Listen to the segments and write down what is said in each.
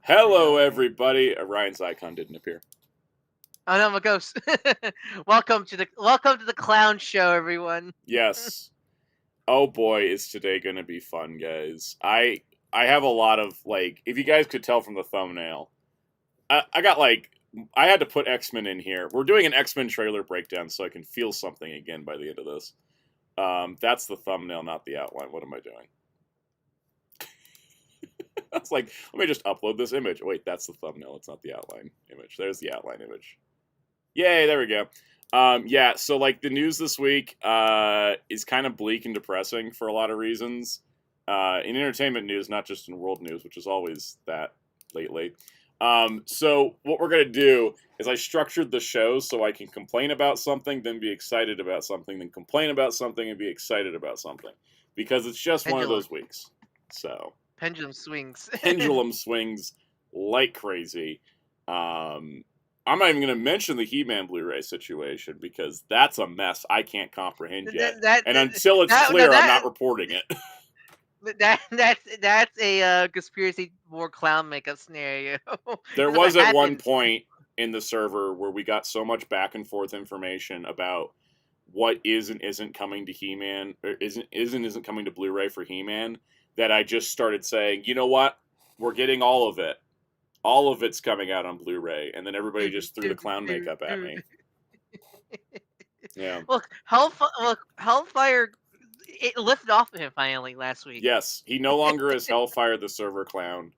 Hello, everybody. Ryan's icon didn't appear. Oh no, I'm a ghost. welcome to the clown show, everyone. Yes. Oh boy, is today gonna be fun, guys. I have a lot of if you guys could tell from the thumbnail, I had to put X-Men in here. We're doing an X-Men trailer breakdown, so I can feel something again by the end of this. That's the thumbnail, not the outline. What am I doing? I was like, let me just upload this image. Wait, that's the thumbnail. It's not the outline image. There's the outline image. Yay, there we go. Yeah, so the news this week is kind of bleak and depressing for a lot of reasons. In entertainment news, not just in world news, which is always that lately. So what we're going to do is I structured the show so I can complain about something, then be excited about something, then complain about something and be excited about something. Because it's just one of those weeks. So pendulum swings. Pendulum swings like crazy. I'm not even going to mention the He-Man Blu-ray situation because that's a mess I can't comprehend yet. And until it's clear, I'm not reporting it. That's a conspiracy board clown makeup scenario. There was at one point in the server where we got so much back and forth information about what is and isn't coming to He-Man, or isn't coming to Blu-ray for He-Man, that I just started saying, you know what? We're getting all of it. All of it's coming out on Blu-ray, and then everybody just threw the clown makeup at me. Yeah. Look, Hellfire, it lifted off of him finally last week. Yes, he no longer is Hellfire the server clown.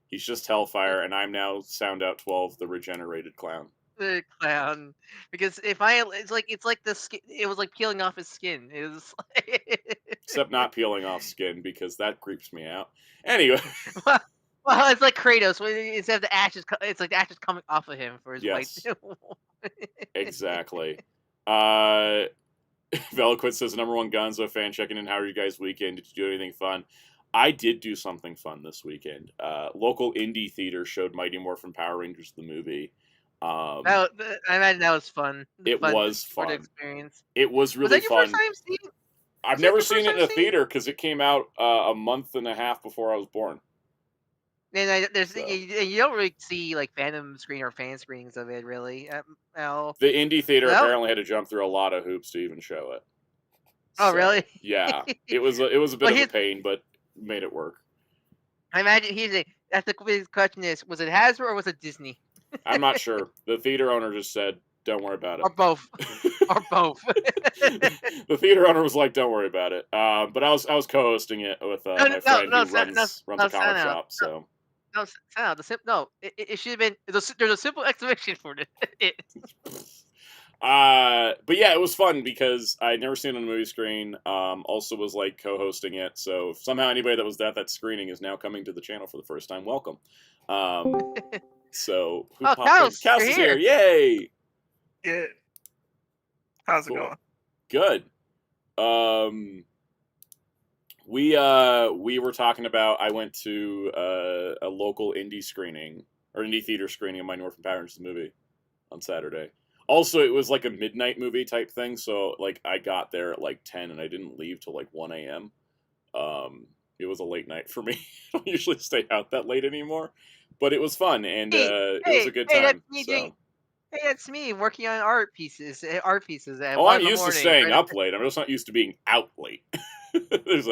He's just Hellfire, and I'm now Soundout12, the regenerated clown. The clown, because it's like the skin. It was like peeling off his skin. It was except not peeling off skin because that creeps me out. Anyway. Well, it's like Kratos. Instead of the ashes, it's like the ashes coming off of him for his white. Exactly. Veloquid says, #1 Gonzo fan checking in. How are you guys' weekend? Did you do anything fun? I did do something fun this weekend. Local indie theater showed Mighty Morphin Power Rangers the movie. I imagine that was fun. It was fun. Experience. It was really fun. Was that your first time seeing? I've never seen it in a theater because it came out a month and a half before I was born. And you don't really see fandom screen or fan screenings of it, really. The indie theater apparently had to jump through a lot of hoops to even show it. Oh, really? Yeah, it was a bit of a pain, but made it work. I imagine that's the biggest question is: was it Hasbro or was it Disney? I'm not sure. The theater owner just said, "Don't worry about it." Or both. Or both. The theater owner was like, "Don't worry about it." But I was co-hosting it with my friend who runs a comic shop. So it should have been. There's a simple explanation for it. But yeah, it was fun because I'd never seen it on the movie screen. Also was co-hosting it. So if somehow anybody that was at that screening is now coming to the channel for the first time, welcome. So who popped in? Cass is here! Yay! Yeah. How's it going? Good. We were talking about. I went to a local indie screening or indie theater screening of Mighty Morphin Power Rangers movie on Saturday. Also, it was a midnight movie type thing, so I got there at 10 and I didn't leave till 1 a.m. It was a late night for me. I don't usually stay out that late anymore, but it was fun and it was a good time. That's me, Hey, that's me working on art pieces. I'm used to staying up late. I'm just not used to being out late. There's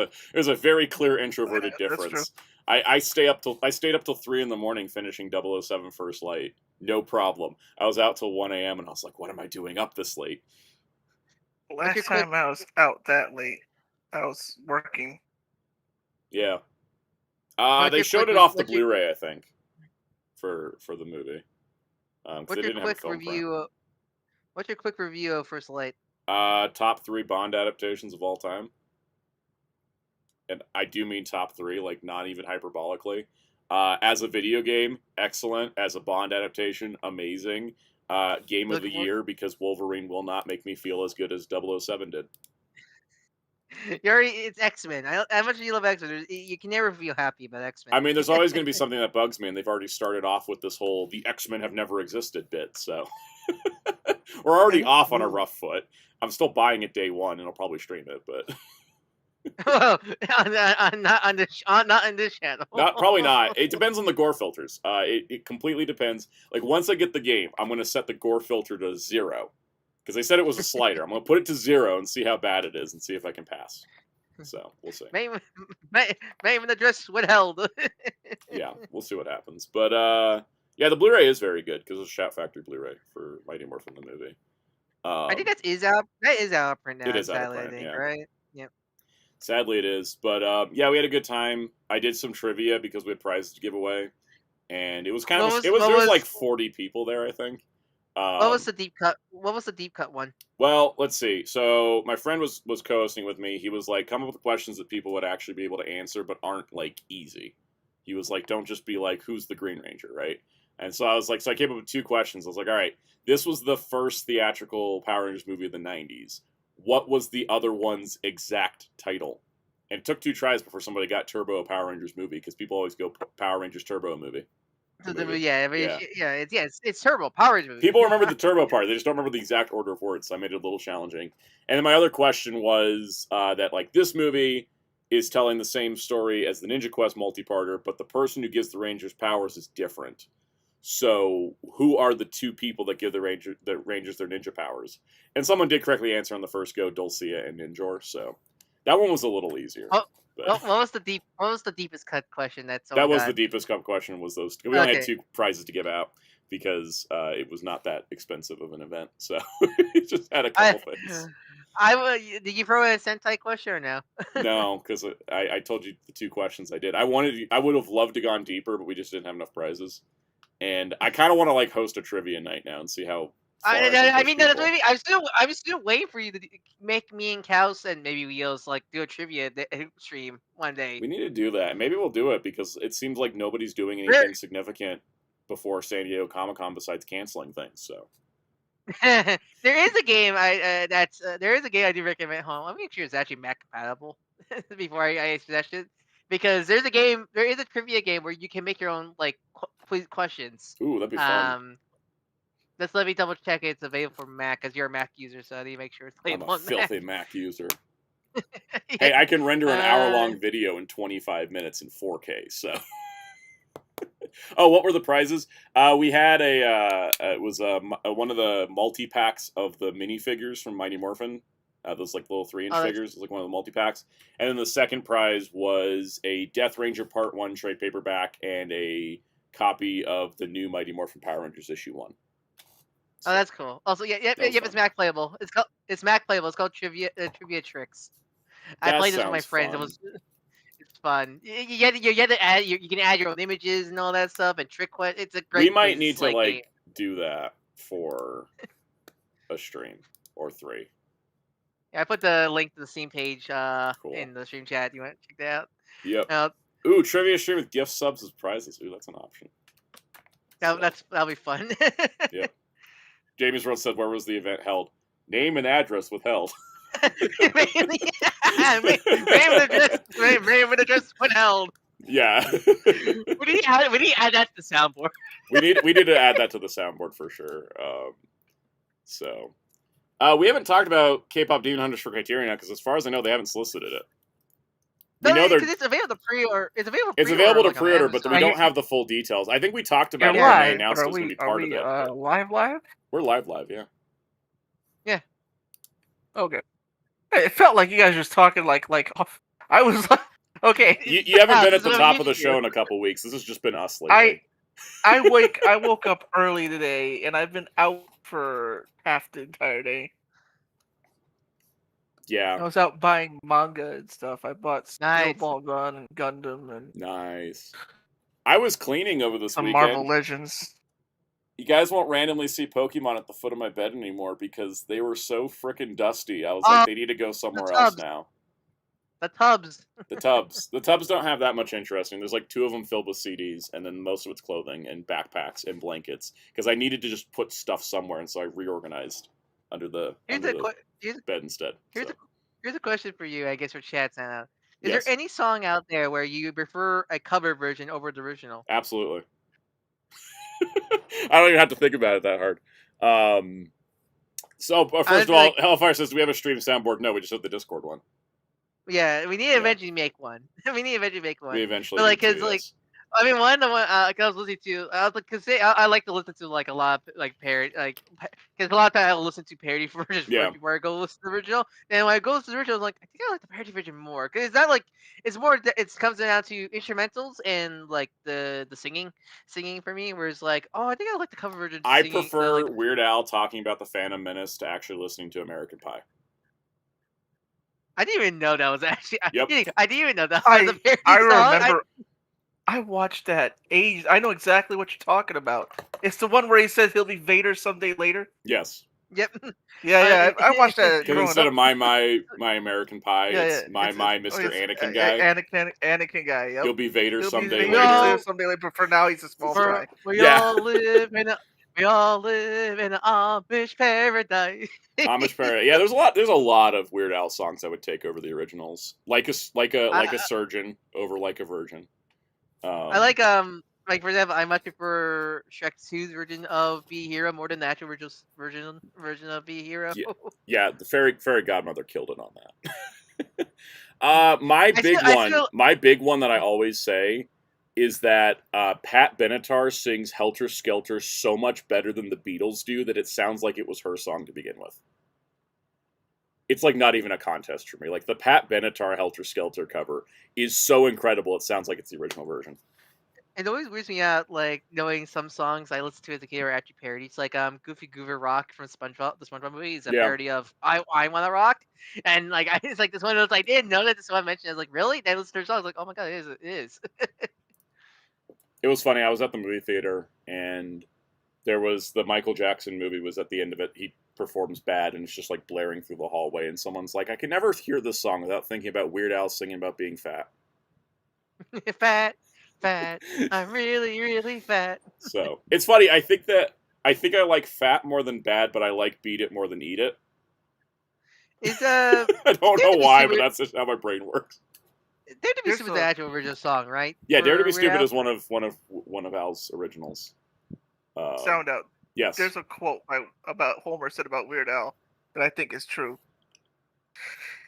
a very clear introverted difference. I stayed up till 3 in the morning finishing 007 First Light. No problem. I was out till 1 a.m. and I was like, what am I doing up this late? Last time I was out that late, I was working. Yeah. They showed it off the Blu-ray, I think, for the movie. What's your quick review? What's your quick review of First Light? Top 3 Bond adaptations of all time. And I do mean top 3, not even hyperbolically. As a video game, excellent. As a Bond adaptation, amazing. Game of the year because Wolverine will not make me feel as good as 007 did. It's X-Men. How much do you love X-Men? You can never feel happy about X-Men. I mean, there's always going to be something that bugs me, and they've already started off with this whole "the X-Men have never existed" bit. So we're already off on a rough foot. I'm still buying it day one, and I'll probably stream it, but Well, not on this channel. Probably not. It depends on the gore filters. It completely depends. Like once I get the game, I'm gonna set the gore filter to 0 because they said it was a slider. I'm gonna put it to 0 and see how bad it is and see if I can pass. So we'll see. May even address withheld. Yeah, we'll see what happens. But yeah, the Blu-ray is very good because it's a Shout Factory Blu-ray for Mighty Morphin the movie. I think that is out. That is out of print now. It is out of sadly, print, I think, yeah. right? Yep. Sadly, it is. But yeah, we had a good time. I did some trivia because we had prizes to give away, and it was kind of there was like 40 people there, I think. What was the deep cut? What was the deep cut one? Well, let's see. So my friend was co-hosting with me. He was like, come up with questions that people would actually be able to answer, but aren't like easy. He was like, don't just be like, who's the Green Ranger, right? And so I was like, so I came up with 2 questions. I was like, all right, this was the first theatrical Power Rangers movie of the 90s. What was the other one's exact title? And it took 2 tries before somebody got Turbo a Power Rangers movie, because people always go Power Rangers Turbo movie. It's Turbo Power Rangers movie. People remember the Turbo part; they just don't remember the exact order of words. So I made it a little challenging. And then my other question was that like this movie is telling the same story as the Ninja Quest multi-parter, but the person who gives the Rangers powers is different. So who are the 2 people that give the Rangers their ninja powers? And someone did correctly answer on the first go, Dulcia and Ninjor. So that one was a little easier. What was the deepest cut question that was the deepest cut question? Was those? We only had 2 prizes to give out because it was not that expensive of an event, so it just had a couple things. Did you throw in a Sentai question or no? No, because I told you the 2 questions I did. I would have loved to gone deeper, but we just didn't have enough prizes. And I kind of want to like host a trivia night now and see how. I'm still waiting for you to make me and Kaus and maybe Wheels like do a trivia stream one day. We need to do that. Maybe we'll do it because it seems like nobody's doing anything significant before San Diego Comic-Con besides canceling things. So there is a game there is a game I do recommend. Hold on, let me make sure it's actually Mac compatible before I suggest it. Because there is a trivia game where you can make your own like questions. Ooh, that'd be fun. Just let me double check it's available for Mac, because you're a Mac user, so I need to make sure it's available on Mac. I'm a filthy Mac user. Hey, I can render an hour-long video in 25 minutes in 4K, so... Oh, what were the prizes? We had it was one of the multi-packs of the minifigures from Mighty Morphin. Those like little 3-inch figures. It was like one of the multi-packs. And then the second prize was a Death Ranger Part 1 trade paperback and a copy of the new Mighty Morphin Power Rangers issue 1. So, oh, that's cool. Also, it's Mac playable. It's Mac playable. It's called Trivia Tricks. I played this with my friends. It's fun. You can add your own images and all that stuff and trick quest. It's a great. We might need to like do that for a stream or 3. Yeah, I put the link to the Steam page in the stream chat. You want to check that Yep. out? Ooh, trivia stream with gift subs as prizes. Ooh, that's an option. That'll be fun. Yep. Jamie's World said, where was the event held? Name and address withheld. Name and address withheld. Yeah. we need to add that to the soundboard. we need to add that to the soundboard for sure. So we haven't talked about K-pop Demon Hunters for Criterion now, because as far as I know, they haven't solicited it. It's available to pre-order. It's available to pre-order, but we don't have the full details. I think we talked about it when they announced it was going to be part of it. Live? We're live, yeah. Yeah. Okay. It felt like you guys were just talking like I was like, okay. You haven't been at the top of the show in a couple weeks. This has just been us lately. I woke up early today, and I've been out for half the entire day. Yeah. I was out buying manga and stuff. I bought Steel Ball Gun and Gundam and nice. I was cleaning over this weekend. Marvel Legends. You guys won't randomly see Pokemon at the foot of my bed anymore because they were so frickin' dusty. I was like, they need to go somewhere else now. The tubs. The tubs. The tubs don't have that much interesting. There's like 2 of them filled with CDs, and then most of it's clothing and backpacks and blankets. Because I needed to just put stuff somewhere, and so I reorganized under the bed instead. Here's a question for you, I guess, for chat now. Is there any song out there where you prefer a cover version over the original? Absolutely. I don't even have to think about it that hard. So, first of all, Hellfire says, do we have a stream soundboard? No, we just have the Discord one. Yeah, we need to eventually make one. We need to eventually make one. We eventually But like, need to, cause like, yes. I mean, one of the one I was listening to, I was like, cause I like to listen to like a lot of like parody, cause a lot of times I'll listen to parody versions Yeah. first before I go listen to the original. And when I go listen to the original, I was like, I think I like the parody version more, cause it's not like it's more. It comes down to instrumentals and like the singing for me. Whereas like, oh, I think I like the cover version. I Singing, prefer like, Weird Al talking about the Phantom Menace to actually listening to American Pie. I didn't even know that was actually. Yep. I didn't even know that was a parody I song. remember. I watched that age. I know exactly what you're talking about. It's the one where he says he'll be Vader someday later. Yes. Yep. Yeah. I watched that. Because instead of my American Pie, it's my Mr. Anakin guy. Anakin guy. Yep. He'll be Vader someday Vader later. someday later, but for now he's a small guy. We all live in an Amish paradise. Amish paradise. Yeah, there's a lot of Weird Al songs that would take over the originals. Like a surgeon over like a virgin. I like for example, I much prefer Shrek 2's version of Be Hero more than the actual version of Be Hero. Yeah, the fairy godmother killed it on that. My big one that I always say is that Pat Benatar sings Helter Skelter so much better than the Beatles do that it sounds like it was her song to begin with. It's like not even a contest for me. Like the Pat Benatar Helter Skelter cover is so incredible it sounds like it's the original version. It always weirds me out, like knowing some songs I listened to as a kid are actually parodies. Like Goofy Goober Rock from SpongeBob, the SpongeBob movie, is a parody of I Wanna Rock, and like it's like this one of those I didn't know that this one mentioned. I was like, really? Then I listened to the song, I was like, oh my god, it is. It was funny. I was at the movie theater and there was the Michael Jackson movie was at the end of it. He performs bad and it's just like blaring through the hallway and someone's like, I can never hear this song without thinking about Weird Al singing about being fat. Fat. I'm really, really fat. So it's funny. I think I like fat more than bad, but I like beat it more than eat it. It's I don't know why, but that's just how my brain works. Dare to be Stupid, the actual original song, right? Yeah, Dare to be Stupid is one of Al's originals. Sound Out. Yes. There's a quote about Homer said about Weird Al that I think is true.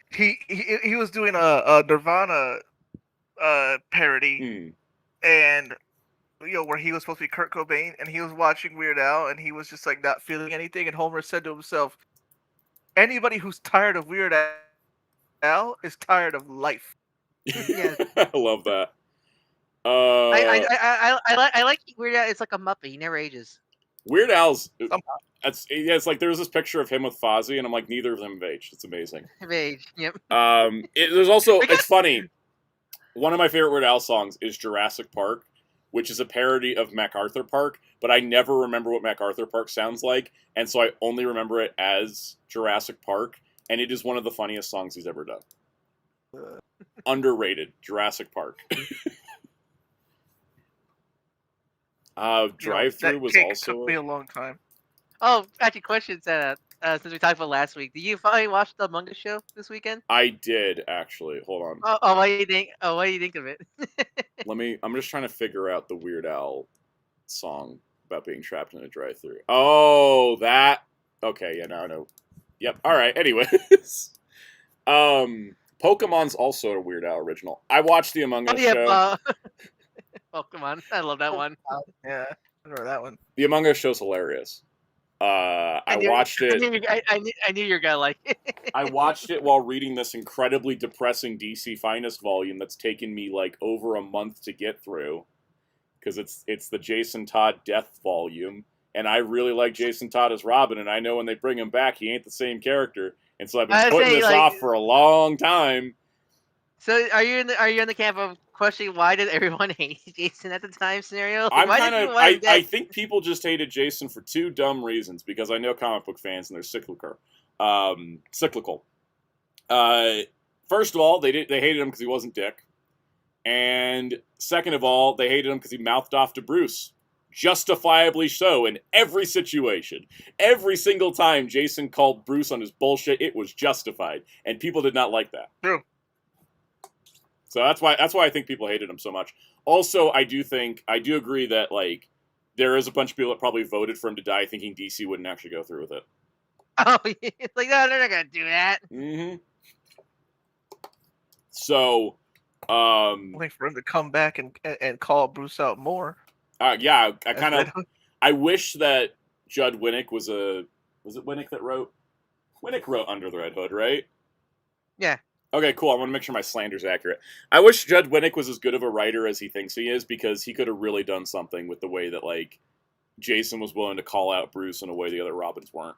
He was doing a Nirvana parody, and where he was supposed to be Kurt Cobain, and he was watching Weird Al, and he was just like not feeling anything, and Homer said to himself, "Anybody who's tired of Weird Al is tired of life." Yeah. I love that. I like Weird Al. It's like a Muppet. He never ages. Weird Al's. It's like there's this picture of him with Fozzie, and I'm like, neither of them have aged. It's amazing. Have aged. Yep. There's also it's funny. One of my favorite Weird Al songs is Jurassic Park, which is a parody of MacArthur Park, but I never remember what MacArthur Park sounds like, and so I only remember it as Jurassic Park, and it is one of the funniest songs he's ever done. Underrated, Jurassic Park. Drive-Thru was also took me a long time. Oh, actually, questions since we talked about last week. Did you finally watch the Among Us show this weekend? I did actually. Hold on. Oh, what do you think? Oh, what do you think of it? I'm just trying to figure out the Weird Al song about being trapped in a drive-thru. Oh, that. Okay, yeah, now I know. Yep. All right. Anyways, Pokemon's also a Weird Al original. I watched the Among Us show. Pokemon, I love that one. Yeah, I remember that one. The Among Us show's hilarious. I watched it. I knew you were gonna like it. I watched it while reading this incredibly depressing DC Finest volume that's taken me like over a month to get through, because it's the Jason Todd death volume, and I really like Jason Todd as Robin, and I know when they bring him back, he ain't the same character, and so I've been putting this off for a long time. So are you in the camp of questioning why did everyone hate Jason at the time scenario? I think people just hated Jason for two dumb reasons, because I know comic book fans and they're cyclical. First of all, they hated him because he wasn't Dick, and second of all, they hated him because he mouthed off to Bruce, justifiably so in every situation. Every single time Jason called Bruce on his bullshit, it was justified, and people did not like that. True. So that's why I think people hated him so much. Also, I do agree that like there is a bunch of people that probably voted for him to die thinking DC wouldn't actually go through with it. Oh, it's like, no, they're not gonna do that. Mm-hmm. So, Waiting for him to come back and call Bruce out more. yeah, I wish that Judd Winnick was it Winnick that wrote? Winnick wrote Under the Red Hood, right? Yeah. Okay, cool. I want to make sure my slander's accurate. I wish Judd Winnick was as good of a writer as he thinks he is, because he could have really done something with the way that, like, Jason was willing to call out Bruce in a way the other Robins weren't.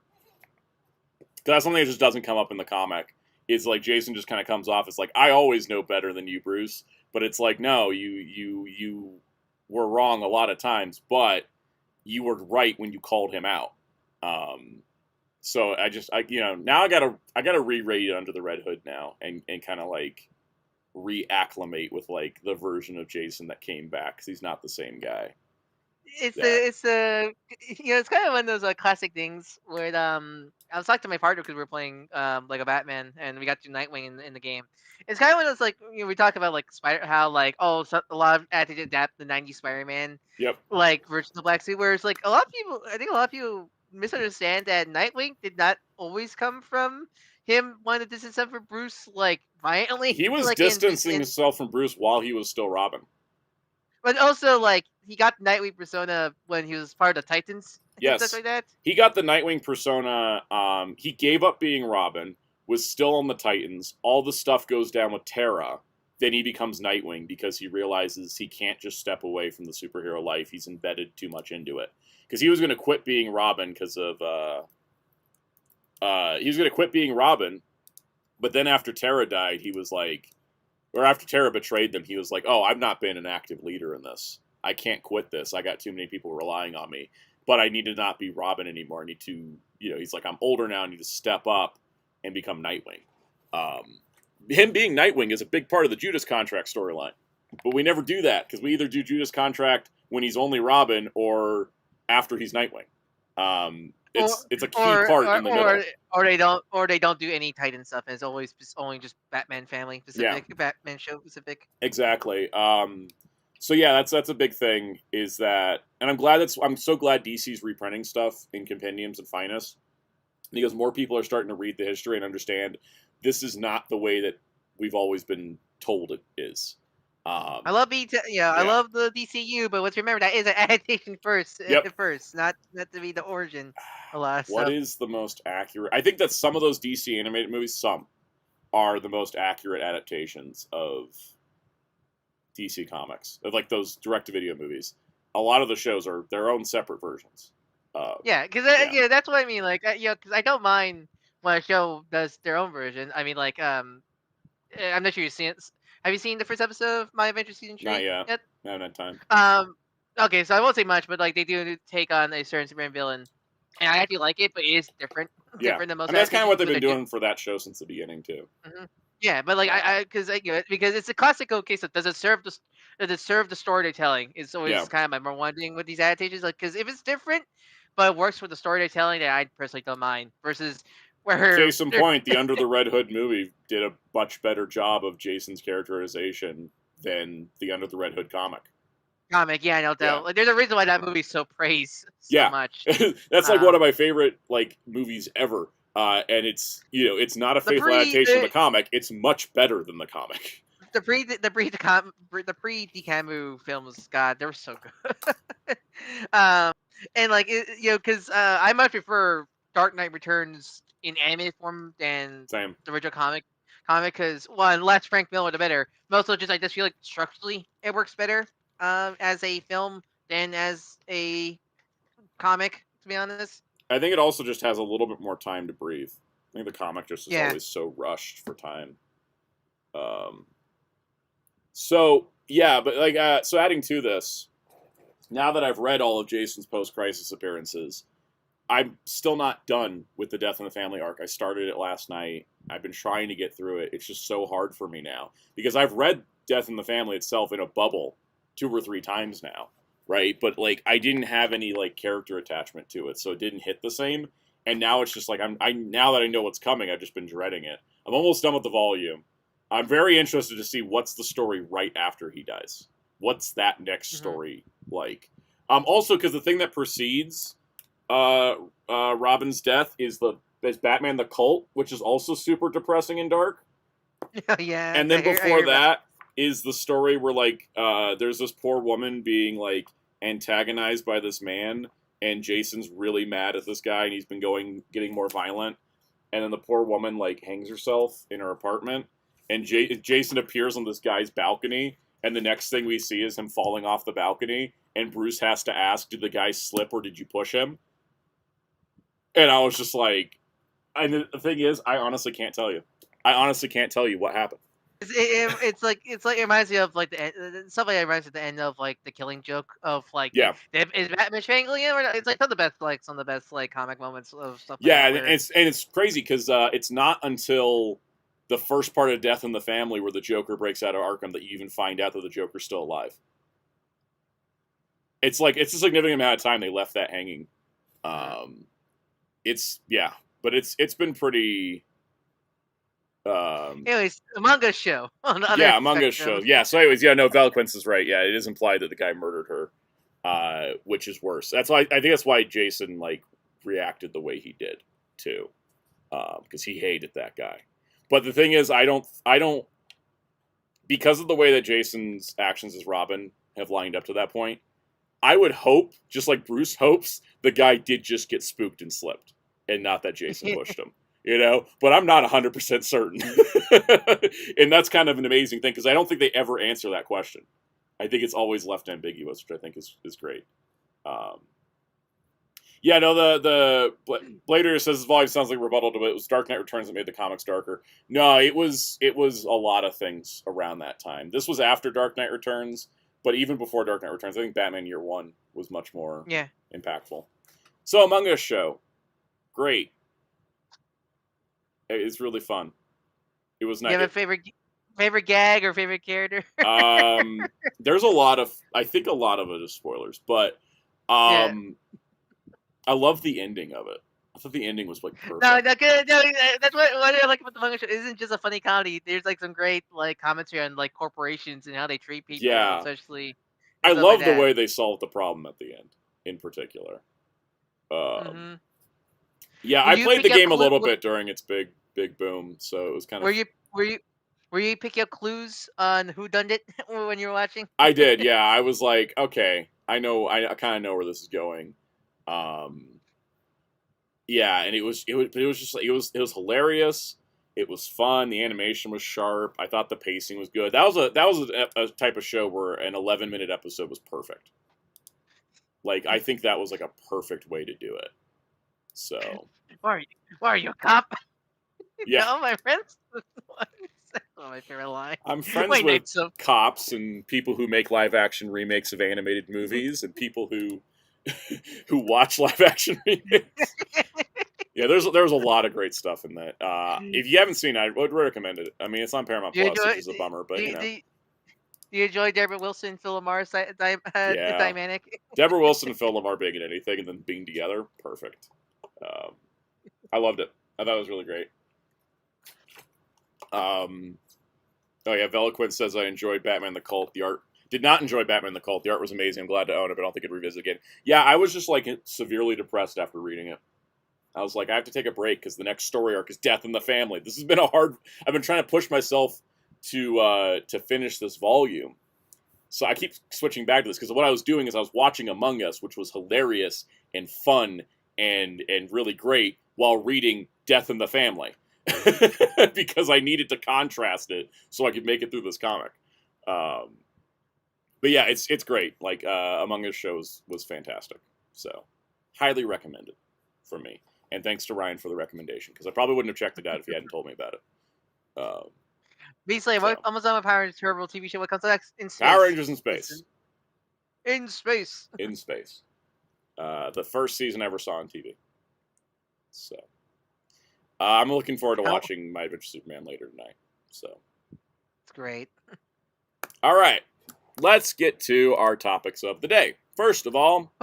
Because that's something that just doesn't come up in the comic. It's like Jason just kind of comes off as like, I always know better than you, Bruce. But it's like, no, you were wrong a lot of times, but you were right when you called him out. So now I gotta re-rate Under the Red Hood now and kind of like reacclimate with like the version of Jason that came back, because he's not the same guy. It's it's kind of one of those classic things where I was talking to my partner because we were playing like a Batman, and we got to Nightwing in the game. It's kind of one of those like, we talk about like how like, a lot of had to adapt the '90s Spider-Man like version of Black Suit, whereas like I think a lot of people misunderstand that Nightwing did not always come from him wanting to distance himself from Bruce like violently. He was like distancing himself from Bruce while he was still Robin. But also, like, he got Nightwing persona when he was part of the Titans. Yes. Stuff like that. He got the Nightwing persona. He gave up being Robin, was still on the Titans. All the stuff goes down with Terra. Then he becomes Nightwing because he realizes he can't just step away from the superhero life. He's embedded too much into it. Because he was going to quit being Robin because of... he was going to quit being Robin, but then after Terra died, he was like... Or after Terra betrayed them, he was like, oh, I've not been an active leader in this. I can't quit this. I got too many people relying on me. But I need to not be Robin anymore. I need to, he's like, I'm older now. I need to step up and become Nightwing. Him being Nightwing is a big part of the Judas Contract storyline. But we never do that, because we either do Judas Contract when he's only Robin or after he's Nightwing. It's a key part in the middle. Or they don't do any Titan stuff, and it's always only just Batman family specific, Batman show specific. Exactly. So yeah, that's a big thing. Is that, and I'm so glad DC's reprinting stuff in compendiums and finest, because more people are starting to read the history and understand this is not the way that we've always been told it is. I love I love the DCU, but let's remember that is an adaptation first, not to be the origin. A lot of what is the most accurate? I think that some of those DC animated movies, some are the most accurate adaptations of DC comics, of like those direct-to-video movies. A lot of the shows are their own separate versions. Because that's what I mean. Like, because I don't mind when a show does their own version. I mean, like, I'm not sure you've seen it. Have you seen the first episode of My Adventure Season 3? Not yet. I haven't had time. Okay, so I won't say much, but like they do take on a certain Superman villain, and I actually like it, but it is different. Different than most. That's kind of what they've been doing for that show since the beginning too. Mm-hmm. Yeah, but like because it's a classical case of does it serve the storytelling? It's always kind of my more one thing with these adaptations. Like, because if it's different, but it works for the storytelling, that I personally don't mind. Versus case in point, the Under the Red Hood movie did a much better job of Jason's characterization than the Under the Red Hood comic. Yeah, no doubt. Like, there's a reason why that movie's so praised so much. That's like one of my favorite like movies ever. And it's it's not a faithful adaptation of the comic. It's much better than the comic. The pre Decamu films, God, they were so good. And like because I much prefer Dark Knight Returns in animated form than the original comic. Because one, less Frank Miller, the better. But also, just I just feel like structurally it works better as a film than as a comic. To be honest, I think it also just has a little bit more time to breathe. I think the comic just is always so rushed for time. So adding to this, now that I've read all of Jason's post-crisis appearances, I'm still not done with the Death in the Family arc. I started it last night. I've been trying to get through it. It's just so hard for me now, because I've read Death in the Family itself in a bubble 2 or 3 times now, right? But like I didn't have any like character attachment to it, so it didn't hit the same. And now it's just like now that I know what's coming, I've just been dreading it. I'm almost done with the volume. I'm very interested to see what's the story right after he dies. What's that next story like? Also, because the thing that precedes Robin's death is Batman the Cult, which is also super depressing and dark. Yeah. And then before that is the story where like there's this poor woman being like antagonized by this man, and Jason's really mad at this guy, and he's been getting more violent. And then the poor woman like hangs herself in her apartment, and Jason appears on this guy's balcony, and the next thing we see is him falling off the balcony, and Bruce has to ask, did the guy slip or did you push him? And I was just like, and the thing is, I honestly can't tell you. I honestly can't tell you what happened. It's like it reminds me of like stuff like it reminds me of the end of like the Killing Joke of like is Batman strangling him or not? It's like some of the best like comic moments of stuff. Like yeah, that and it's crazy because it's not until the first part of Death in the Family where the Joker breaks out of Arkham that you even find out that the Joker's still alive. It's like it's a significant amount of time they left that hanging. But it's been pretty. Anyways, Among Us show. Among Us show. Yeah. So, anyways, no, Veloquence is right. Yeah, it is implied that the guy murdered her, which is worse. That's why I think that's why Jason like reacted the way he did too, because he hated that guy. But the thing is, I don't, because of the way that Jason's actions as Robin have lined up to that point, I would hope, just like Bruce hopes, the guy did just get spooked and slipped, and not that Jason pushed him. But I'm not 100% certain. And that's kind of an amazing thing, because I don't think they ever answer that question. I think it's always left ambiguous, which I think is great. The Blader says this volume sounds like a rebuttal to it. It was Dark Knight Returns that made the comics darker. No, it was a lot of things around that time. This was after Dark Knight Returns, but even before Dark Knight Returns, I think Batman Year One was much more impactful. So Among Us show, great. It's really fun. It was nice. You have a favorite gag or favorite character? There's a lot of it is spoilers, but I love the ending of it. I thought the ending was like perfect. No, that's what I like about the manga show. It isn't just a funny comedy. There's like some great like commentary on like corporations and how they treat people. Yeah, especially. I love the way they solved the problem at the end, in particular. Yeah, I played the game a little bit during its big boom, so it was kind of. Were you picking up clues on who done it when you were watching? I did, yeah. I was like, okay, I kind of know where this is going. Yeah, and it was hilarious. It was fun. The animation was sharp. I thought the pacing was good. That was a type of show where an 11-minute episode was perfect. Like, I think that was like a perfect way to do it. So. Why are you a cop? Yeah. No, my friends. My favorite line. I'm friends with cops and people who make live-action remakes of animated movies and people who watch live-action remakes. Yeah, there's a lot of great stuff in that. If you haven't seen it, I would recommend it. I mean, it's on Paramount Plus, which is a bummer, but Do you enjoy Deborah Wilson, Phil Lamar's dynamic? Deborah Wilson and Phil Lamar being in anything and then being together, perfect. I loved it. I thought it was really great. Veloquence says, I enjoyed Batman the Cult. The art did not enjoy Batman the Cult. The art was amazing. I'm glad to own it, but I don't think I'd revisit again. Yeah, I was just like severely depressed after reading it. I was like, I have to take a break because the next story arc is Death in the Family. This has been I've been trying to push myself to finish this volume. So I keep switching back to this because what I was doing is I was watching Among Us, which was hilarious and fun and really great, while reading Death in the Family. Because I needed to contrast it so I could make it through this comic. But yeah, it's great. Like Among Us shows was fantastic. So highly recommended from me. And thanks to Ryan for the recommendation, because I probably wouldn't have checked it out if he hadn't told me about it. Basically, Amazon Power Rangers terrible TV show. What comes next? In space. Power Rangers in space. In space. In space. The first season I ever saw on TV. So I'm looking forward to watching My Adventure Superman later tonight. So it's great. All right, let's get to our topics of the day. First of all,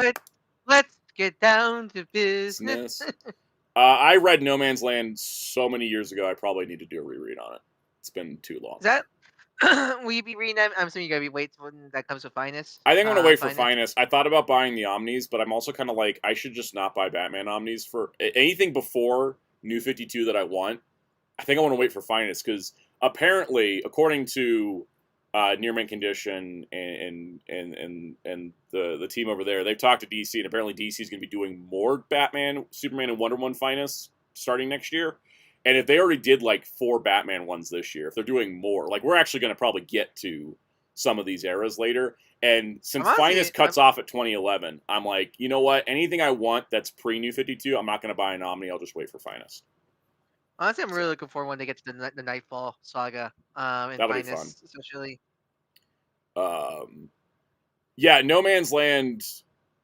let's get down to business. I read No Man's Land so many years ago. I probably need to do a reread on it. It's been too long. Is that? Will you be reading that? I'm assuming you're gonna be waiting when that comes to Finest. I think I'm gonna wait for Finest. I thought about buying the Omnis, but I'm also kind of like, I should just not buy Batman Omnis for anything before New 52 that I want. I think I want to wait for Finest because apparently, according to Near Mint Condition and the team over there, they've talked to DC, and apparently DC is going to be doing more Batman, Superman, and Wonder Woman finest starting next year. And if they already did like 4 Batman ones this year, if they're doing more, like we're actually going to probably get to some of these eras later. And since finest cuts off at 2011, I'm like, you know what? Anything I want that's pre New 52, I'm not going to buy an Omni. I'll just wait for finest. Honestly, I'm really looking forward when they get to the Nightfall saga. In That'll finest, be fun. especially. Yeah, No Man's Land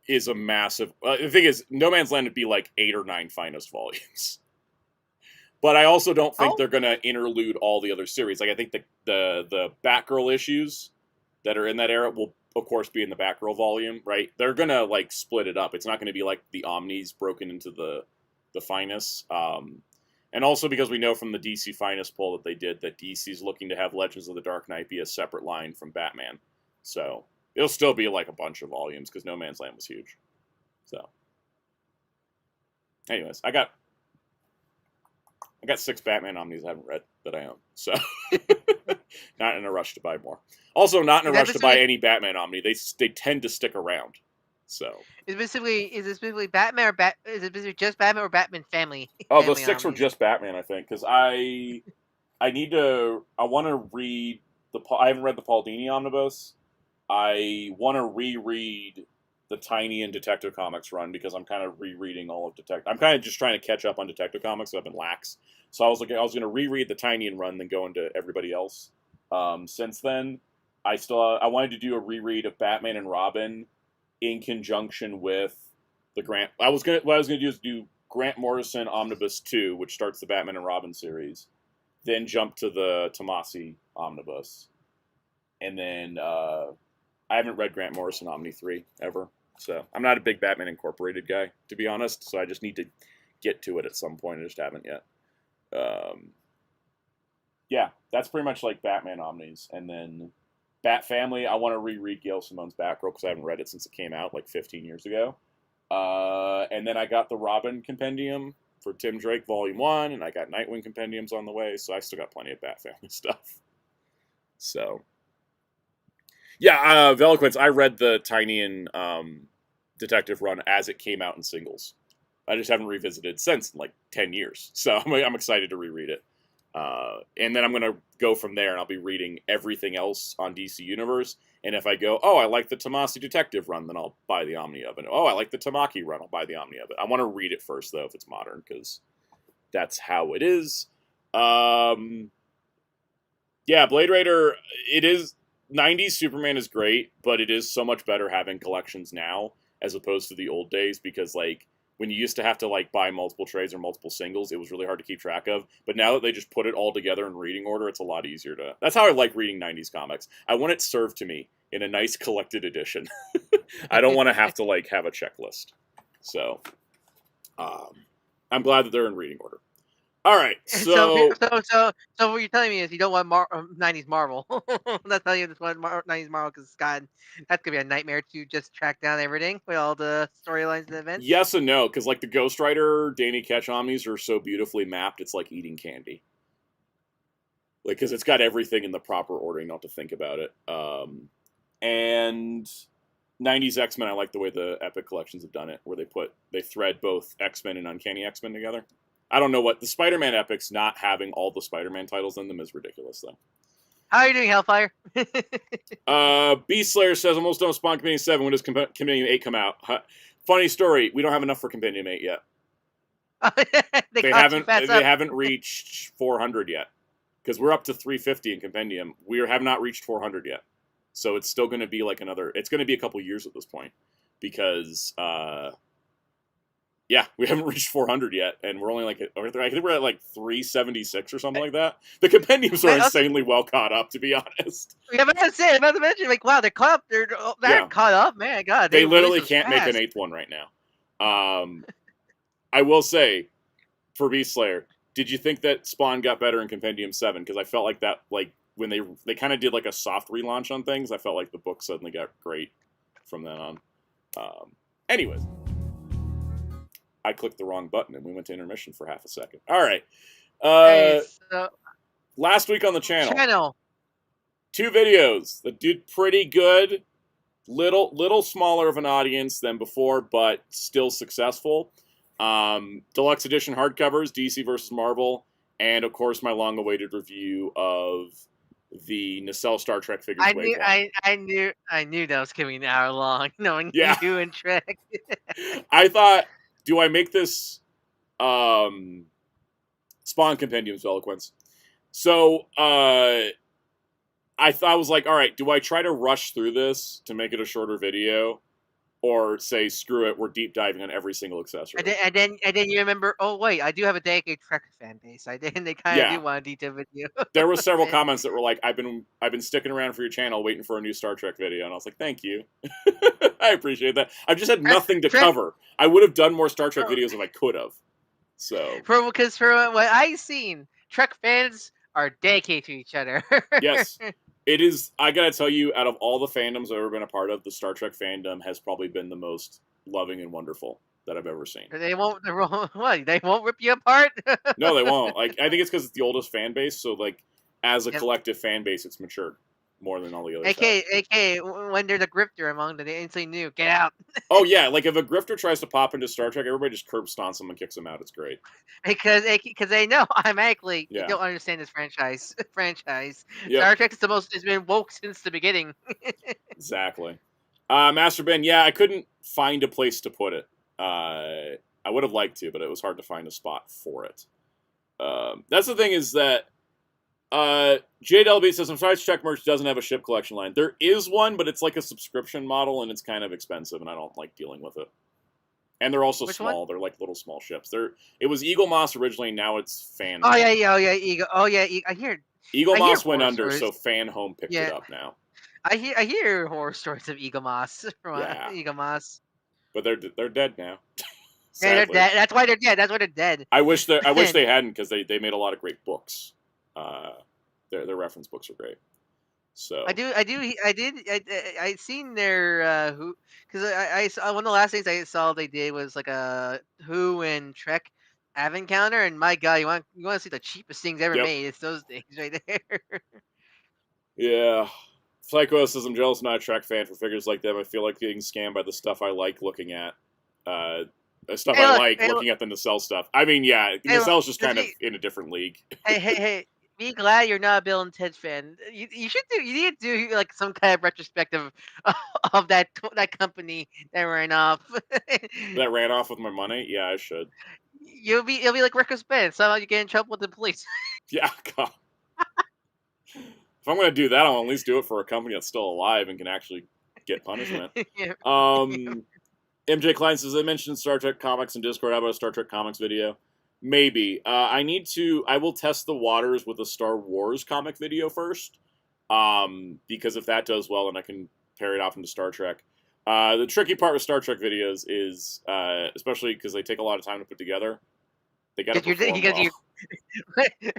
is a massive. The thing is, No Man's Land would be like 8 or 9 finest volumes. But I also don't think they're going to interlude all the other series. Like I think the Batgirl issues that are in that era will, of course, be in the Batgirl volume, right? They're going to like split it up. It's not going to be like the Omnis broken into the finest. And also because we know from the DC Finest poll that they did that DC's looking to have Legends of the Dark Knight be a separate line from Batman. So it'll still be like a bunch of volumes because No Man's Land was huge. So anyways, I got 6 Batman Omnis I haven't read that I own. So not in a rush to buy more. Also not in a rush to buy any Batman Omni. They tend to stick around. So is it specifically Batman or is it basically just Batman or Batman family? Oh, the 6 were just Batman, I think, because I want to read I haven't read the Paul Dini omnibus. I want to reread the Tiny and Detective Comics run because I'm kind of rereading all of Detective. I'm kind of just trying to catch up on Detective Comics. So I've been lax, so I was going to reread the Tiny and run, then go into everybody else. Since then, I wanted to do a reread of Batman and Robin in conjunction with the Grant. What I was going to do is do Grant Morrison Omnibus 2, which starts the Batman and Robin series, then jump to the Tomasi Omnibus, and then I haven't read Grant Morrison Omni 3 ever, so I'm not a big Batman Incorporated guy, to be honest, so I just need to get to it at some point. I just haven't yet. Yeah, that's pretty much like Batman Omnis, and then Bat Family, I want to reread Gail Simone's Batgirl because I haven't read it since it came out like 15 years ago. And then I got the Robin Compendium for Tim Drake Volume 1, and I got Nightwing Compendiums on the way, so I still got plenty of Bat Family stuff. So, yeah, Veloquence, I read the Tiny and Detective run as it came out in singles. I just haven't revisited since like 10 years, so I'm excited to reread it. And then I'm going to go from there, and I'll be reading everything else on DC Universe. And if I go, oh, I like the Tomasi Detective run, then I'll buy the Omni of it. Oh, I like the Tamaki run, I'll buy the Omni of it. I want to read it first, though, if it's modern, because that's how it is. Yeah, Blade Raider, it is... 90s Superman is great, but it is so much better having collections now as opposed to the old days, because, like, when you used to have to like buy multiple trades or multiple singles, it was really hard to keep track of. But now that they just put it all together in reading order, it's a lot easier to... That's how I like reading 90s comics. I want it served to me in a nice collected edition. I don't want to have to like have a checklist. So I'm glad that they're in reading order. All right, so what you're telling me is you don't want 90s Marvel. That's how you just want 90s Marvel, because God, that's gonna be a nightmare to just track down everything with all the storylines and events. Yes and no, because like the Ghost Rider, Danny Ketch Omnis are so beautifully mapped, it's like eating candy. Like, because it's got everything in the proper ordering, not to think about it. And 90s X-Men, I like the way the Epic collections have done it, where they thread both X-Men and Uncanny X-Men together. I don't know what... The Spider-Man Epics not having all the Spider-Man titles in them is ridiculous, though. How are you doing, Hellfire? Beast Slayer says, almost done with Spawn Compendium 7. When does Compendium 8 come out? Funny story, we don't have enough for Compendium 8 yet. They haven't reached 400 yet. Because we're up to 350 in Compendium. We have not reached 400 yet. So it's still going to be like another... It's going to be a couple years at this point. Because... yeah, we haven't reached 400 yet, and we're only like... I think we're at like 376 or something like that. The compendiums are insanely well caught up, to be honest. Yeah, I'm about to mention, like, wow, they're caught up. They're caught up, man. God, they literally can't make an 8th one right now. I will say, for Beast Slayer, did you think that Spawn got better in Compendium 7? Because I felt like that, like, when they kind of did like a soft relaunch on things, I felt like the book suddenly got great from then on. Anyways. I clicked the wrong button and we went to intermission for half a second. All right. last week on the channel. 2 videos that did pretty good. Little smaller of an audience than before, but still successful. Deluxe edition hardcovers, DC versus Marvel, and of course my long-awaited review of the Nacelle Star Trek figures. I knew that was coming an hour long, knowing you and Trek. I thought, do I make this Spawn Compendiums of Eloquence? So I was like, all right, do I try to rush through this to make it a shorter video, or say screw it, we're deep diving on every single accessory? And then you remember, oh wait, I do have a dedicated Trek fan base. They kind of do want a detailed video. There was several comments that were like, I've been sticking around for your channel, waiting for a new Star Trek video, and I was like, thank you, I appreciate that. I've just had nothing to cover. I would have done more Star Trek videos if I could have. So because for what I've seen, Trek fans are dedicated to each other. Yes. It is, I gotta tell you, out of all the fandoms I've ever been a part of, the Star Trek fandom has probably been the most loving and wonderful that I've ever seen. They won't rip you apart? No, they won't. Like, I think it's because it's the oldest fan base, so like as a collective fan base, it's matured more than all the other stuff. When there's a grifter among them, they instantly knew, get out. Oh yeah, like if a grifter tries to pop into Star Trek, everybody just curb stomps him and kicks him out. It's great. Because they know automatically you don't understand this franchise. Yep. Star Trek is it's been woke since the beginning. Exactly. Master Ben, yeah, I couldn't find a place to put it. I would have liked to, but it was hard to find a spot for it. That's the thing, is that JLB says, I'm sorry, Trek merch doesn't have a ship collection line. There is one, but it's like a subscription model, and it's kind of expensive, and I don't like dealing with it. And they're also small. They're like little small ships. It was Eagle Moss originally, now it's Fan Home. Eagle. I hear Eagle Moss went under, so Fan Home picked it up now. I hear horror stories of Eagle Moss from Eagle Moss. But they're dead now. Yeah, they're dead. That's why they're dead. I wish they hadn't, because they made a lot of great books. Their reference books are great. So I seen their because I saw one of the last things I saw they did was like a Who and Trek advent calendar, and my God, you want to see the cheapest things ever made? It's those things right there. Yeah. Psycho says, I'm jealous, not a Trek fan for figures like them. I feel like getting scammed by the stuff I like looking at. Looking at the Nacelle stuff. I mean, yeah, Nacelle's just kind of in a different league. Hey. Be glad you're not a Bill and Ted fan. You need to do like some kind of retrospective of that company that ran off. That ran off with my money? Yeah, I should. It'll be like Rick Spence. Somehow you get in trouble with the police. Yeah, God. If I'm gonna do that, I'll at least do it for a company that's still alive and can actually get punishment. MJ Klein says, I mentioned Star Trek comics in Discord. How about a Star Trek comics video? Maybe. I will test the waters with a Star Wars comic video first. Because if that does well, then I can pair it off into Star Trek. The tricky part with Star Trek videos is, especially because they take a lot of time to put together, they got to perform well.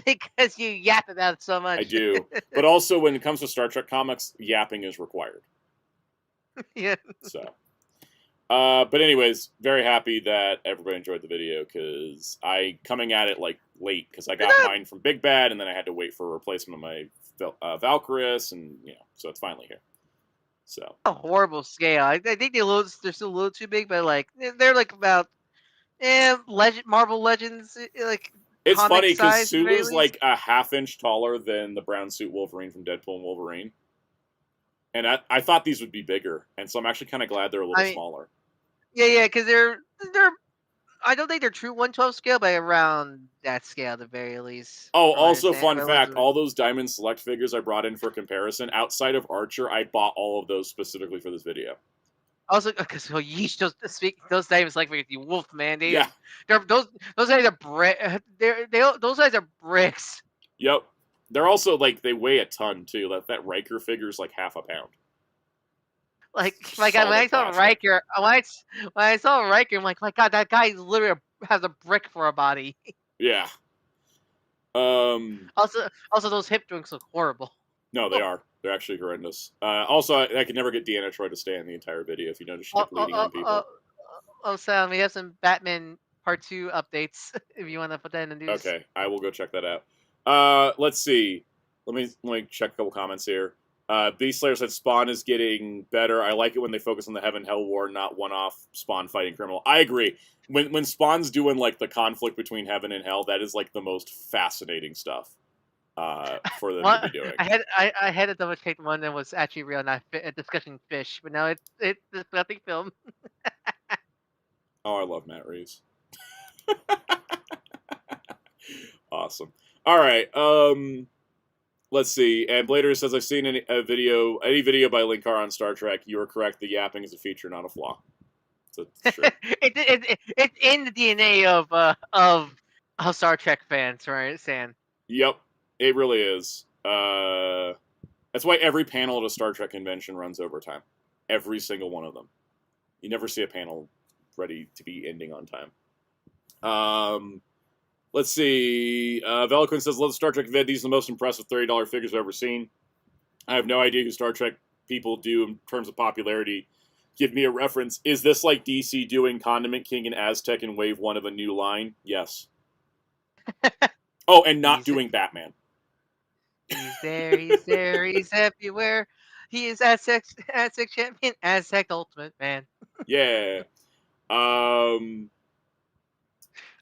Because you yap about it so much. I do. But also, when it comes to Star Trek comics, yapping is required. Yeah. So... but anyways, very happy that everybody enjoyed the video, because coming at it like late, because I got mine from Big Bad, and then I had to wait for a replacement of my Valkyris, and so it's finally here. So a horrible scale. I think they're still a little too big, but like they're like about Marvel Legends like. It's funny because Sulu's like a half-inch taller than the brown suit Wolverine from Deadpool and Wolverine. And I thought these would be bigger, and so I'm actually kind of glad they're a little smaller. Yeah, because they're. I don't think they're true 1/12 scale, but around that scale at the very least. Oh, also fun fact: all those Diamond Select figures I brought in for comparison, outside of Archer, I bought all of those specifically for this video. Also, because those Diamond Select figures, you wolf man, those guys are those guys are bricks. Yep, they're also like they weigh a ton too. That Riker figure is like half a pound. Like my God, when I saw Riker, I'm like, my God, that guy literally has a brick for a body. Yeah. Also, those hip joints look horrible. No, they are. They're actually horrendous. Also, I could never get Deanna Troy to stay in the entire video. If you notice, she's bleeding on people. Sam, we have some Batman Part 2 updates. If you want to put that in the news. Okay, I will go check that out. Let's see. Let me check a couple comments here. Beast Slayer said Spawn is getting better. I like it when they focus on the Heaven Hell War, not one-off Spawn fighting criminal. I agree. When Spawn's doing like the conflict between Heaven and Hell, that is like the most fascinating stuff for them to be doing. I had a double check one that was actually real, not a discussion fish, but now it's nothing film. Oh, I love Matt Reeves. Awesome. All right. Let's see. And Blader says, I've seen any video by Linkar on Star Trek. You are correct. The yapping is a feature, not a flaw. It's true. It's in the DNA of Star Trek fans, right, Sam? Yep. It really is. That's why every panel at a Star Trek convention runs overtime. Every single one of them. You never see a panel ready to be ending on time. Let's see. Veloquin says, love Star Trek vid. These are the most impressive $30 figures I've ever seen. I have no idea who Star Trek people do in terms of popularity. Give me a reference. Is this like DC doing Condiment King and Aztec in Wave 1 of a new line? Yes. Oh, and not doing Batman. He's there, he's everywhere. He is Aztec champion, Aztec Ultimate Man. Yeah. I'm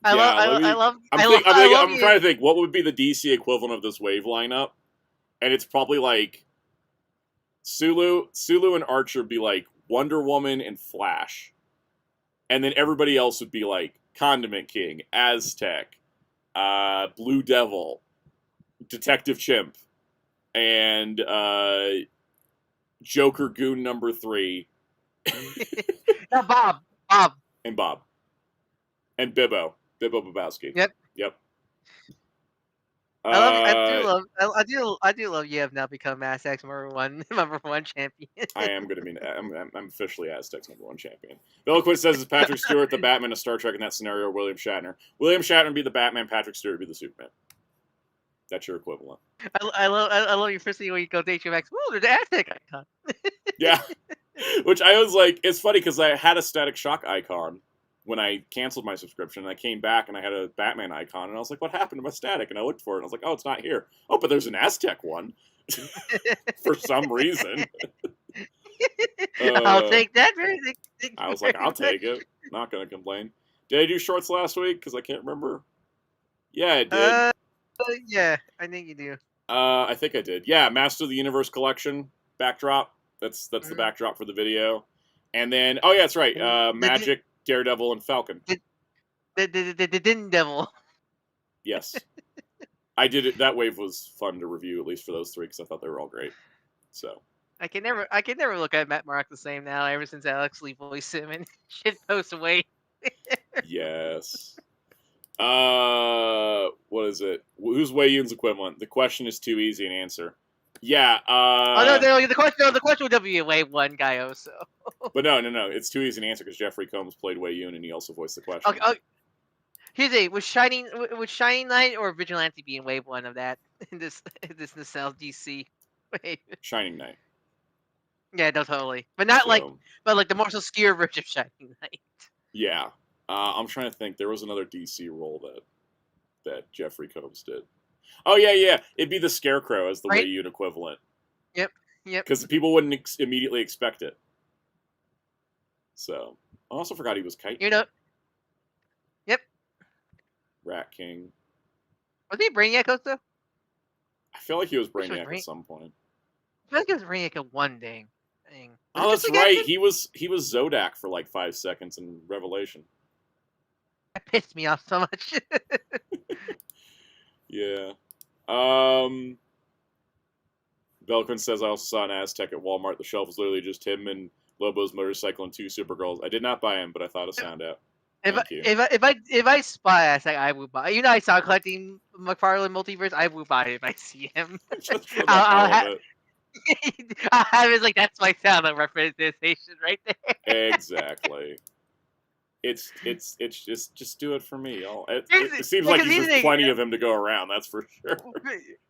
trying to think what would be the DC equivalent of this Wave lineup, and it's probably like Sulu and Archer would be like Wonder Woman and Flash, and then everybody else would be like Condiment King, Aztec, Blue Devil, Detective Chimp, and Joker Goon number 3. No, Bob. And Bob. And Bibbo Babowski. Yep. I do love you have now become Aztec's number one champion. I am going to be. I'm officially Aztec's number 1 champion. Veloquin says, is Patrick Stewart the Batman of Star Trek in that scenario, or William Shatner? William Shatner would be the Batman, Patrick Stewart would be the Superman. That's your equivalent. I love your first thing when you go to HMX. Ooh, there's the Aztec icon. Yeah. Which I was like, it's funny because I had a Static Shock icon when I canceled my subscription, and I came back and I had a Batman icon, and I was like, what happened to my Static? And I looked for it, and I was like, oh, it's not here. Oh, but there's an Aztec one. For some reason. I'll take that. I was like, I'll take it. Not going to complain. Did I do shorts last week? Because I can't remember. Yeah, I did. Yeah, I think you do. I think I did. Yeah, Master of the Universe collection backdrop. That's the backdrop for the video. And then, oh yeah, that's right. Magic, Daredevil, and Falcon. The Devil. Yes. I did it. That wave was fun to review, at least for those 3, because I thought they were all great. So. I can never look at Matt Mark the same now, ever since Alex Lee voiced him and shit posts away. Yes. What is it? Who's Wei Yun's equivalent? The question is too easy an answer. Yeah. The question would be a Wave 1 guy also. But no. It's too easy an answer because Jeffrey Combs played Wei Yun and he also voiced the question. Okay. Here's a was Shining Knight or Vigilante being Wave 1 of that in this South DC wave? Shining Knight. Yeah, no, totally. But not like the more obscure version of Shining Knight. Yeah. I'm trying to think. There was another DC role that Jeffrey Combs did. Oh, yeah. It'd be the Scarecrow as the Wei Yun equivalent. Yep. Because people wouldn't immediately expect it. So, I also forgot he was Kite. Yep. Rat King. Was he Brainiac also? I feel like he was Brainiac at some point. I feel like he was Brainiac at one thing. Oh, that's right. He was Zodak for like 5 seconds in Revelation. That pissed me off so much. Yeah. Velcrin says, I also saw an Aztec at Walmart. The shelf was literally just him and Lobo's motorcycle and 2 Supergirls. I did not buy him, but I thought of Soundout. If I spy Aztec, I would buy. You know, I saw collecting McFarlane Multiverse. I would buy it if I see him. I'll have it like that's my Soundout representation right there. Exactly. It's just do it for me. It seems like there's plenty of him to go around. That's for sure.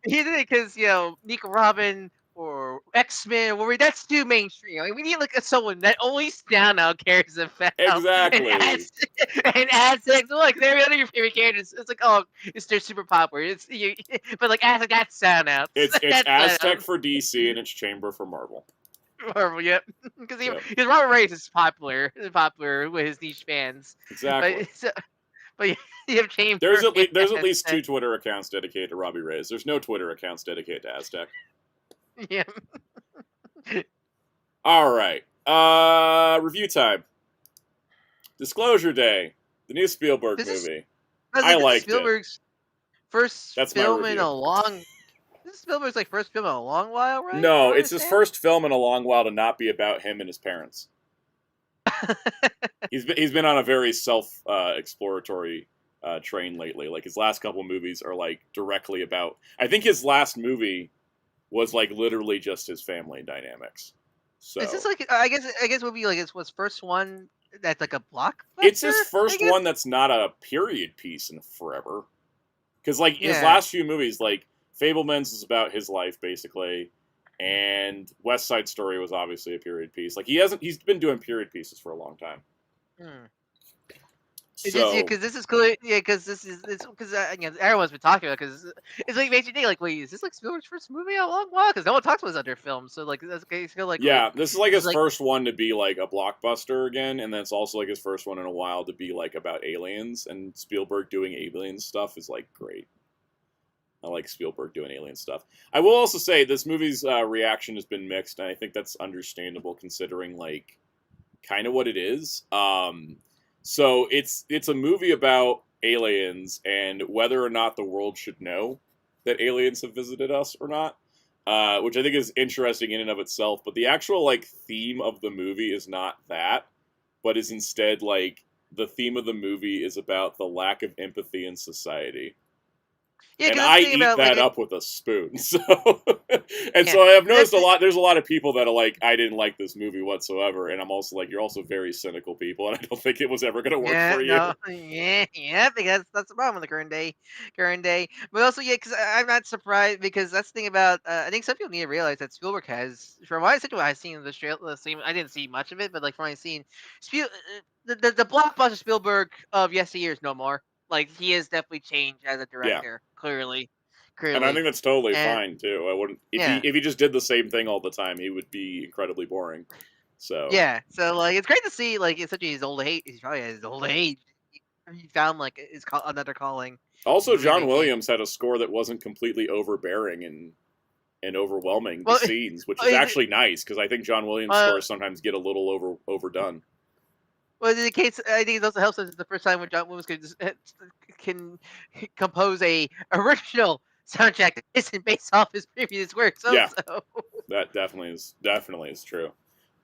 He did it because Nico Robin, or X-Men or Wolverine, that's too mainstream. I mean, we need like someone that only Soundout cares about. Exactly. And Aztec, like every other of your favorite characters, it's like, oh, they're super popular. But like Aztec, that's Soundout. It's Aztec for DC and it's Chamber for Marvel. Marvel, yep. Because Robert Reyes is popular with his niche fans. Exactly. But you have Chamber. There's at least 2 Twitter accounts dedicated to Robbie Reyes. There's no Twitter accounts dedicated to Aztec. Yeah. All right. Review time. Disclosure Day. The new Spielberg movie. I liked Spielberg's first That's film my in a long. This is Spielberg's like first film in a long while, right? No, it's his first film in a long while to not be about him and his parents. He's been on a very self-exploratory train lately. Like his last couple movies are like directly about. I think his last movie was like literally just his family dynamics. So is this like I guess would be like his first one that's like a blockbuster? It's his first one that's not a period piece in forever. Because like his last few movies, like Fabelmans is about his life basically, and West Side Story was obviously a period piece. Like he's been doing period pieces for a long time. Because this is clear. Yeah, because everyone's been talking about because it's like makes you think like, wait, is this like Spielberg's first movie in a long while? Because no one talks about his other films, so like that's like this is like his first one to be like a blockbuster again, and then it's also like his first one in a while to be like about aliens. And Spielberg doing alien stuff is like great. I like Spielberg doing alien stuff. I will also say this movie's reaction has been mixed, and I think that's understandable considering like kind of what it is. So it's a movie about aliens and whether or not the world should know that aliens have visited us or not, which I think is interesting in and of itself. But the actual like theme of the movie is not that, but is instead like the theme of the movie is about the lack of empathy in society. Yeah, and I eat that up with a spoon. So, so I have noticed a lot. There's a lot of people that are like, I didn't like this movie whatsoever, and I'm also like, you're also very cynical people, and I don't think it was ever going to work for you. I think that's the problem with the current day. But also, because I'm not surprised because that's the thing about. I think some people need to realize that Spielberg has, from what I've seen in the trailer, I didn't see much of it, but like from what I've seen, the blockbuster Spielberg of yesteryear is no more. Like he has definitely changed as a director, clearly. And I think that's totally fine too. I wouldn't if he just did the same thing all the time, he would be incredibly boring. So so like it's great to see like essentially his old age. He's probably at his old age. He found like another calling. Also, John Williams had a score that wasn't completely overbearing and overwhelming the scenes, which is actually nice because I think John Williams scores sometimes get a little overdone. Well, in the case, I think it also helps that it's the first time when John Williams can compose a original soundtrack that isn't based off his previous work. That definitely is true.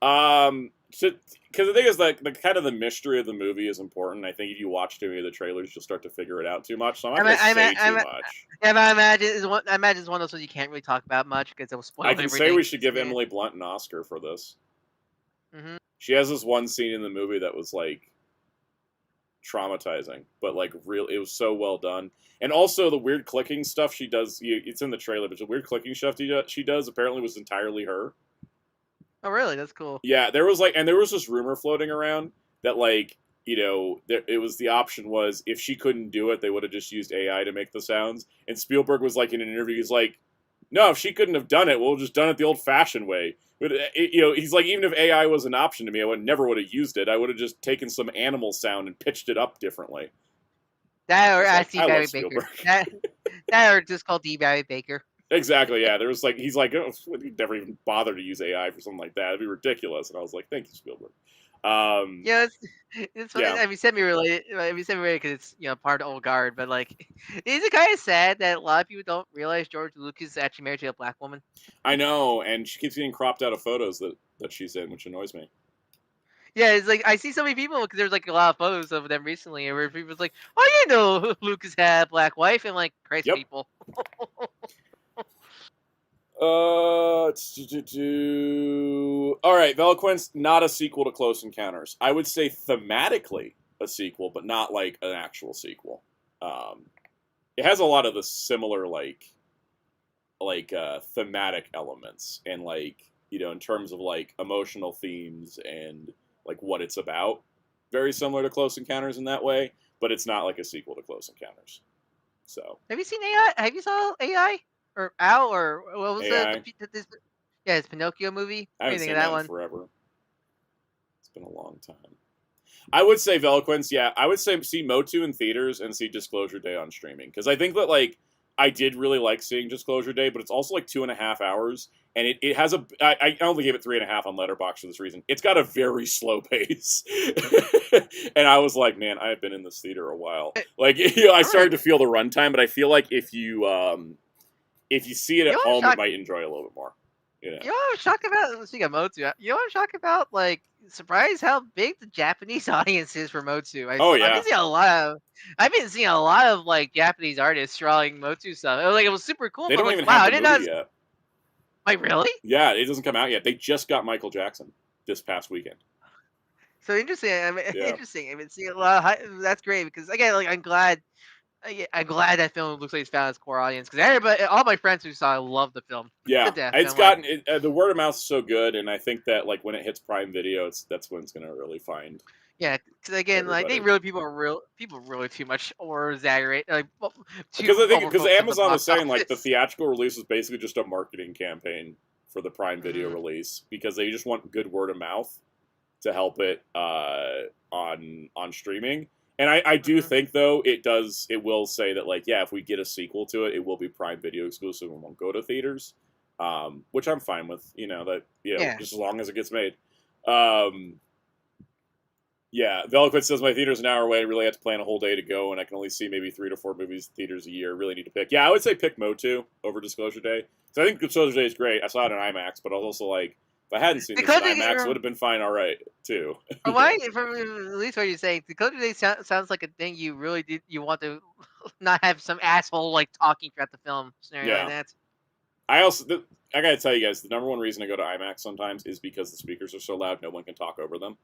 Because the thing is, like, the kind of the mystery of the movie is important. I think if you watch too many of the trailers, you'll start to figure it out too much. So I'm not going to say too much. Yeah, but I imagine it's one of those ones you can't really talk about much because it will spoil everything. I can say we should give Emily Blunt an Oscar for this. Mm-hmm. She has this one scene in the movie that was like traumatizing, but like it was so well done. And also the weird clicking stuff she does. It's in the trailer, but the weird clicking stuff she does apparently was entirely her. Oh, really? That's cool. Yeah, there was this rumor floating around that like it was the option was if she couldn't do it, they would have just used AI to make the sounds. And Spielberg was like in an interview, he's like, no, if she couldn't have done it, we'll just done it the old-fashioned way. But he's like, even if AI was an option to me, I never would have used it. I would have just taken some animal sound and pitched it up differently. That or ask Barry Baker. That or just called D. Barry Baker. Exactly. Yeah, there was like he's like, oh, he'd never even bother to use AI for something like that. It'd be ridiculous. And I was like, thank you, Spielberg. It's funny. I mean, semi-related because it's part of Old Guard, but like, is it kind of sad that a lot of people don't realize George Lucas is actually married to a black woman? I know, and she keeps getting cropped out of photos that she's in, which annoys me. Yeah, it's like I see so many people because there's like a lot of photos of them recently, where people's like, "Oh, you know, Lucas had a black wife," and like, Christ, people. All right, Veloquence, not a sequel to Close Encounters. I would say thematically a sequel, but not like an actual sequel. It has a lot of the similar like thematic elements and like, you know, in terms of like emotional themes and like what it's about. Very similar to Close Encounters in that way, but it's not like a sequel to Close Encounters. So have you seen AI? Have you saw AI or Owl or what was AI? it's Pinocchio movie. I What do haven't you think seen of that that in one? forever. It's been a long time. I would say Veloquence, yeah. I would say see Motu in theaters and see Disclosure Day on streaming. Because I think that, like, I did really like seeing Disclosure Day, but it's also like 2.5 hours. And it has a... I only gave it 3.5 on Letterboxd for this reason. It's got a very slow pace. And I was like, man, I've been in this theater a while. Like, you know, I started to feel the runtime, but I feel like if you see it at home, you might enjoy it a little bit more. You know what I'm shocked about? Speaking of Motu, you know what I'm shocked about? Like, surprised how big the Japanese audience is for Motu. I've been seeing a lot of like Japanese artists drawing Motu stuff. It was super cool. They but don't like, even wow, have the movie yet. Like, really? Yeah, it doesn't come out yet. They just got Michael Jackson this past weekend. So interesting. Interesting. I've been seeing a lot of that's great because again, like I'm glad that film looks like it's found its core audience because all my friends who saw it love the film. Yeah, the word of mouth is so good, and I think that like when it hits Prime Video, that's when it's gonna really find. Yeah, because again, like people really too much or exaggerate like because Amazon was saying like the theatrical release is basically just a marketing campaign for the Prime Video release because they just want good word of mouth to help it on streaming. And I do think though it will say that like if we get a sequel to it, it will be Prime Video exclusive and won't go to theaters, which I'm fine with. You know that just as long as it gets made. Veloquence says my theater's an hour away. I really have to plan a whole day to go, and I can only see maybe 3 to 4 movies in theaters a year. Really need to pick. Yeah, I would say pick Motu over Disclosure Day. So I think Disclosure Day is great. I saw it in IMAX, but I was also like, if I hadn't seen this in IMAX, it would have been fine, all right, too. From at least what you're saying, Disclosure Day sounds like a thing you really you want to not have some asshole like talking throughout the film scenario like that. I gotta tell you guys, the number one reason I go to IMAX sometimes is because the speakers are so loud, no one can talk over them.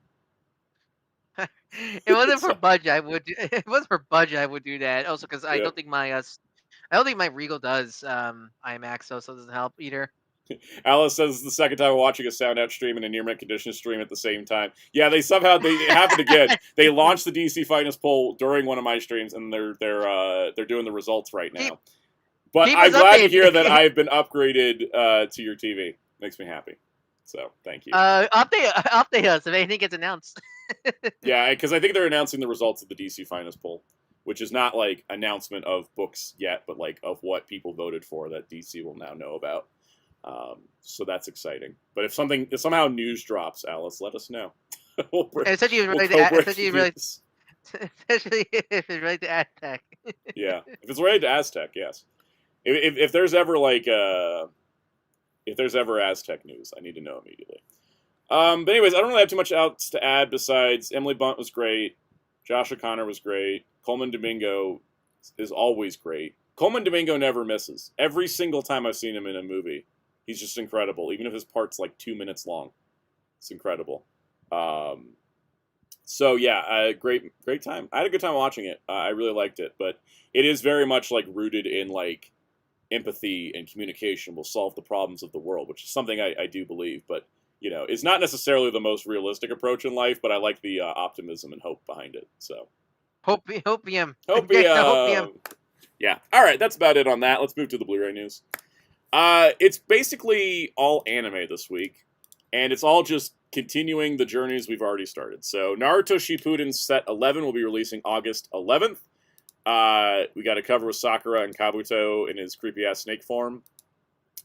It wasn't for budget. I would. It wasn't for budget. I would do that. Also, because I don't think my Regal does IMAX, so it doesn't help either. Alice says it's the second time watching a Soundout stream and a near mint condition stream at the same time. Yeah, it happened again. They launched the DC Finest poll during one of my streams, and they're doing the results right now. But I'm glad to hear that I've been upgraded to your TV. Makes me happy. So thank you. Update us if anything gets announced. Yeah, because I think they're announcing the results of the DC Finest poll, which is not like announcement of books yet, but like of what people voted for that DC will now know about. So that's exciting. But if somehow news drops, Alice, let us know. Especially if it's related to Aztec. Yeah, if it's related to Aztec, yes. If there's ever Aztec news, I need to know immediately. But anyways, I don't really have too much else to add besides Emily Blunt was great, Josh O'Connor was great, Coleman Domingo is always great. Coleman Domingo never misses. Every single time I've seen him in a movie, he's just incredible. Even if his part's like 2 minutes long, it's incredible. So yeah, great time. I had a good time watching it. I really liked it, but it is very much like rooted in like empathy and communication will solve the problems of the world, which is something I do believe. But it's not necessarily the most realistic approach in life, but I like the optimism and hope behind it. So hopium. Yeah. All right, that's about it on that. Let's move to the Blu-ray news. It's basically all anime this week, and it's all just continuing the journeys we've already started. So Naruto Shippuden Set 11 will be releasing August 11th. We got a cover with Sakura and Kabuto in his creepy-ass snake form.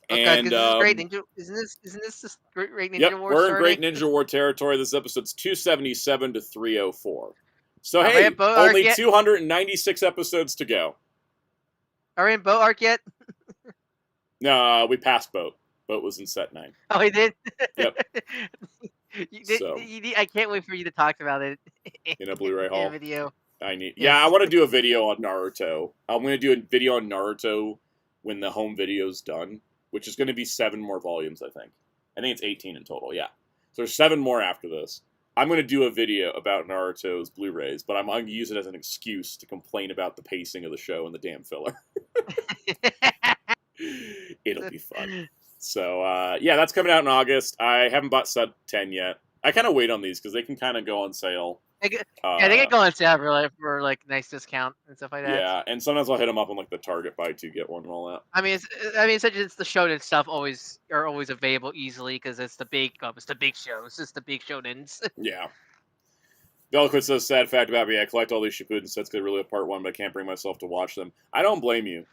And this is great ninja. Isn't this great Ninja War? We're in Great Ninja War territory. This episode's 277 to 304. So hey, only 296 episodes to go. Are we in Boat Arc yet? No, we passed Boat. Boat was in Set 9. Oh, he did? Yep. I can't wait for you to talk about it in a Blu-ray haul. Video. I want to do a video on Naruto. I'm going to do a video on Naruto when the home video's done, which is going to be 7 more volumes, I think. I think it's 18 in total, yeah. So there's 7 more after this. I'm going to do a video about Naruto's Blu-rays, but I'm going to use it as an excuse to complain about the pacing of the show and the damn filler. It'll be fun. So, yeah, that's coming out in August. I haven't bought set 10 yet. I kind of wait on these because they can kind of go on sale. They can go on sale for like nice discount and stuff like that. Yeah, and sometimes I'll hit them up on like the Target buy two get one and all that. I mean, it's the shonen stuff are always available easily because it's the big shows. It's the big shonens. Yeah. Velquit says, sad fact about me, I collect all these Shippuden sets because I really love part one, but I can't bring myself to watch them. I don't blame you.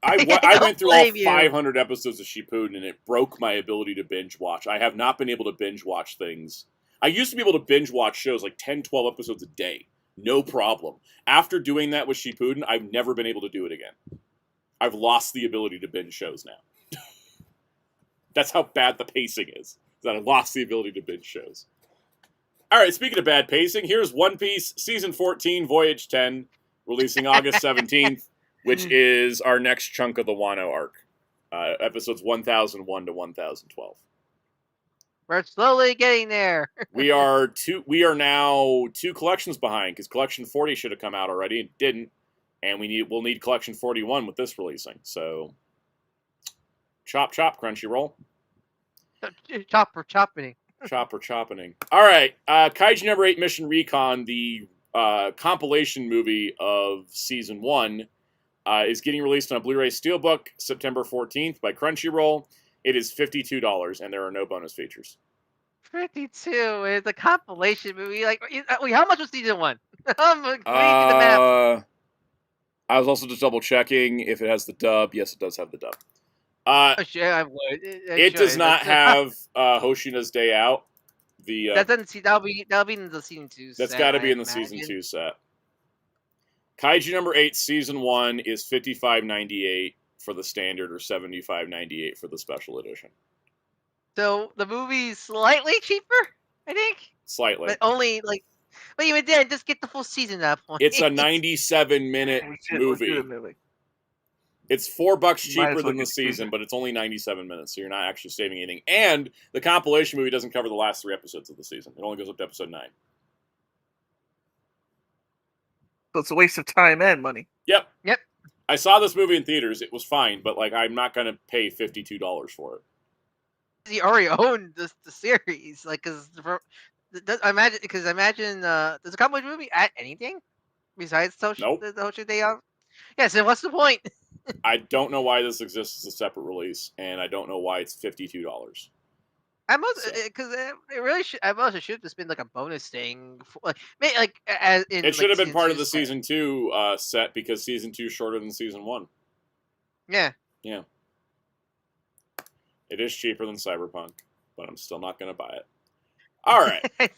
I went through all 500 episodes of Shippuden, and it broke my ability to binge watch. I have not been able to binge watch things. I used to be able to binge watch shows like 10, 12 episodes a day. No problem. After doing that with Shippuden, I've never been able to do it again. I've lost the ability to binge shows now. That's how bad the pacing is. That I lost the ability to binge shows. Alright, speaking of bad pacing, here's One Piece Season 14, Voyage 10, releasing August 17th, which is our next chunk of the Wano arc. Episodes 1001 to 1012. We're slowly getting there. We are now 2 collections behind, because Collection 40 should have come out already, and didn't. And we'll need Collection 41 with this releasing. So, chop, Crunchyroll. Chopper chopping. Chopper chopping. All right, Kaiju number 8 Mission Recon, the compilation movie of Season 1, is getting released on a Blu-ray Steelbook September 14th by Crunchyroll. It is $52, and there are no bonus features. 52 is a compilation movie. Like, how much was Season 1? The math. I was also just double checking if it has the dub. Yes, it does have the dub. Sure, I would. It does not have Hoshina's Day Out. That doesn't see. That'll be in the Season 2 set. That's got to be in the Season 2 set. Kaiju number 8 Season 1 is $55.98 for the standard, or $75.98 for the special edition. So the movie's slightly cheaper, I think. Slightly, but only like. But even then, just get the full season at that point. It's a 97-minute movie. It's $4 cheaper than the season, but it's only 97 minutes, so you're not actually saving anything. And the compilation movie doesn't cover the last 3 episodes of the season. It only goes up to episode 9. So it's a waste of time and money. Yep. I saw this movie in theaters. It was fine, but like I'm not going to pay $52 for it. You already own the series, like, because I imagine does the compilation movie add anything besides the Hoshi Day Out? Yeah, so what's the point? I don't know why this exists as a separate release, and I don't know why it's $52. Because it really should. I must have should have just been like a bonus thing. It should have been part of the Season 2 set, because Season 2 is shorter than Season 1. Yeah. It is cheaper than Cyberpunk, but I'm still not going to buy it. All right. All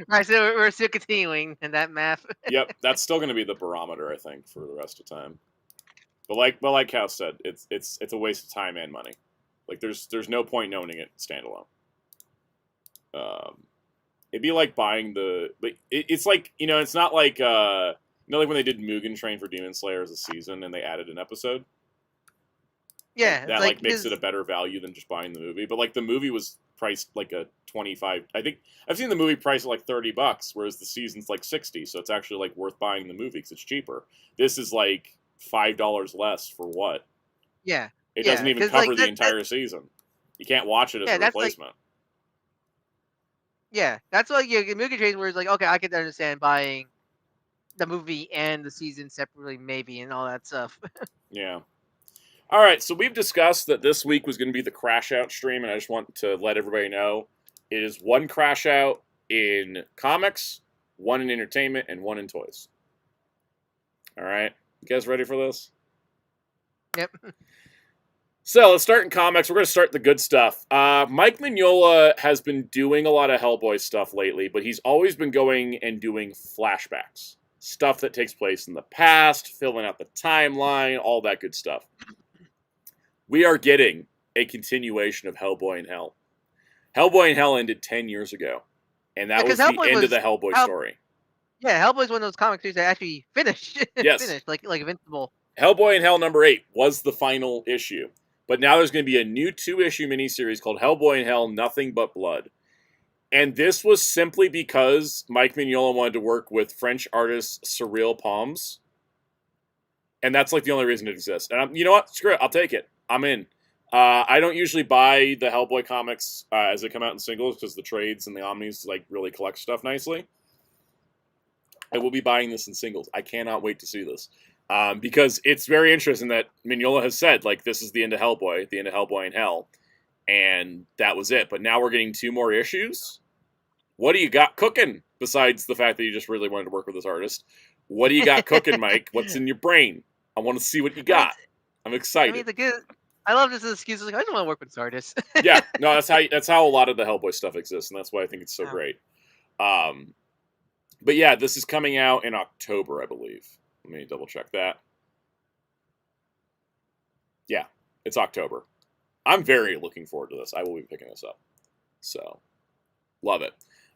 right, so we're still continuing in that math. Yep, that's still going to be the barometer, I think, for the rest of time. But like Cal said, it's a waste of time and money. Like there's no point in owning it standalone. It'd be like buying it's like, it's not like like when they did Mugen Train for Demon Slayer as a season and they added an episode. Yeah, that makes it a better value than just buying the movie. But like the movie was priced like a 25. I think I've seen the movie priced at like $30, whereas the season's like 60. So it's actually like worth buying the movie because it's cheaper. This is like $5 less for what? Yeah, it doesn't even cover the entire season. You can't watch it as a replacement. That's like Mugen Train, where it's like, okay, I can understand buying the movie and the season separately, maybe, and all that stuff. Yeah. All right, so we've discussed that this week was going to be the Crash Out stream, and I just want to let everybody know it is 1 Crash Out in comics, 1 in entertainment, and 1 in toys. All right, you guys ready for this? Yep. So let's start in comics. We're going to start the good stuff. Mike Mignola has been doing a lot of Hellboy stuff lately, but he's always been going and doing flashbacks. Stuff that takes place in the past, filling out the timeline, all that good stuff. We are getting a continuation of Hellboy in Hell. Hellboy in Hell ended 10 years ago, and that was the end of the Hellboy story. Yeah, Hellboy's one of those comic series that actually finished. Yes. Finished, like Invincible. Hellboy in Hell number 8 was the final issue. But now there's going to be a new 2-issue miniseries called Hellboy in Hell, Nothing But Blood. And this was simply because Mike Mignola wanted to work with French artist Cyril Palms. And that's like the only reason it exists. And you know what? Screw it. I'll take it. I'm in. I don't usually buy the Hellboy comics as they come out in singles because the trades and the omnis like really collect stuff nicely. I will be buying this in singles. I cannot wait to see this because it's very interesting that Mignola has said like this is the end of Hellboy, the end of Hellboy in Hell, and that was it. But now we're getting 2 more issues. What do you got cooking besides the fact that you just really wanted to work with this artist? What do you got cooking, Mike? What's in your brain? I want to see what you got. I'm excited. I love this excuse. Like, I just want to work with this artist. Yeah, no, that's how a lot of the Hellboy stuff exists, and that's why I think it's so great. But yeah, this is coming out in October, I believe. Let me double check that. Yeah, it's October. I'm very looking forward to this. I will be picking this up. So, love it.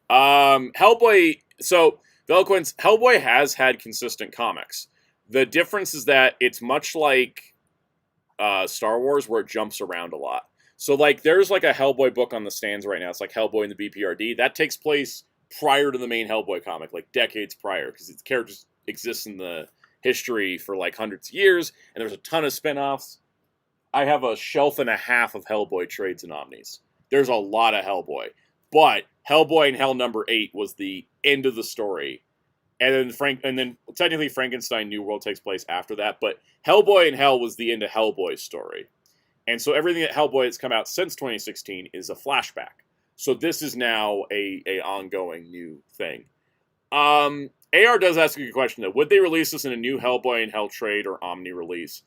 Hellboy. So, Veloquence, Hellboy has had consistent comics. The difference is that it's much like Star Wars, where it jumps around a lot. So, like, there's like a Hellboy book on the stands right now. It's like Hellboy in the BPRD. That takes place prior to the main Hellboy comic, like decades prior, because its characters exist in the history for like hundreds of years, and there's a ton of spin-offs. I have a shelf and a half of Hellboy trades and omnis. There's a lot of Hellboy. But Hellboy in Hell number 8 was the end of the story. And then technically Frankenstein New World takes place after that, but Hellboy in Hell was the end of Hellboy's story. And so everything that Hellboy that's come out since 2016 is a flashback. So this is now a ongoing new thing. AR does ask a good question though. Would they release this in a new Hellboy in Hell trade or Omni release?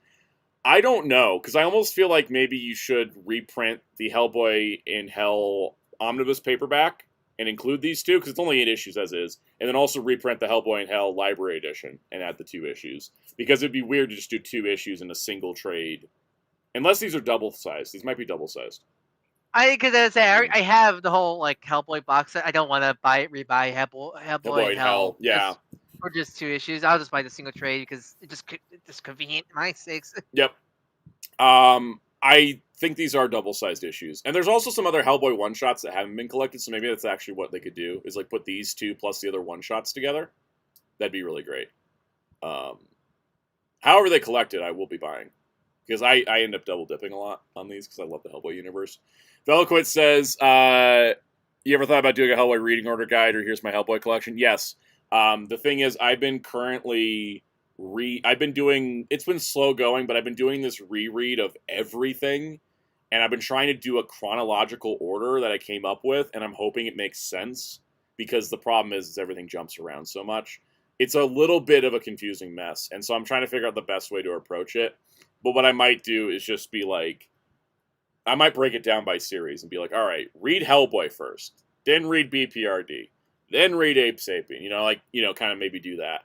I don't know, because I almost feel like maybe you should reprint the Hellboy in Hell omnibus paperback and include these 2, because it's only 8 issues as is, and then also reprint the Hellboy in Hell library edition and add the 2 issues, because it'd be weird to just do 2 issues in a single trade, unless these are double-sized. These might be double-sized. Because as I say, I have the whole like Hellboy box set. I don't want to rebuy Hellboy in Hell. Yeah. For just 2 issues. I'll just buy the single trade because it's just convenient. My sakes. Yep. I think these are double-sized issues. And there's also some other Hellboy one-shots that haven't been collected, so maybe that's actually what they could do, is like put these 2 plus the other one-shots together. That'd be really great. However they collect it, I will be buying. Because I end up double-dipping a lot on these, because I love the Hellboy universe. Veloquit says, you ever thought about doing a Hellboy reading order guide, or here's my Hellboy collection? Yes. The thing is, I've been currently... it's been slow going, but I've been doing this reread of everything, and I've been trying to do a chronological order that I came up with, and I'm hoping it makes sense, because the problem is everything jumps around so much. It's a little bit of a confusing mess, and so I'm trying to figure out the best way to approach it. But what I might do is just be like, I might break it down by series and be like, all right, read Hellboy first, then read BPRD, then read Ape Sapien, kind of maybe do that.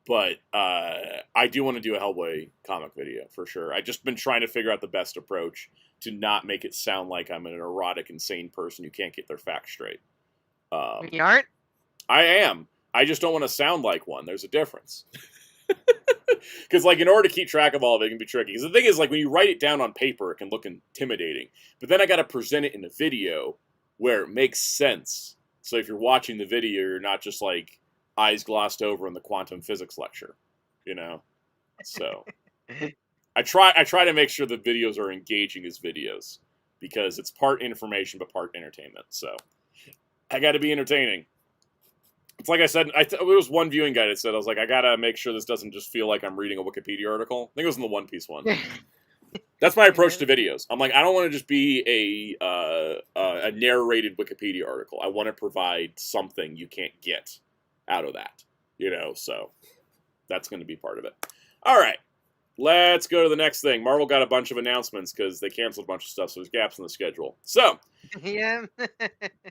But I do want to do a Hellboy comic video, for sure. I've just been trying to figure out the best approach to not make it sound like I'm an erotic, insane person who can't get their facts straight. You aren't? I am. I just don't want to sound like one. There's a difference. Because, in order to keep track of all of it, it can be tricky. Because the thing is, when you write it down on paper, it can look intimidating. But then I got to present it in a video where it makes sense. So if you're watching the video, you're not just, eyes glossed over in the quantum physics lecture, So I try to make sure the videos are engaging as videos, because it's part information but part entertainment. So I got to be entertaining. It's like I said, there was one viewing guide that said, I was like, I got to make sure this doesn't just feel like I'm reading a Wikipedia article. I think it was in the One Piece one. That's my approach to videos. I'm like, I don't want to just be a narrated Wikipedia article. I want to provide something you can't get out of that, so that's going to be part of it. All right, let's go to the next thing. Marvel got a bunch of announcements because they canceled a bunch of stuff, so there's gaps in the schedule. So, yeah.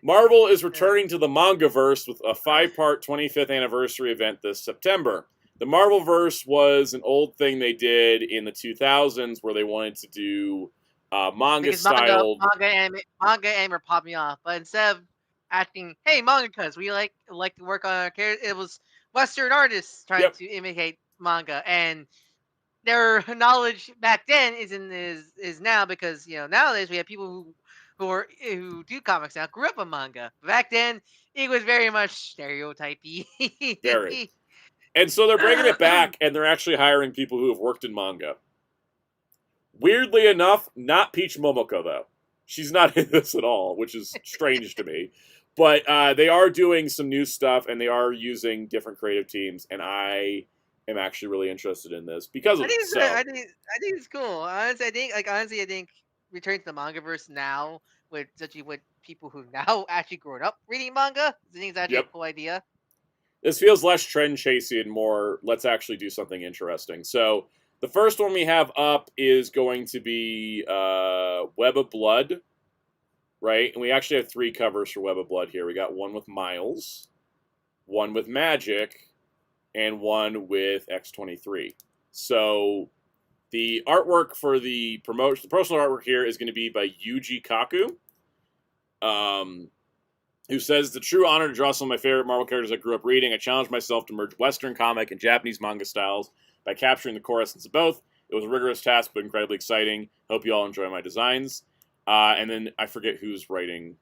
Marvel is returning to the Mangaverse with a 5-part 25th anniversary event this September. The Marvelverse was an old thing they did in the 2000s where they wanted to do manga-styled... Manga anime popped me off, but instead of acting, hey, mangakas, we like to work on our characters, it was Western artists trying to imitate manga, and their knowledge back then is now, because nowadays we have people who do comics now grew up in manga. Back then it was very much stereotypy. Very. And so they're bringing it back, and they're actually hiring people who have worked in manga. Weirdly enough, not Peach Momoko, though. She's not in this at all, which is strange to me. But they are doing some new stuff, and they are using different creative teams, and I am actually really interested in this because of it. So. I think it's cool. Honestly, I think returning to the mangaverse now with people who now actually grown up reading manga, I think it's actually a cool idea. This feels less trend chasey and more let's actually do something interesting. So the first one we have up is going to be Web of Blood, right? And we actually have 3 covers for Web of Blood here. We got one with Miles, one with Magic, and one with X-23. So the artwork for the promotional artwork here is going to be by Yuji Kaku, who says, the true honor to draw some of my favorite Marvel characters I grew up reading. I challenged myself to merge Western comic and Japanese manga styles by capturing the core essence of both. It was a rigorous task, but incredibly exciting. Hope you all enjoy my designs. And then I forget who's writing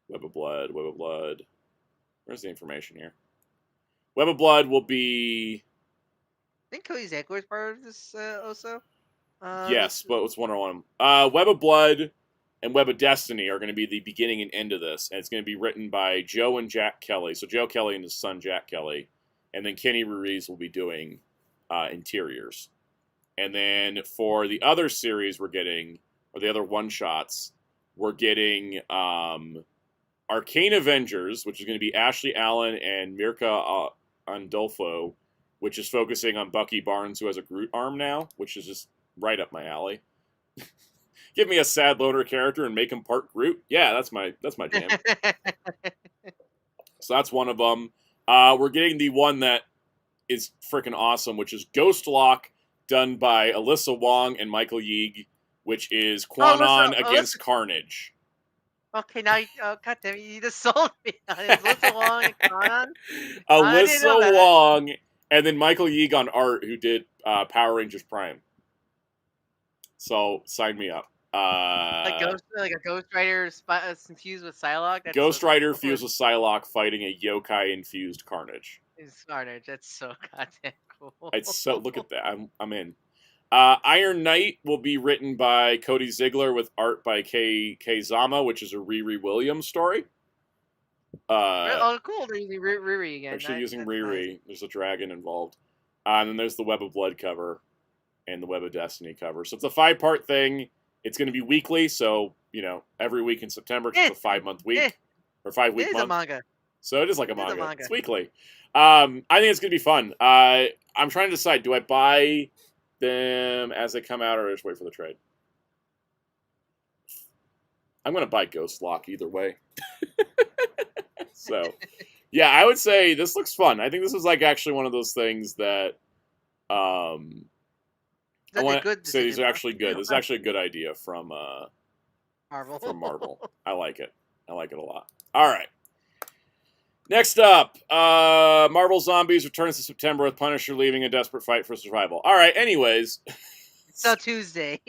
Web of Blood. Web of Blood. Where's the information here? Web of Blood will be... I think Cody Zanko is part of this also. Yes, but let's wonder on him. Web of Blood and Web of Destiny are going to be the beginning and end of this, and it's going to be written by Joe and Jack Kelly. So Joe Kelly and his son Jack Kelly, and then Kenny Ruiz will be doing interiors. And then for the other series we're getting, or the other one-shots, we're getting Arcane Avengers, which is going to be Ashley Allen and Mirka Andolfo, which is focusing on Bucky Barnes, who has a Groot arm now, which is just right up my alley. Give me a sad loner character and make him part Groot. Yeah, that's my jam. So that's one of them. We're getting the one that is freaking awesome, which is Ghost Lock, done by Alyssa Wong and Michael Yeague, which is Quanon against Carnage. Okay, now God damn it, you just sold me. Alyssa Wong and Quanon. Alyssa Wong, and then Michael Yeague on art, who did Power Rangers Prime. So sign me up. Like a Ghost Rider infused with Psylocke. Ghost Rider fused with Psylocke fighting a yokai infused Carnage. It's Carnage. That's so goddamn cool. It's so look at that. I'm in. Iron Knight will be written by Cody Ziegler with art by Kei Zama, which is a Riri Williams story. Oh, cool! They're using Riri again. Actually, using Riri. Nice. There's a dragon involved. And then there's the Web of Blood cover and the Web of Destiny cover. So it's a 5-part thing. It's going to be weekly, so, every week in September, it's a 5-month week. Or 5-week month. It is a manga. So it is like a manga. It's weekly. I think it's going to be fun. I'm trying to decide, do I buy them as they come out or just wait for the trade? I'm going to buy Ghost Lock either way. So, yeah, I would say this looks fun. I think this is actually one of those things that... I want to say these are actually good. This is actually a good idea from Marvel. I like it. I like it a lot. All right. Next up, Marvel Zombies returns to September with Punisher leaving a desperate fight for survival. All right. Anyways, so Tuesday.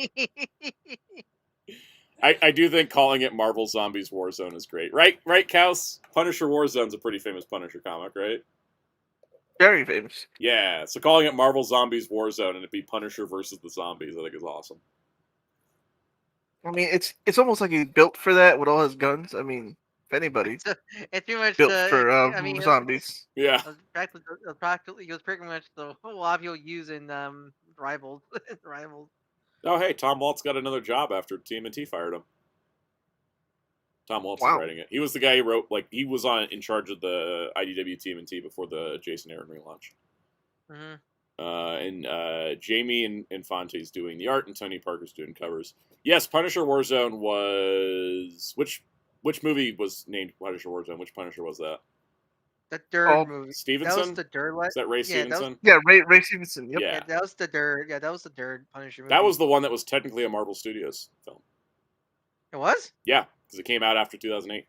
I do think calling it Marvel Zombies Warzone is great, right? Right, Kaus? Punisher Warzone's a pretty famous Punisher comic, right? Very famous. Yeah, so calling it Marvel Zombies Warzone and it be Punisher versus the zombies, I think is awesome. I mean, it's almost like he's built for that with all his guns. I mean, if anybody, it's pretty much built for zombies. Yeah, it was pretty much the whole lot you'll use in Rivals. Oh, hey, Tom Waltz got another job after TMNT fired him. Tom Waltz is writing it. He was the guy who wrote, he was in charge of the IDW TMNT before the Jason Aaron relaunch. Mm-hmm. And Jamie Infante's doing the art, and Tony Parker's doing covers. Yes, Punisher Warzone was... Which movie was named Punisher Warzone? Which Punisher was that? The Dirt movie. Stevenson? That was the Dirt one. Is that Ray Stevenson? Ray Stevenson. Yep. Yeah, that was the Dirt. Yeah, that was the Dirt Punisher movie. That was the one that was technically a Marvel Studios film. It was? Yeah, because it came out after 2008.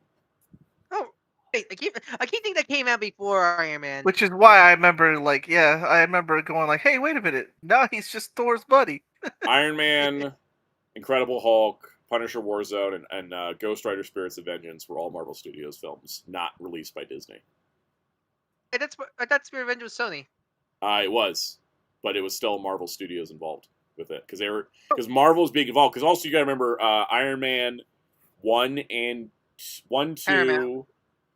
Oh, wait, I keep thinking that came out before Iron Man. Which is why I remember, I remember going hey, wait a minute. Now he's just Thor's buddy. Iron Man, Incredible Hulk, Punisher Warzone, and Ghost Rider Spirits of Vengeance were all Marvel Studios films, not released by Disney. I thought Spirit of Vengeance was Sony. It was, but it was still Marvel Studios involved. with it because Marvel's being involved. Because also you got to remember Iron Man 1 and 1, 2.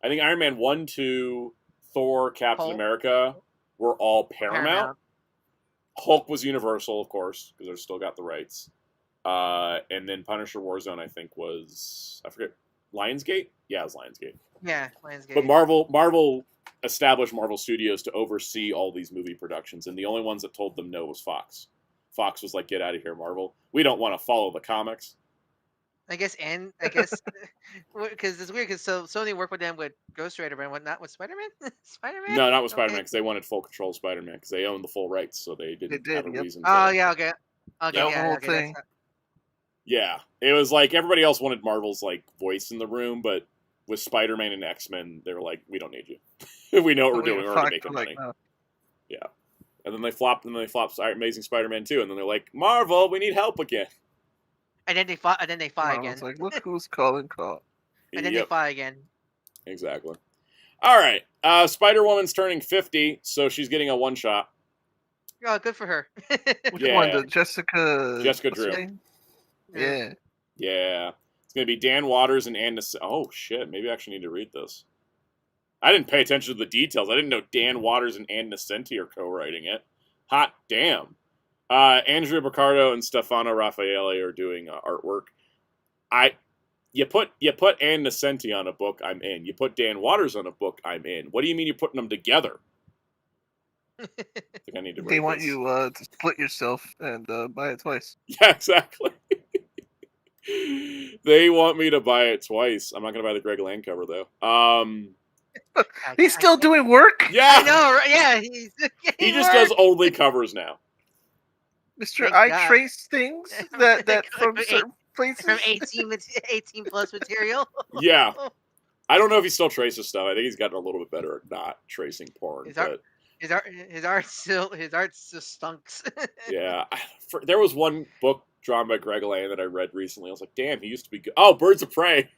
I think Iron Man 1, 2, Thor, Captain America were all Paramount. Hulk was Universal, of course, because they've still got the rights. And then Punisher Warzone, I think, was, I forget, Lionsgate? Yeah, it was Lionsgate. Yeah, Lionsgate. But Marvel established Marvel Studios to oversee all these movie productions, and the only ones that told them no was Fox. Fox was like, "Get out of here, Marvel. We don't want to follow the comics." I guess because it's weird because Sony worked with them with Ghost Rider, but not with Spider-Man. Spider-Man? No, not with Spider-Man because they wanted full control of Spider-Man because they owned the full rights, so they didn't have a reason. Oh yeah, okay. Okay, yeah, the whole thing. Yeah, it was like everybody else wanted Marvel's like voice in the room, but with Spider-Man and X-Men, they were like, "We don't need you. We know what we're doing. We're already making money." Yeah, and then they flopped, Amazing Spider-Man 2, and then they're like, "Marvel, we need help again." And then they fought. again. It's like, look who's calling call. And then they fought again. Exactly. All right. Spider-Woman's turning 50, so she's getting a one-shot. Oh, good for her. Which one? The Jessica Drew. Yeah. Yeah. It's going to be Dan Waters and Ann Oh, shit. Maybe I actually need to read this. I didn't pay attention to the details. I didn't know Dan Waters and Ann Nesenti are co-writing it. Hot damn. Andrea Picardo and Stefano Raffaele are doing artwork. You put Ann Nesenti on a book, I'm in. You put Dan Waters on a book, I'm in. What do you mean you're putting them together? I think I need to. They want you to split yourself and buy it twice. Yeah, exactly. They want me to buy it twice. I'm not gonna buy the Greg Land cover though. He's still doing work. Yeah, I know. Right? Yeah, he just does only covers now. Mr. I trace things that from certain places. From 18 plus material. Yeah. I don't know if he still traces stuff. I think he's gotten a little bit better at not tracing porn. His art still stunks. Yeah. There was one book drawn by Greg Land that I read recently. I was like, damn, he used to be good. Oh, Birds of Prey.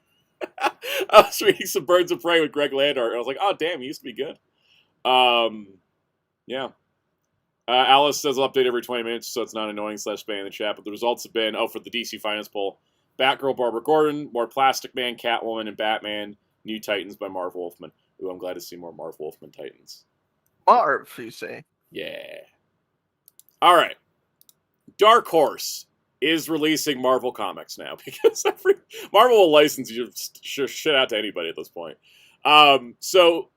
I was reading some Birds of Prey with Greg Land art, and I was like, oh, damn, he used to be good. Yeah. Alice says I'll update every 20 minutes, so it's not annoying / spam in the chat. But the results have been, for the DC Finance poll, Batgirl, Barbara Gordon, more Plastic Man, Catwoman, and Batman, New Titans by Marv Wolfman. Ooh, I'm glad to see more Marv Wolfman Titans. Marv, you say? Yeah. All right. Dark Horse is releasing Marvel comics now because Marvel will license you shit out to anybody at this point. So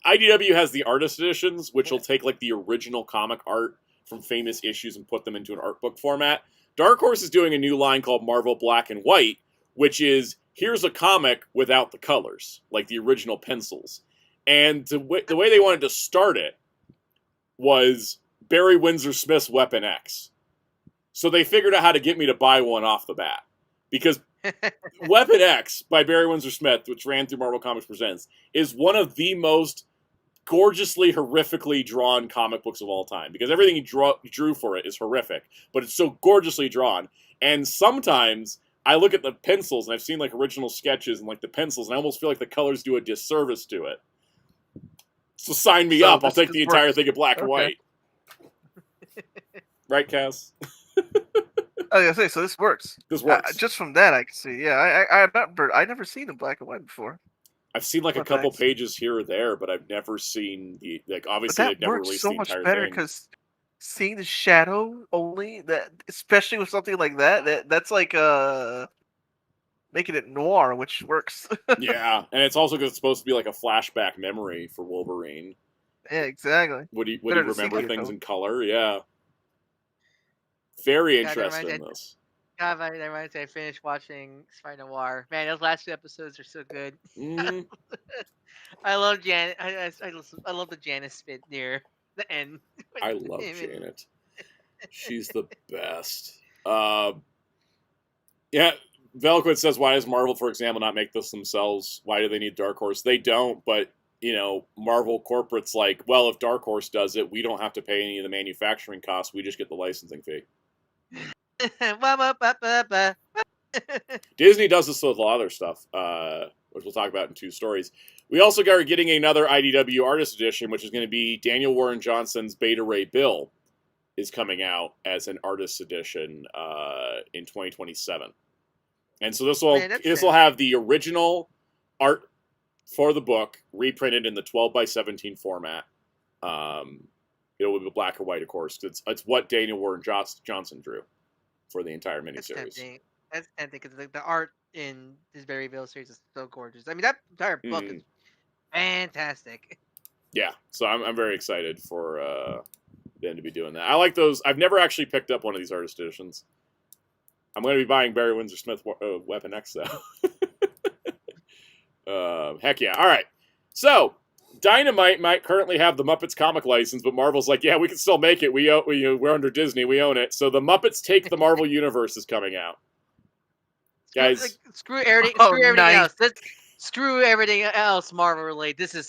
IDW has the artist editions, which will take like the original comic art from famous issues and put them into an art book format. Dark Horse is doing a new line called Marvel Black and White, which is here's a comic without the colors, like the original pencils. And the way they wanted to start it was Barry Windsor Smith's Weapon X. So they figured out how to get me to buy one off the bat. Because Weapon X by Barry Windsor Smith, which ran through Marvel Comics Presents, is one of the most gorgeously, horrifically drawn comic books of all time. Because everything he drew for it is horrific, but it's so gorgeously drawn. And sometimes I look at the pencils, and I've seen like original sketches and like the pencils, and I almost feel like the colors do a disservice to it. So sign me up. I'll take the entire thing in black and white. Right, Cass? I was gonna say, so this works. This works. Just from that, I can see. Yeah, I never seen in black and white before. I've seen like a couple pages here or there, but I've never seen the obviously they've never released the entire thing. That works so much better because seeing the shadow only, that especially with something like that's like making it noir, which works. Yeah, and it's also because it's supposed to be like a flashback memory for Wolverine. Yeah, exactly. Would he remember things in color? Yeah. Very interested in this. God, that reminds me, I finished watching Spy Noir. Man, those last 2 episodes are so good. Mm. I love Janet. I love the Janice bit near the end. I love Janet. She's the best. Yeah, Velquid says, why does Marvel, for example, not make this themselves? Why do they need Dark Horse? They don't, but, Marvel corporate's like, well, if Dark Horse does it, we don't have to pay any of the manufacturing costs. We just get the licensing fee. Disney does this with a lot of their stuff, which we'll talk about in 2 stories. We also are getting another IDW Artist Edition, which is going to be Daniel Warren Johnson's Beta Ray Bill. is coming out as an artist's edition in 2027. And so this will have the original art for the book reprinted in the 12x17 format. It will be black or white, of course. It's what Daniel Warren Johnson drew for the entire miniseries. That's tempting because the art in this Berryville series is so gorgeous. I mean, that entire book is fantastic. Yeah, so I'm very excited for them to be doing that. I like those. I've never actually picked up one of these artist editions. I'm going to be buying Barry Windsor Smith Weapon X, though. Heck yeah. All right. So, Dynamite might currently have the Muppets comic license, but Marvel's like, yeah, we can still make it. We're under Disney. We own it. So, the Muppets Take the Marvel Universe is coming out. Guys. Screw everything else. Screw everything else Marvel related. This is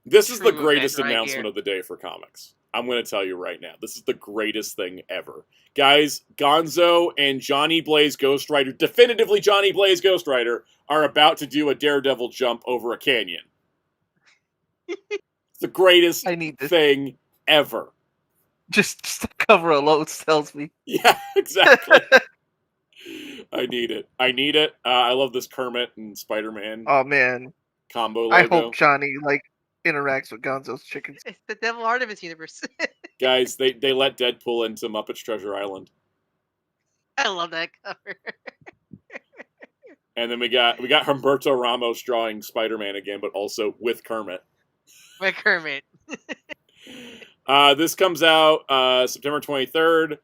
This is the greatest announcement of the day for comics. I'm going to tell you right now. This is the greatest thing ever. Guys, Gonzo and Johnny Blaze Ghost Rider, definitively Johnny Blaze Ghost Rider, are about to do a Daredevil jump over a canyon. It's the greatest thing ever. Just the cover alone tells me. Yeah, exactly. I need it. I love this Kermit and Spider-Man. Oh man, combo logo. I hope Johnny interacts with Gonzo's chickens. It's the Devil Artemis universe. Guys, they let Deadpool into Muppets Treasure Island. I love that cover. And then we got Humberto Ramos drawing Spider-Man again, but also with Kermit. With Kermit. This comes out September 23rd.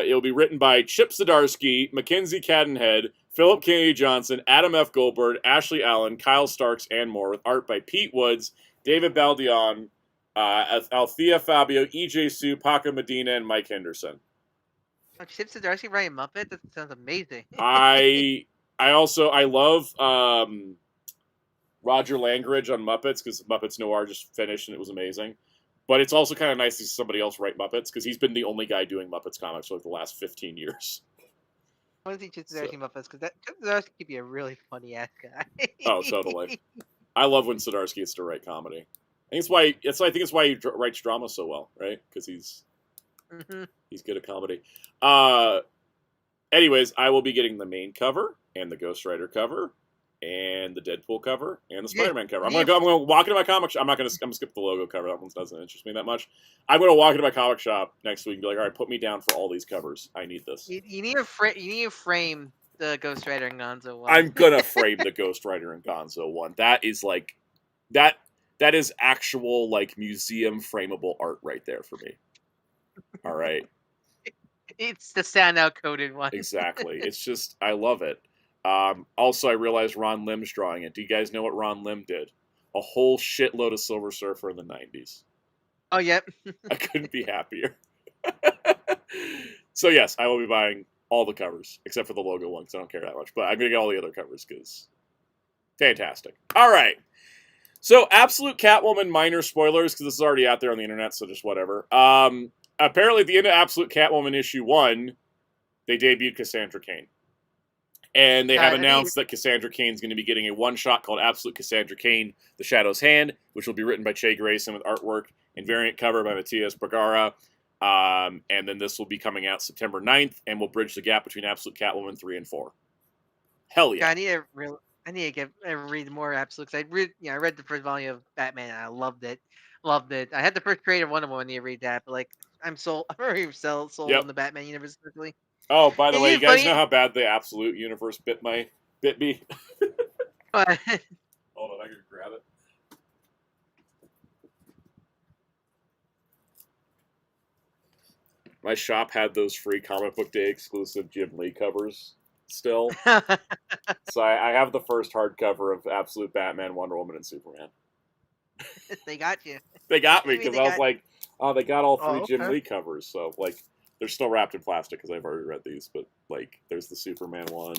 It'll be written by Chip Zdarsky, Mackenzie Cadenhead, Philip Kennedy Johnson, Adam F. Goldberg, Ashley Allen, Kyle Starks, and more, with art by Pete Woods, David Baldeon, Althea Fabio, E.J. Sue, Paco Medina, and Mike Henderson. Oh, Chip Zdarsky writing Muppet? That sounds amazing. I love Roger Langridge on Muppets, because Muppets Noir just finished and it was amazing. But it's also kind of nice to see somebody else write Muppets, because he's been the only guy doing Muppets comics for like the last 15 years. I want to see Chip Zdarsky Muppets, because Chip Zdarsky could be a really funny ass guy. Oh, totally. I love when Zdarsky gets to write comedy. I think it's why he writes drama so well, right? Because he's good at comedy. Anyways, I will be getting the main cover and the Ghost Rider cover and the Deadpool cover and the Spider-Man cover. I'm gonna walk into my comic shop. I'm gonna skip the logo cover. That one doesn't interest me that much. I'm gonna walk into my comic shop next week and be like, all right, put me down for all these covers. I need this. You need to frame the Ghost Rider and Gonzo one. I'm gonna frame the Ghost Rider and Gonzo one. That is like that is actual like museum frameable art right there for me. All right. It's the Soundout coded one. Exactly. It's just, I love it. Also, I realized Ron Lim's drawing it. Do you guys know what Ron Lim did? A whole shitload of Silver Surfer in the 90s. Oh, yep. I couldn't be happier. So, yes, I will be buying all the covers, except for the logo one, because I don't care that much. But I'm going to get all the other covers, because fantastic. All right. So, Absolute Catwoman minor spoilers, because this is already out there on the internet, so just whatever. Apparently, at the end of Absolute Catwoman issue 1, they debuted Cassandra Cain. And they have announced that Cassandra Cain is going to be getting a one-shot called Absolute Cassandra Cain, The Shadow's Hand, which will be written by Che Grayson with artwork and variant cover by Matias Bergara. And then this will be coming out September 9th, and will bridge the gap between Absolute Catwoman 3 and 4. Hell yeah. I need to read more Absolute. I read the first volume of Batman, and I loved it. I had the first trade of Wonder Woman. I need to read that, but I'm already sold in the Batman universe quickly. Oh, by the way, you guys know how bad the Absolute universe bit me? Hold on, I can grab it. My shop had those free comic book day exclusive Jim Lee covers still. So I have the first hardcover of Absolute Batman, Wonder Woman, and Superman. They got you. They got me, because I was like, oh, they got all three Jim Lee covers. So, they're still wrapped in plastic, because I've already read these. But, there's the Superman one,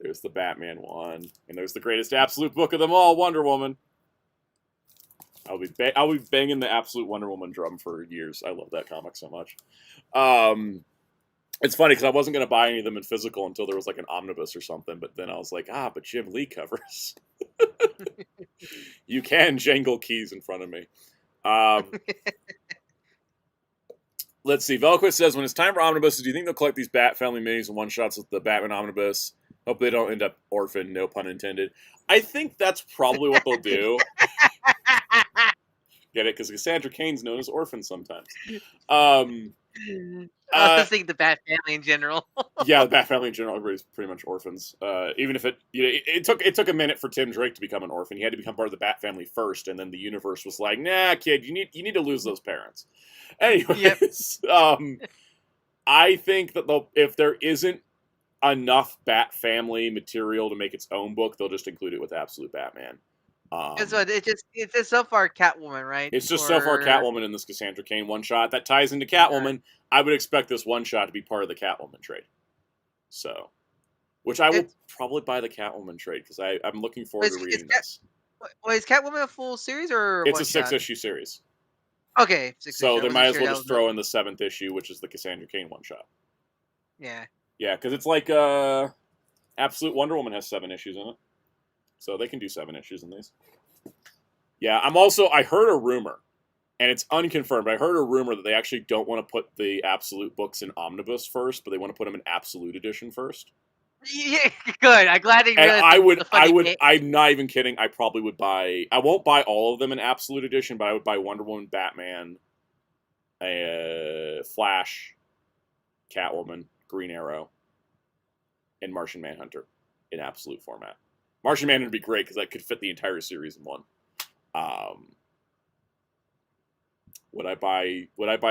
there's the Batman one, and there's the greatest Absolute book of them all, Wonder Woman. I'll be banging the Absolute Wonder Woman drum for years. I love that comic so much. It's funny, because I wasn't going to buy any of them in physical until there was, an omnibus or something. But then I was like, but Jim Lee covers. You can jangle keys in front of me. Let's see. Velquist says, when it's time for omnibuses, do you think they'll collect these Bat Family minis and one-shots with the Batman omnibus? Hope they don't end up orphaned, no pun intended. I think that's probably what they'll do. Get it? Because Cassandra Cain's known as orphan sometimes. I was just thinking the Bat Family in general. Yeah, the Bat Family in general, everybody's pretty much orphans. Even if it took a minute for Tim Drake to become an orphan. He had to become part of the Bat Family first, and then the universe was like, nah, kid, you need to lose those parents. Anyways, I think that if there isn't enough Bat Family material to make its own book, they'll just include it with Absolute Batman. It's just so far Catwoman, right? It's just so far Catwoman in this Cassandra Cain one shot that ties into Catwoman. I would expect this one shot to be part of the Catwoman trade. So, which I will probably buy the Catwoman trade because I'm looking forward to reading this. Wait, is Catwoman a full series or it's a 6-issue series? Okay, so they might as well just throw in the 7th issue, which is the Cassandra Cain one shot. Yeah. Yeah, because it's like Absolute Wonder Woman has 7 issues in it, so they can do 7 issues in these. Yeah, I heard a rumor, and it's unconfirmed. I heard a rumor that they actually don't want to put the Absolute books in Omnibus first, but they want to put them in Absolute Edition first. Yeah, good. I'm glad they realized. I'm not even kidding. I probably would buy. I won't buy all of them in Absolute Edition, but I would buy Wonder Woman, Batman, Flash, Catwoman, Green Arrow, and Martian Manhunter in Absolute format. Martian Manhunter would be great because that could fit the entire series in one. Would I buy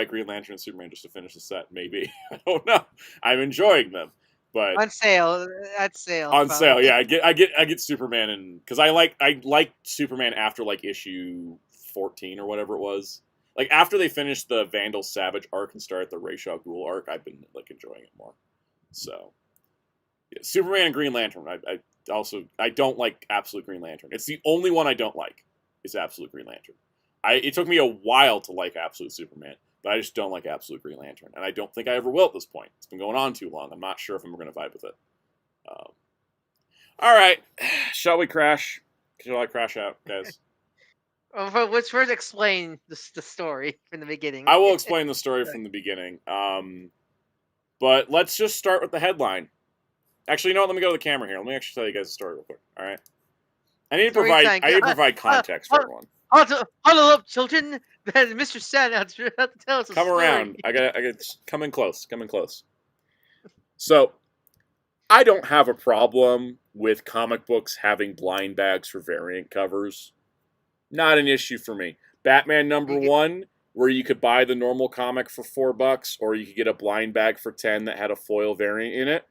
Green Lantern and Superman just to finish the set? Maybe. I don't know. I'm enjoying them. But on sale, at sale. On sale, yeah. I get Superman, and because I like Superman after like issue 14 or whatever it was. Like after they finished the Vandal Savage arc and started the Ra's al Ghul arc, I've been like enjoying it more. So, yeah, Superman and Green Lantern. I don't like Absolute Green Lantern. It's the only one I don't like. Is Absolute Green Lantern. It took me a while to like Absolute Superman. But I just don't like Absolute Green Lantern. And I don't think I ever will at this point. It's been going on too long. I'm not sure if I'm going to vibe with it. All right. Shall we crash? Shall I crash out, guys? Well, let's first explain the story from the beginning. I will explain the story from the beginning. But let's just start with the headline. Actually, you know what? Let me go to the camera here. Let me actually tell you guys the story real quick. All right? I need to provide context for everyone. Huddle up, children. Mr. Soundout to tell us a Come story. around. I got come in close. Come in close. So, I don't have a problem with comic books having blind bags for variant covers. Not an issue for me. Batman #1, where you could buy the normal comic for $4, or you could get a blind bag for 10 that had a foil variant in it.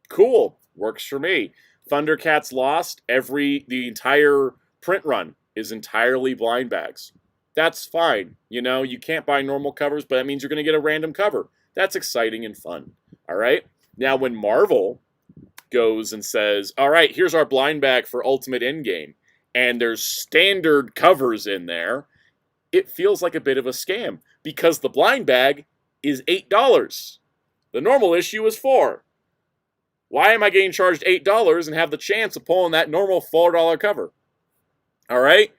Cool. Works for me. Thundercats Lost, the entire print run is entirely blind bags. That's fine. You know, you can't buy normal covers, but that means you're going to get a random cover. That's exciting and fun. All right? Now, when Marvel goes and says, all right, here's our blind bag for Ultimate Endgame, and there's standard covers in there, it feels like a bit of a scam because the blind bag is $8. The normal issue is $4. Why am I getting charged $8 and have the chance of pulling that normal $4 cover? All right?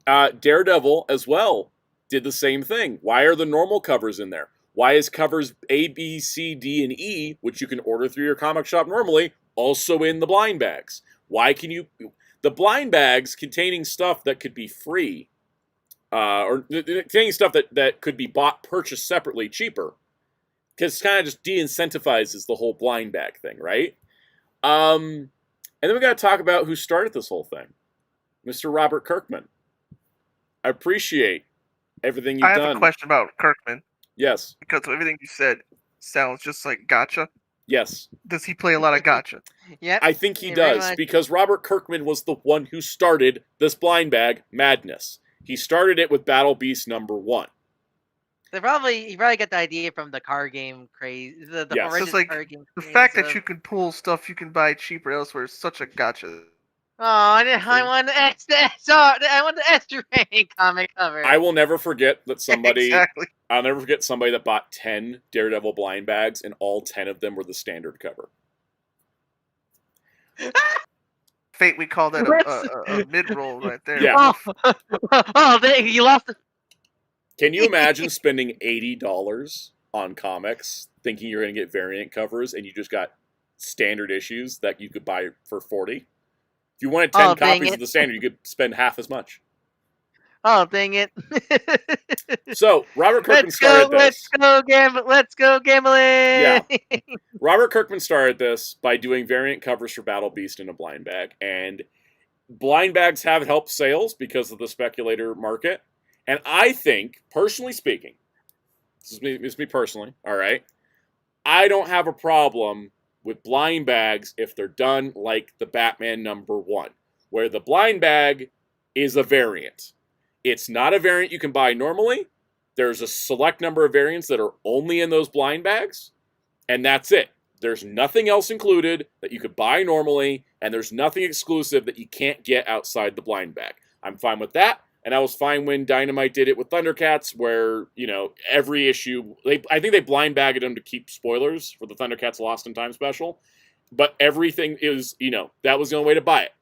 Daredevil as well did the same thing. Why are the normal covers in there? Why is covers A, B, C, D, and E, which you can order through your comic shop normally, also in the blind bags? Why can you... The blind bags containing stuff that could be free, or containing stuff that could be purchased separately, cheaper, because it kind of just de-incentivizes the whole blind bag thing, right? And then we got to talk about who started this whole thing. Mr. Robert Kirkman. I appreciate everything you've done. I have a question about Kirkman. Yes. Because everything you said sounds just like Gotcha. Yes. Does he play a lot of Gotcha? Yeah. I think he does, because Robert Kirkman was the one who started this blind bag madness. He started it with Battle Beast #1. He probably got the idea from the card game craze. The Yes. original It's like card game the craze fact that you can pull stuff you can buy cheaper elsewhere is such a Gotcha. Oh, I want the extra rain comic cover. I will never forget that somebody... Exactly. I'll never forget somebody that bought 10 Daredevil blind bags, and all 10 of them were the standard cover. Fate, we call that a mid-roll right there. Yeah. Oh, you lost. Can you imagine spending $80 on comics, thinking you're going to get variant covers, and you just got standard issues that you could buy for 40. If you wanted 10 copies of the standard, you could spend half as much. Oh, dang it. So, Robert Kirkman started this. Let's go gambling! Yeah. Robert Kirkman started this by doing variant covers for Battle Beast in a blind bag. And blind bags have helped sales because of the speculator market. And I think, personally speaking, this is me personally, all right? I don't have a problem with blind bags if they're done like the Batman #1, where the blind bag is a variant. It's not a variant you can buy normally. There's a select number of variants that are only in those blind bags, and that's it. There's nothing else included that you could buy normally, and there's nothing exclusive that you can't get outside the blind bag. I'm fine with that, and I was fine when Dynamite did it with Thundercats, where, you know, every issue, I think they blind bagged them to keep spoilers for the Thundercats Lost in Time special, but everything is, you know, that was the only way to buy it.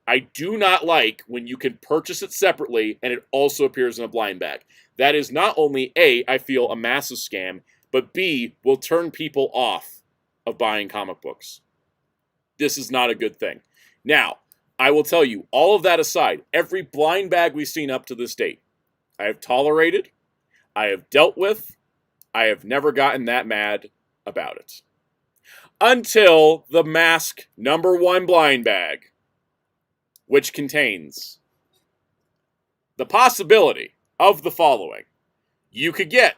I do not like when you can purchase it separately and it also appears in a blind bag. That is not only A, I feel, a massive scam, but B, will turn people off of buying comic books. This is not a good thing. Now, I will tell you, all of that aside, every blind bag we've seen up to this date, I have tolerated, I have dealt with, I have never gotten that mad about it. Until the Mask #1 blind bag, which contains the possibility of the following. You could get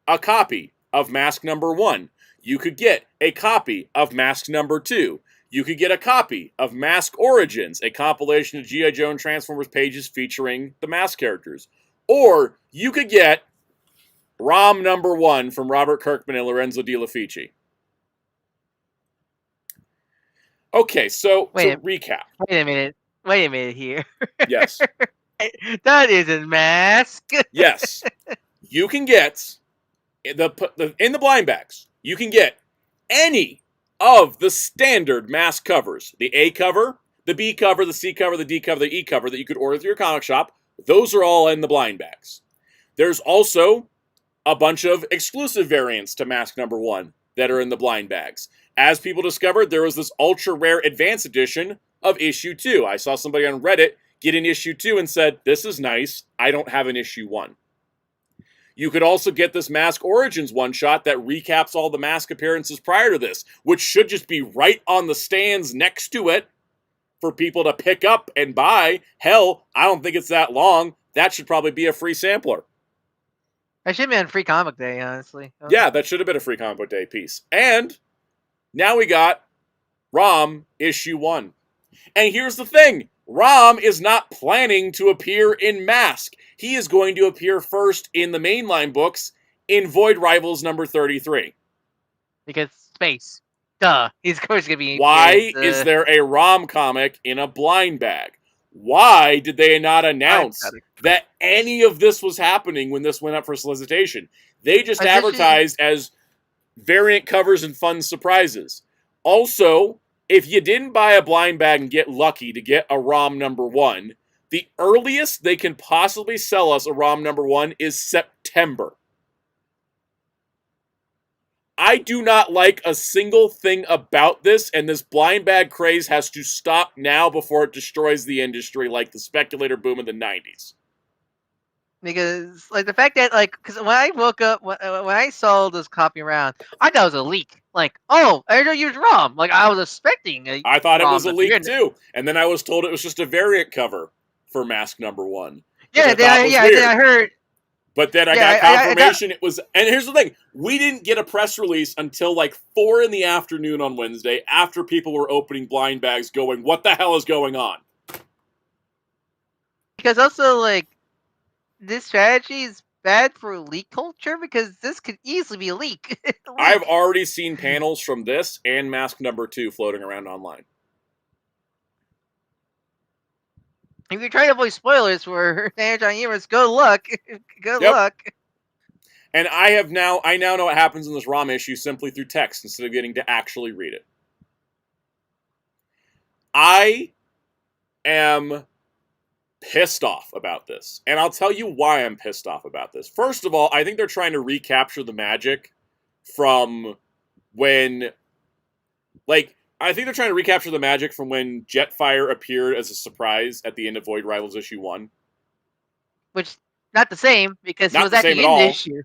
a copy of Mask #1. You could get a copy of Mask #2. You could get a copy of Mask Origins, a compilation of G.I. Joe and Transformers pages featuring the Mask characters. Or you could get ROM #1 from Robert Kirkman and Lorenzo De Lafici. Okay, so to recap. Wait a minute here. Yes. That isn't Mask. Yes. You can get, in the blind bags, you can get any of the standard Mask covers. The A cover, the B cover, the C cover, the D cover, the E cover that you could order through your comic shop. Those are all in the blind bags. There's also a bunch of exclusive variants to Mask #1 that are in the blind bags. As people discovered, there was this ultra rare advanced edition of issue 2. I saw somebody on Reddit get an issue 2 and said, this is nice, I don't have an issue 1. You could also get this Mask Origins one-shot that recaps all the Mask appearances prior to this, which should just be right on the stands next to it for people to pick up and buy. Hell, I don't think it's that long. That should probably be a free sampler. That should have been Free Comic Day, honestly. Okay. Yeah, that should have been a Free Comic Book Day piece. And now we got ROM issue 1. And here's the thing. Rom is not planning to appear in Mask. He is going to appear first in the mainline books in Void Rivals #33. Because space. Duh. He's of course going to be... Why is there a Rom comic in a blind bag? Why did they not announce that any of this was happening when this went up for solicitation? They just advertised as variant covers and fun surprises. Also, if you didn't buy a blind bag and get lucky to get a ROM #1, the earliest they can possibly sell us a ROM #1 is September. I do not like a single thing about this, and this blind bag craze has to stop now before it destroys the industry like the speculator boom in the 90s. Because, like, the fact that, like, because when I woke up, when I saw this copy around, I thought it was a leak. Like, oh, I didn't use ROM. Like, I was expecting I thought it was a leak, too. And then I was told it was just a variant cover for Mask #1. Yeah, then I heard... But then I got confirmation it was... And here's the thing. We didn't get a press release until, like, 4 in the afternoon on Wednesday, after people were opening blind bags going, what the hell is going on? Because also, like, this strategy is bad for leak culture because this could easily be a leak. I've already seen panels from this and Mask #2 floating around online. If you're trying to avoid spoilers for John Universe, good luck. Good luck. And I now know what happens in this ROM issue simply through text instead of getting to actually read it. I am pissed off about this. And I'll tell you why I'm pissed off about this. First of all, I think they're trying to recapture the magic from when, like, I think they're trying to recapture the magic from when Jetfire appeared as a surprise at the end of Void Rivals issue 1. Which, not the same, because he Not was the same actually at in the all. issue.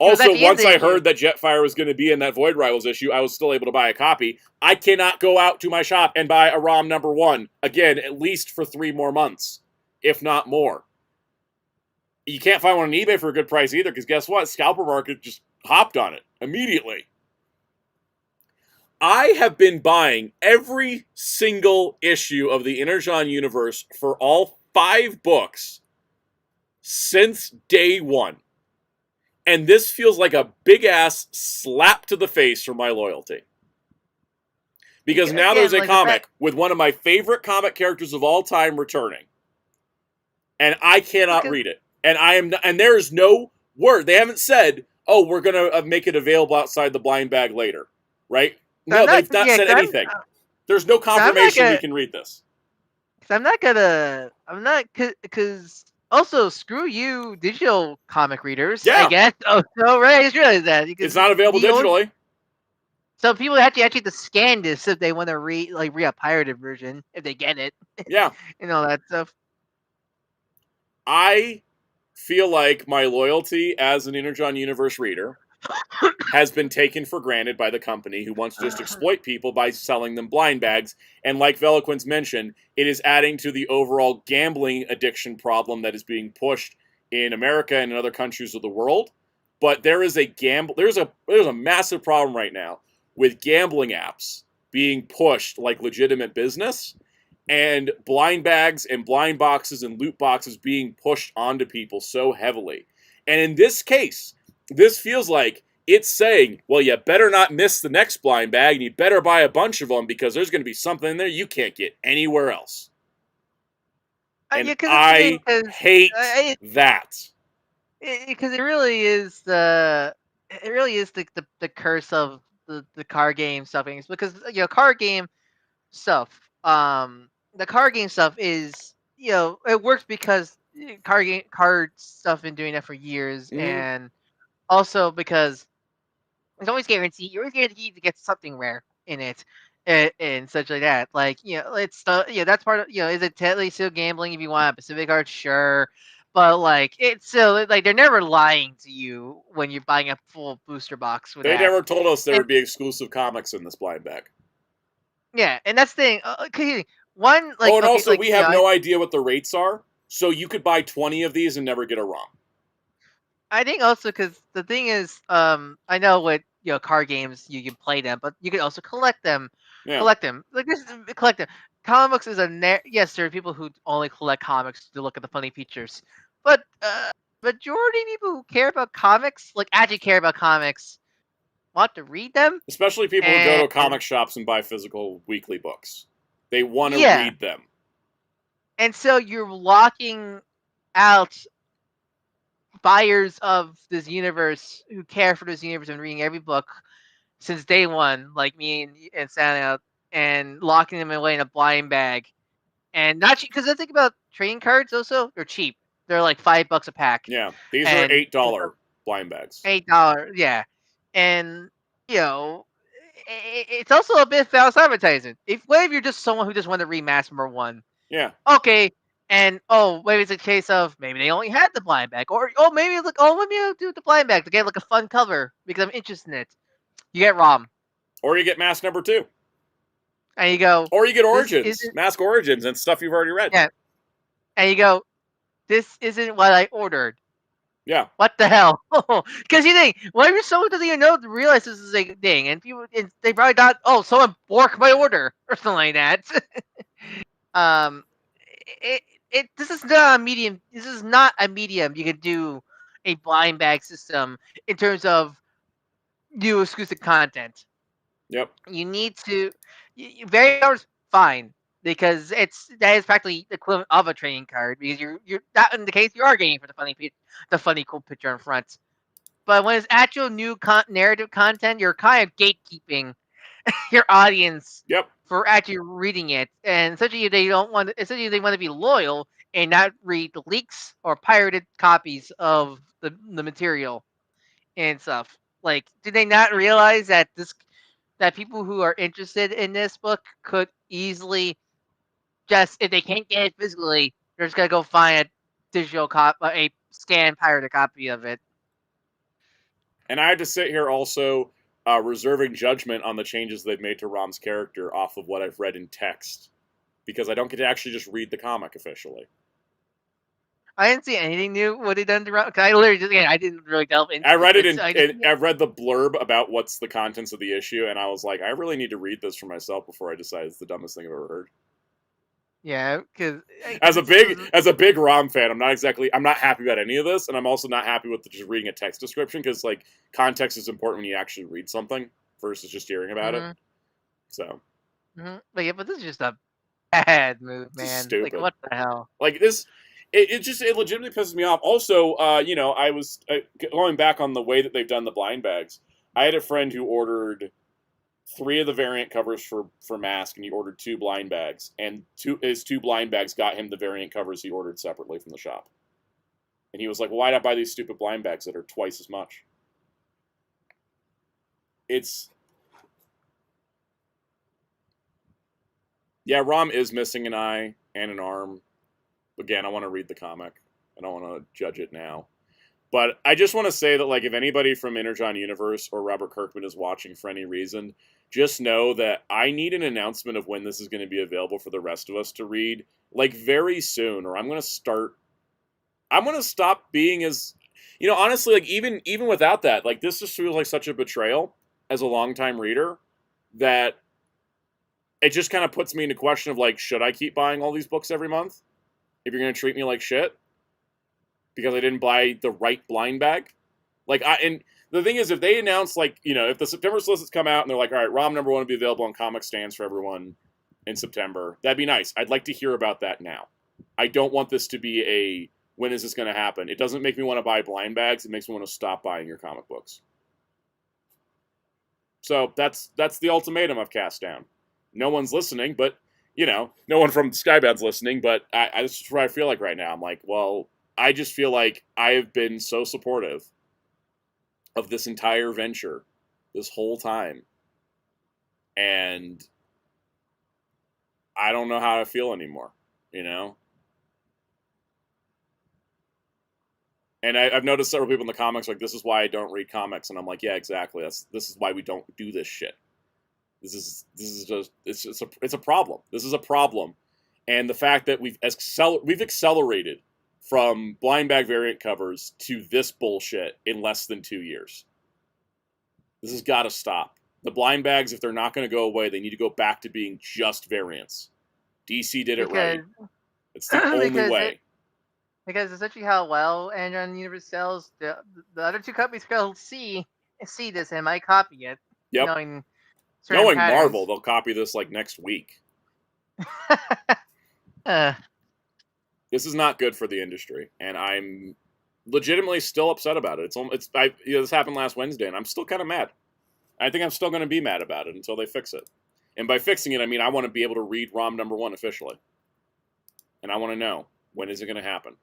Also, once I heard that Jetfire was going to be in that Void Rivals issue, I was still able to buy a copy. I cannot go out to my shop and buy a ROM #1, again, at least for 3 more months, if not more. You can't find one on eBay for a good price either, because guess what? Scalper Market just hopped on it immediately. I have been buying every single issue of the Energon universe for all 5 books since day 1. And this feels like a big-ass slap to the face for my loyalty. Because now there's a comic with one of my favorite comic characters of all time returning. And I cannot read it. And there is no word. They haven't said, oh, we're going to make it available outside the blind bag later. Right? No, they've not said anything. There's no confirmation we can read this. Because also, screw you, digital comic readers. Yeah. I guess. Oh, no, right. I just realized that it's not available digitally. So people actually have to scan this if they want to read a pirated version if they get it. Yeah. And all that stuff. I feel like my loyalty as an Energon Universe reader has been taken for granted by the company who wants to just exploit people by selling them blind bags. And like Veloquence mentioned, it is adding to the overall gambling addiction problem that is being pushed in America and in other countries of the world. But there's a massive problem right now with gambling apps being pushed like legitimate business, and blind bags and blind boxes and loot boxes being pushed onto people so heavily. And in this case, this feels like it's saying, well, you better not miss the next blind bag, and you better buy a bunch of them because there's going to be something in there you can't get anywhere else. And I hate that. Because it really is the curse of the card game stuff. Because card game stuff, the card game stuff is it works because card stuff been doing that for years, and also because it's always guaranteed. You're always guaranteed to get something rare in it, and such like that. Like it's that's part of is it technically still gambling if you want a Pacific card? Sure, but like it's still like they're never lying to you when you're buying a full booster box. They never told us there would be exclusive comics in this blind bag. Yeah, and that's the thing. One like. Oh, and also we have no idea what the rates are, so you could buy 20 of these and never get a ROM. I think also because the thing is, I know with card games you can play them, but you can also collect them. Yeah. Collect them. Like this, collect them. Comic books is yes, there are people who only collect comics to look at the funny features, but majority of people who care about comics, like actually care about comics, want to read them. Especially people who go to comic shops and buy physical weekly books. They want to read them. And so you're locking out buyers of this universe who care for this universe and reading every book since day one, like me and Soundout, and locking them away in a blind bag. And not cheap, because the thing about trading cards also, they're cheap. They're like $5 a pack. Yeah, these are $8 blind bags. $8, yeah. And, it's also a bit false advertising. What if you're just someone who just want to read Mass #1? Yeah. Okay. And maybe it's a case of maybe they only had the blind bag, or maybe it's like let me do the blind bag to get like a fun cover because I'm interested in it. You get ROM, or you get Mask #2, and you go, or you get Origins, Mask Origins, and stuff you've already read. Yeah, and you go, this isn't what I ordered. Yeah, what the hell? Because you think, what if someone doesn't even realize this is a thing, and people they probably thought, someone borked my order or something like that. This is not a medium. This is not a medium you could do a blind bag system in terms of new exclusive content. Yep. You need to very fine because that is practically the equivalent of a trading card because you're not in the case you are getting for the funny cool picture in front. But when it's actual new narrative content, you're kind of gatekeeping your audience. Yep. For actually reading it, and essentially they want to be loyal and not read the leaks or pirated copies of the material and stuff. Like, do they not realize that that people who are interested in this book could easily just, if they can't get it physically, they're just gonna go find a digital a scanned pirated copy of it. And I had to sit here also reserving judgment on the changes they've made to Rom's character off of what I've read in text, because I don't get to actually just read the comic officially. I didn't see anything new what they done to Rom. I literally just, I didn't really delve into. I read it I read the blurb about what's the contents of the issue, and I was like, I really need to read this for myself before I decide it's the dumbest thing I've ever heard. Yeah, because as a big Rom fan, I'm not happy about any of this, and I'm also not happy with just reading a text description, because like context is important when you actually read something versus just hearing about it. So, but yeah, but this is just a bad move, man. Stupid. Like, what the hell? Like this, it legitimately pisses me off. Also, I was going back on the way that they've done the blind bags. I had a friend who ordered 3 of the variant covers for Mask, and he ordered 2 blind bags, and his 2 blind bags got him the variant covers he ordered separately from the shop. And he was like, well, why'd I buy these stupid blind bags that are twice as much? Yeah, Rom is missing an eye and an arm. Again, I want to read the comic. I don't want to judge it now. But I just want to say that, like, if anybody from Energon Universe or Robert Kirkman is watching for any reason, just know that I need an announcement of when this is going to be available for the rest of us to read, like, very soon, or I'm going to stop being as, honestly, like, even without that, like, this just feels like such a betrayal as a longtime reader that it just kind of puts me into question of, like, should I keep buying all these books every month if you're going to treat me like shit because I didn't buy the right blind bag? And the thing is, if they announce, like, if the September solicits come out and they're like, all right, ROM number 1 will be available on comic stands for everyone in September, that'd be nice. I'd like to hear about that now. I don't want this to be when is this going to happen? It doesn't make me want to buy blind bags. It makes me want to stop buying your comic books. So that's the ultimatum I've cast down. No one's listening, but, no one from Skybound's listening, but that's what I feel like right now. I'm like, well, I just feel like I have been so supportive of this entire venture this whole time. And I don't know how to feel anymore, And I've noticed several people in the comments like, this is why I don't read comics. And I'm like, yeah, exactly. This is why we don't do this shit. This is just it's a problem. This is a problem, and the fact that we've accelerated from blind bag variant covers to this bullshit in less than 2 years. This has got to stop. The blind bags, if they're not going to go away, they need to go back to being just variants. DC did it right. It's the only way. Because essentially how well Energon Universe sells, the other 2 companies will see this and might copy it. Yep. Knowing Marvel, they'll copy this like next week. This is not good for the industry, and I'm legitimately still upset about it. This happened last Wednesday, and I'm still kind of mad. I think I'm still going to be mad about it until they fix it. And by fixing it, I mean I want to be able to read ROM number 1 officially, and I want to know when is it going to happen.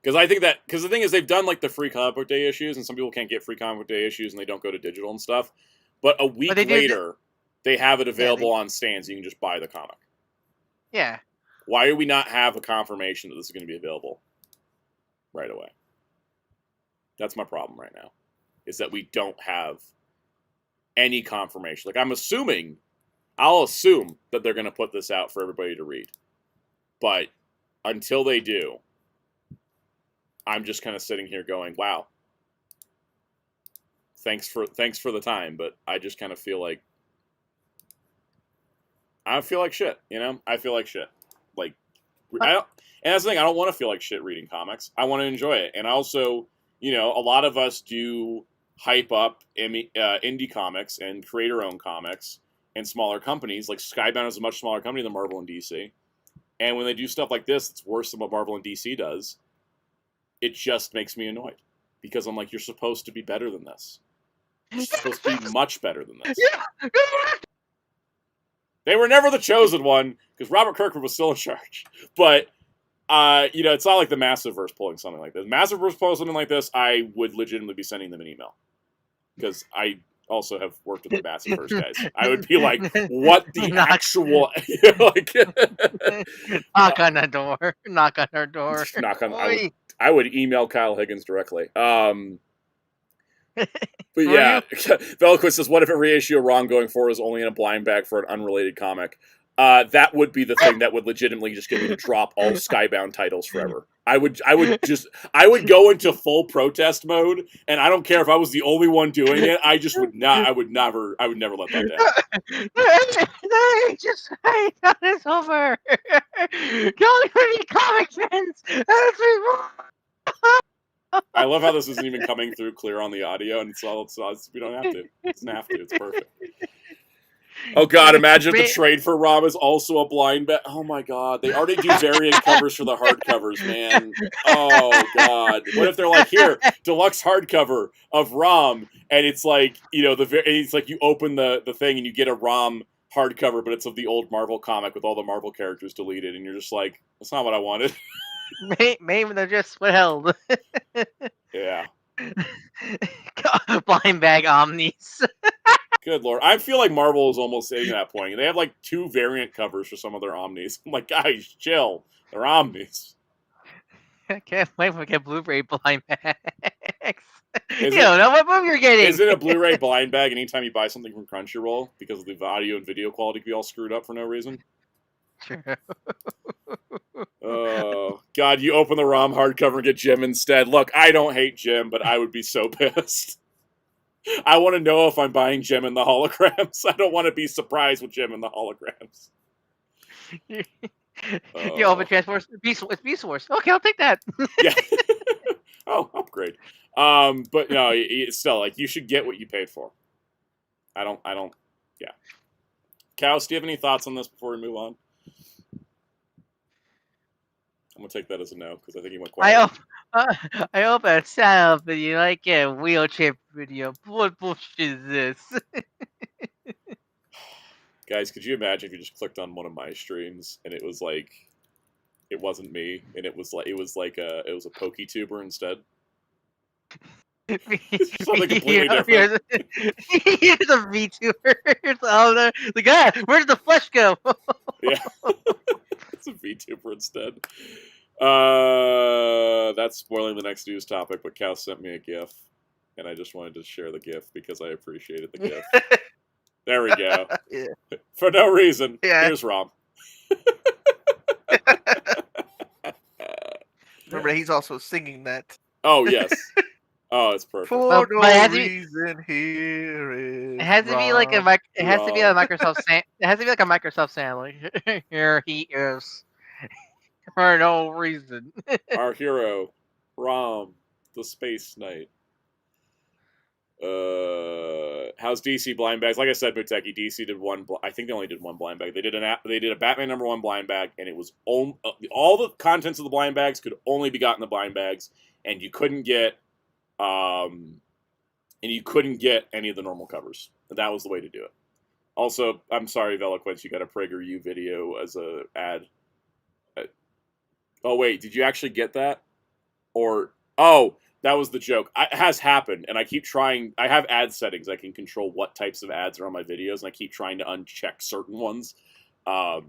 Because the thing is, they've done like the free comic book day issues, and some people can't get free comic book day issues, and they don't go to digital and stuff. But a week later, they have it available on stands. You can just buy the comic. Yeah. Why do we not have a confirmation that this is going to be available right away? That's my problem right now, is that we don't have any confirmation. Like, I'll assume that they're going to put this out for everybody to read. But until they do, I'm just kind of sitting here going, wow, thanks for the time, but I just kind of feel like shit, I feel like shit. Like, and that's the thing, I don't want to feel like shit reading comics. I want to enjoy it. And also, a lot of us do hype up indie comics and creator-owned comics and smaller companies. Like, Skybound is a much smaller company than Marvel and DC. And when they do stuff like this, it's worse than what Marvel and DC does. It just makes me annoyed. Because I'm like, you're supposed to be better than this. You're supposed to be much better than this. Yeah. They were never the chosen one, because Robert Kirkman was still in charge. But you know, it's not like the Massiveverse pulling something like this. Massiveverse pulling something like this, I would legitimately be sending them an email because I also have worked with the Massiveverse guys. I would be like, "What the actual?" Like, knock on the door. Knock on our door. Knock on. I would email Kyle Higgins directly. But yeah, Veloquist says, "What if every issue of ROM going forward is only in a blind bag for an unrelated comic?" That would be the thing that would legitimately just get me to drop all Skybound titles forever. I would go into full protest mode, and I don't care if I was the only one doing it. I just would not. I would never let that down. No, just it's over. Don't any comic fans. I love how this isn't even coming through clear on the audio, and we don't have to. It doesn't have to. It's perfect. Oh god, imagine if the trade for ROM is also a blind bag. Oh my god, they already do variant covers for the hardcovers, man. Oh god, what if they're like, here, deluxe hardcover of ROM, and it's like, you know, it's like you open the thing and you get a ROM hardcover, but it's of the old Marvel comic with all the Marvel characters deleted, and you're just like, that's not what I wanted. Maybe they're just withheld. Yeah. Blind bag omnis. Good lord. I feel like Marvel is almost saying that point. They have like 2 variant covers for some of their omnis. I'm like, guys, chill. They're omnis. I can't wait to get Blu-ray blind bags. You don't know what movie you're getting. Is it a Blu-ray blind bag anytime you buy something from Crunchyroll because the audio and video quality could be all screwed up for no reason? True. Oh, God, you open the ROM hardcover and get Jim instead. Look, I don't hate Jim, but I would be so pissed. I want to know if I'm buying Jim in the holograms. I don't want to be surprised with Jim in the holograms. You open Transport, it's Beast Wars. Okay, I'll take that. Yeah. Oh, upgrade. But no, it's still, like, you should get what you paid for. I don't, yeah. Cows, do you have any thoughts on this before we move on? I'm gonna take that as a no, because I think he went quiet. I hope it sounds, but you like a wheelchair video. What bullshit is this? Guys, could you imagine if you just clicked on one of my streams and it was like, it wasn't me, and it was a PokeTuber instead? Something completely different. Here's a VTuber. The guy, where did the flesh go? Yeah, it's a VTuber instead. That's spoiling the next news topic, but Cal sent me a GIF, and I just wanted to share the GIF because I appreciated the GIF. There we go. Yeah. For no reason. Yeah. Here's Rob. Remember, he's also singing that. Oh, yes. Oh, it's perfect. For no reason, here is it has to be like a it has to be a Microsoft it has to be like a Microsoft sound. Like, here he is. For no reason. Our hero, Rom, the Space Knight. How's DC blind bags? Like I said, Muteki, DC did one. I think they only did one blind bag. They did a Batman #1 blind bag, and it was all the contents of the blind bags could only be gotten in the blind bags, and you couldn't get any of the normal covers. That was the way to do it. Also, I'm sorry, Veloquence, you got a PragerU video as a ad. Oh wait, did you actually get that? Or that was the joke. It has happened, and I keep trying. I have ad settings. I can control what types of ads are on my videos, and I keep trying to uncheck certain ones. That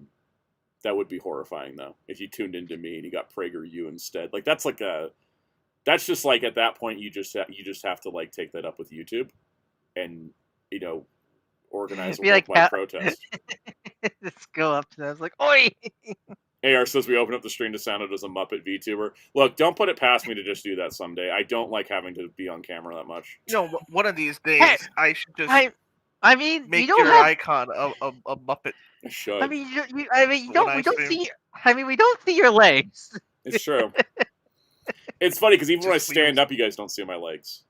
would be horrifying, though, if you tuned into me and you got PragerU instead. Like that's just like at that point you just have to like take that up with YouTube, and organize a worldwide protest. Just go up to them. It's like, oi! AR says we open up the stream to Soundout as a Muppet VTuber. Look, don't put it past me to just do that someday. I don't like having to be on camera that much. One of these days I should just. I mean, make you don't your have... icon a Muppet. I should. I mean, we don't see your legs. It's true. It's funny because even when I stand up, you guys don't see my legs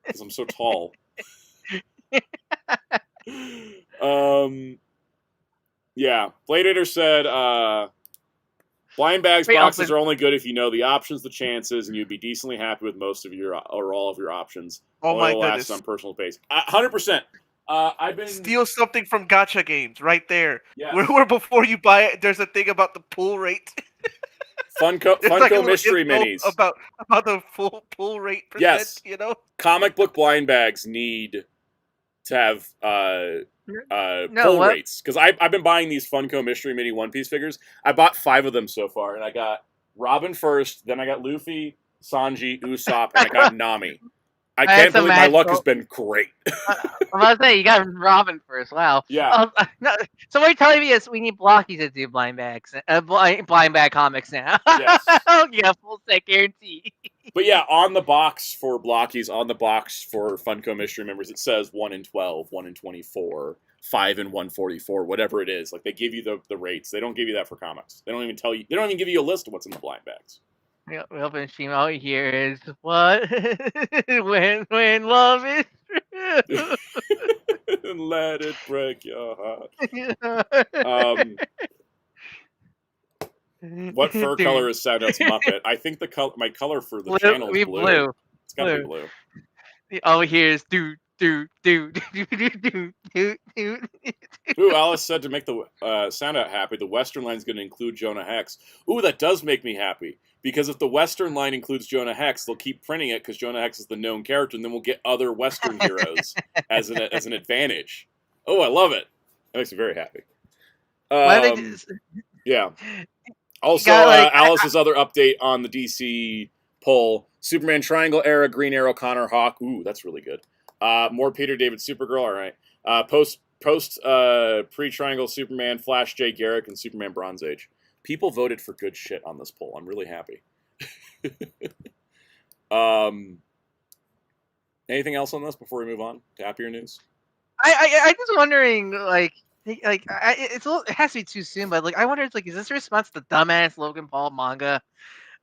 because I'm so tall. Yeah, Blade Eater said, blind bags boxes are only good if you know the options, the chances, and you'd be decently happy with most of your or all of your options. Oh my goodness! On personal base, 100%. I've been steal something from gacha games right there. Yeah. Where before you buy it, there's a thing about the pull rate. Funko mystery minis. About the full pull rate percent, yes. you know? Comic book blind bags need to have pull rates. Because I've been buying these Funko mystery mini One Piece figures. I bought 5 of them so far, and I got Robin first, then I got Luffy, Sanji, Usopp, and I got Nami. I can't believe my luck has been great. I'm about to say, you got Robin first. Wow. Yeah. So what you're telling me is we need blockies to do blind bags, blind bag comics now. Yes. Yeah, full set guarantee. But yeah, on the box for blockies, on the box for Funko Mystery members, it says 1 in 12, 1 in 24, 5 in 144, whatever it is. Like, they give you the rates. They don't give you that for comics. They don't even tell you. They don't even give you a list of what's in the blind bags. We open stream. All you hear is what when love is true. Let it break your heart. What fur color is Soundout's Muppet? I think my color for the channel is blue. It's gotta be blue. All we hear is do. Ooh, Alice said to make the Soundout happy, the Western line is going to include Jonah Hex. Ooh, that does make me happy. Because if the Western line includes Jonah Hex, they'll keep printing it because Jonah Hex is the known character, and then we'll get other Western heroes as an advantage. Oh, I love it. That makes me very happy. Yeah. Also, Alice's other update on the DC poll: Superman Triangle era, Green Arrow, Connor Hawk. Ooh, that's really good. More Peter David Supergirl. All right. Post pre-Triangle Superman, Flash J. Garrick, and Superman Bronze Age. People voted for good shit on this poll. I'm really happy. Anything else on this before we move on to happier news? I just wondering, it has to be too soon, but I wonder, is this a response to the dumbass Logan Paul manga?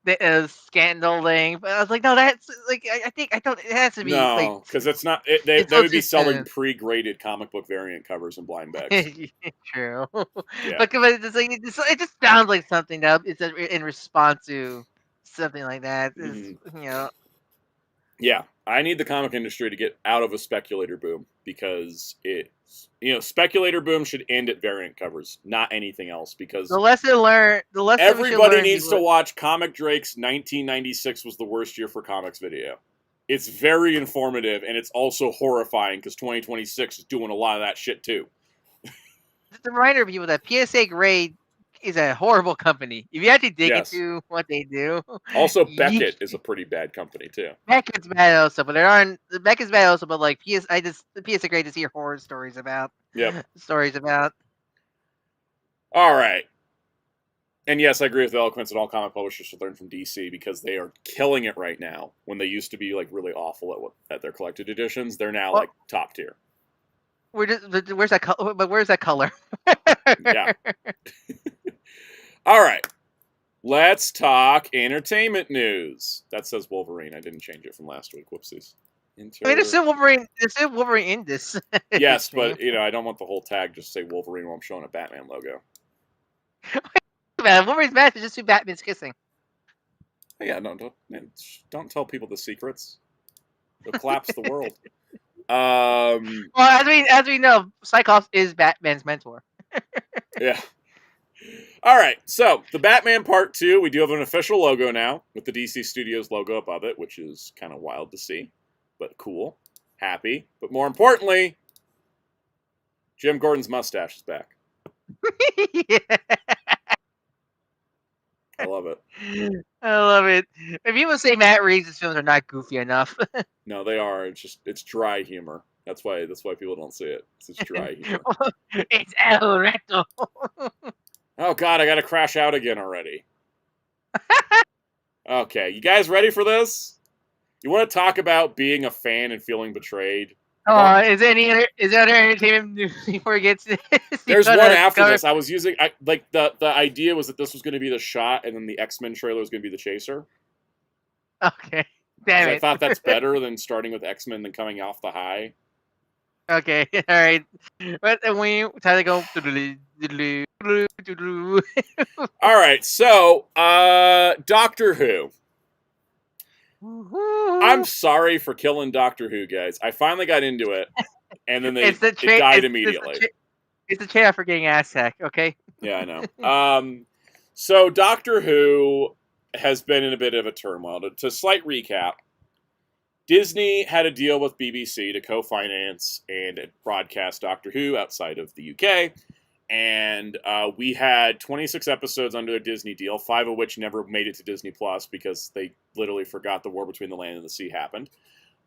The scandal thing, but I was like, no, that's it has to be because it's not. They would be selling pre-graded comic book variant covers and blind bags. True, yeah. But it just sounds like something that it's in response to something like that. Yeah, I need the comic industry to get out of a speculator boom because speculator boom should end at variant covers, not anything else. Because the lesson learned, everybody needs to watch Comic Drake's 1996 was the worst year for comics video. It's very informative, and it's also horrifying because 2026 is doing a lot of that shit too. Just a reminder of people that PSA Grade is a horrible company. If you actually dig into what they do. Also, Beckett is a pretty bad company too. Beckett's bad also, but Beckett's bad also, but the PSA Grade to hear horror stories about. Yep. Stories about. All right. And yes, I agree with the eloquence that all comic publishers should learn from DC because they are killing it right now. When they used to be really awful at their collected editions, they're now top tier. Where's that color? But where's that color? Yeah. All right. Let's talk entertainment news. That says Wolverine. I didn't change it from last week. Whoopsies. There's still Wolverine. There's still Wolverine in this. Yes, but I don't want the whole tag just to say Wolverine while I'm showing a Batman logo. Man, Wolverine's match is just 2 Batmans kissing. Yeah, no, don't tell people the secrets. They'll collapse the world. Well, as we know, Cyclops is Batman's mentor. Yeah. All right, so the Batman Part 2, we do have an official logo now with the DC Studios logo above it, which is kind of wild to see, but cool, happy. But more importantly, Jim Gordon's mustache is back. Yeah. I love it. I love it. If people say Matt Reeves' films are not goofy enough. No, they are. It's dry humor. That's why people don't see it. It's dry humor. It's El Recto. Oh God, I gotta crash out again already. Okay, you guys ready for this? You want to talk about being a fan and feeling betrayed? Is there other entertainment news before we get to this? There's one after this. I was using the idea was that this was going to be the shot, and then the X-Men trailer was going to be the chaser. Okay, damn it. I thought that's better than starting with X-Men than coming off the high. Okay, all right. But we time to go. All right, so Doctor Who. I'm sorry for killing Doctor Who, guys. I finally got into it, and then it died immediately. It's the chair for getting ass hacked, okay? Yeah, I know. So Doctor Who, has been in a bit of a turmoil. To slight recap, Disney had a deal with BBC to co-finance and broadcast Doctor Who outside of the UK. And we had 26 episodes under a Disney deal, 5 of which never made it to Disney Plus because they literally forgot the war between the land and the sea happened.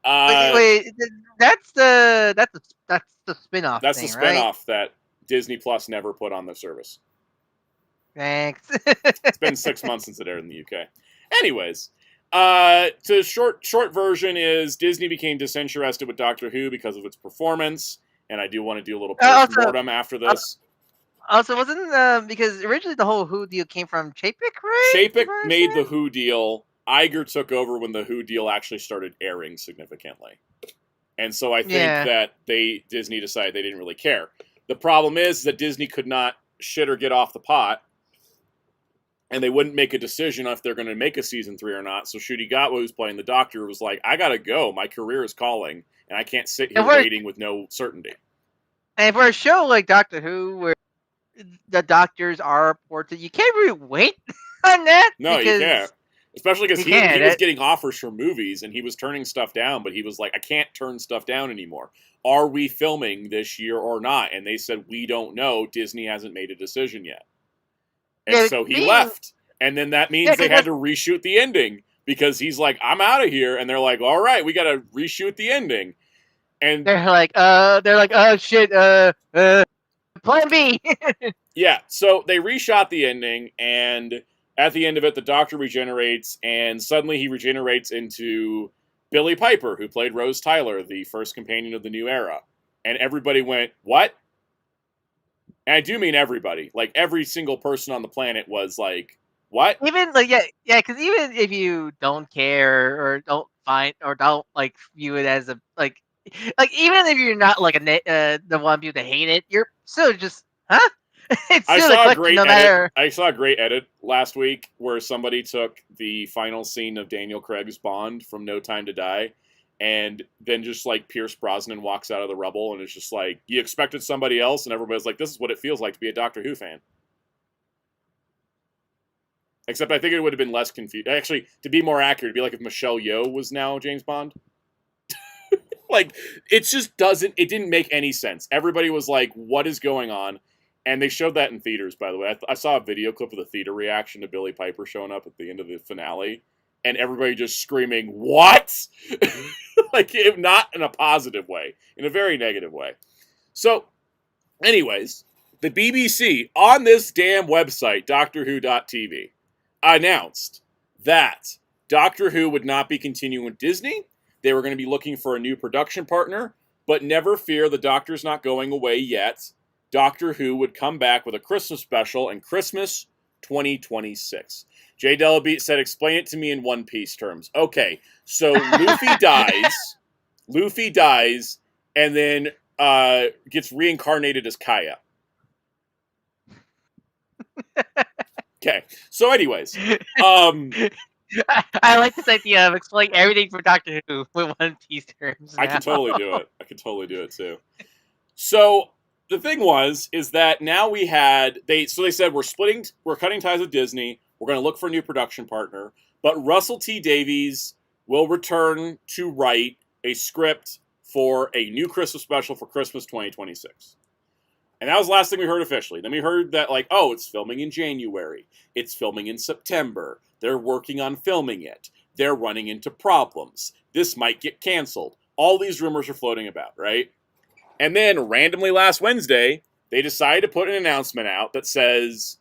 Wait, that's the spin-off. That's thing, the spin-off, right? that Disney Plus never put on the service. Thanks. It's been 6 months since it aired in the UK. Anyways, the short version is Disney became disinterested with Doctor Who because of its performance, and I do want to do a little post-mortem after this. Also, wasn't because originally the whole Who deal came from Chapek, right? Chapek made the Who deal. Iger took over when the Who deal actually started airing significantly. And so I think that Disney decided they didn't really care. The problem is that Disney could not shit or get off the pot, and they wouldn't make a decision if they're going to make a season 3 or not. So Ncuti Gatwa, who's playing the Doctor, was like, I gotta go. My career is calling, and I can't sit here waiting with no certainty. And for a show like Doctor Who, where the Doctors are ported, you can't really wait on that. No, you can't. Especially because he was getting offers for movies, and he was turning stuff down, but he was like, I can't turn stuff down anymore. Are we filming this year or not? And they said, we don't know. Disney hasn't made a decision yet. And so he left. And then that means they had to reshoot the ending, because he's like, I'm out of here. And they're like, all right, we got to reshoot the ending. And they're like, oh shit, plan B. Yeah, so they reshot the ending, and at the end of it, the Doctor regenerates, and suddenly he regenerates into Billie Piper, who played Rose Tyler, the first companion of the new era. And everybody went, what? And I do mean everybody. Like, every single person on the planet was like, what? Even, like, yeah, because even if you don't care, or don't find, or don't, like, view it as a, like even if you're not, like, the one people that hate it, you're still just, huh? I saw a great edit last week where somebody took the final scene of Daniel Craig's Bond from No Time to Die, and then just like Pierce Brosnan walks out of the rubble, and it's just like, you expected somebody else, and everybody's like, this is what it feels like to be a Doctor Who fan. Except I think it would have been less confused. Actually, to be more accurate, it'd be like if Michelle Yeoh was now James Bond. Like, it just it didn't make any sense. Everybody was like, what is going on? And they showed that in theaters, by the way. I saw a video clip of the theater reaction to Billie Piper showing up at the end of the finale, and everybody just screaming, what? Like, not in a positive way, in a very negative way. So, anyways, the BBC, on this damn website, DoctorWho.tv, announced that Doctor Who would not be continuing with Disney. They were going to be looking for a new production partner, but never fear, the Doctor's not going away yet. Doctor Who would come back with a Christmas special in Christmas 2026. Jay Delabeat said, explain it to me in One Piece terms. Okay, so Luffy dies, and then gets reincarnated as Kaya. Okay, so anyways. I like this idea of explaining everything for Doctor Who with One Piece terms. I can totally do it. I can totally do it, too. So the thing is that now we had, they said, we're cutting ties with Disney, we're going to look for a new production partner, but Russell T Davies will return to write a script for a new Christmas special for Christmas 2026. And that was the last thing we heard officially. Then we heard that, like, oh, it's filming in January. It's filming in September. They're working on filming it. They're running into problems. This might get canceled. All these rumors are floating about, right? And then, randomly last Wednesday, they decided to put an announcement out that says,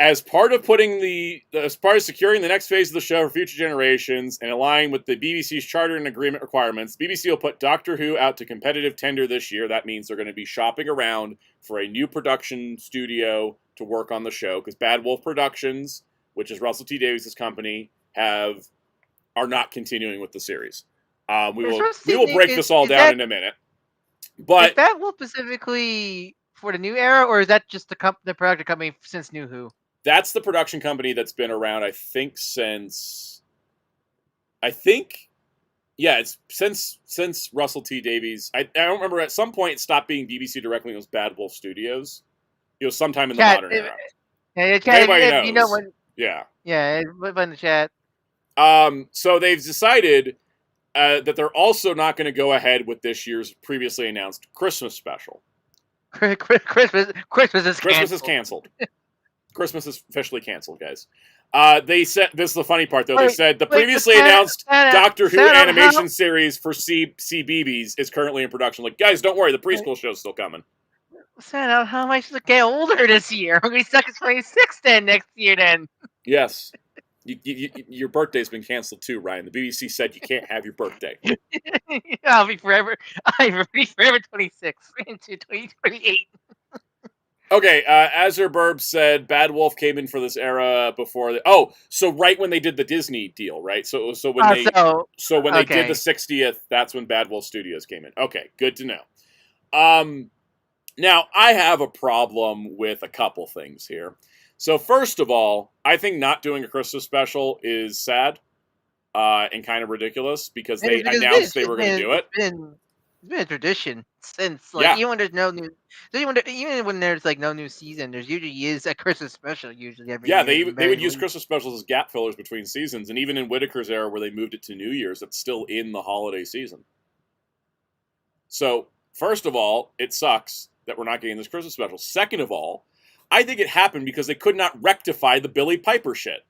as part of securing the next phase of the show for future generations and aligning with the BBC's charter and agreement requirements, BBC will put Doctor Who out to competitive tender this year. That means they're going to be shopping around for a new production studio to work on the show, because Bad Wolf Productions, which is Russell T Davies' company, are not continuing with the series. We will break this all down in a minute. But is Bad Wolf specifically for the new era, or is that just the production company since New Who? That's the production company that's been around, I think, since Russell T Davies. I don't remember. At some point, it stopped being BBC directly. It was Bad Wolf Studios. It was sometime in the modern era. Everybody knows. Yeah. Yeah, put in the chat. So they've decided that they're also not going to go ahead with this year's previously announced Christmas special. Christmas is canceled. Christmas is officially canceled, guys. They said, this is the funny part though, they said the previously announced Doctor Who animation series for CBeebies is currently in production. Like, guys, don't worry, the preschool show's still coming. Santa, how am I supposed to get older this year? I'm going to be stuck at 26 then next year then. Yes. Your birthday's been canceled too, Ryan. The BBC said you can't have your birthday. I'll be forever 26 into 2028. Okay, Azure Burb said Bad Wolf came in for this era before. So right when they did the Disney deal, right? So when they did the 60th, that's when Bad Wolf Studios came in. Okay, good to know. Now I have a problem with a couple things here. So first of all, I think not doing a Christmas special is sad and kind of ridiculous because they announced they were going to do it. It's been a tradition since even when there's no new, even when there's like no new season, there's usually is a Christmas special usually every year. Yeah, they would use Christmas specials as gap fillers between seasons, and even in Whitaker's era where they moved it to New Year's, it's still in the holiday season. So first of all, it sucks that we're not getting this Christmas special. Second of all, I think it happened because they could not rectify the Billy Piper shit.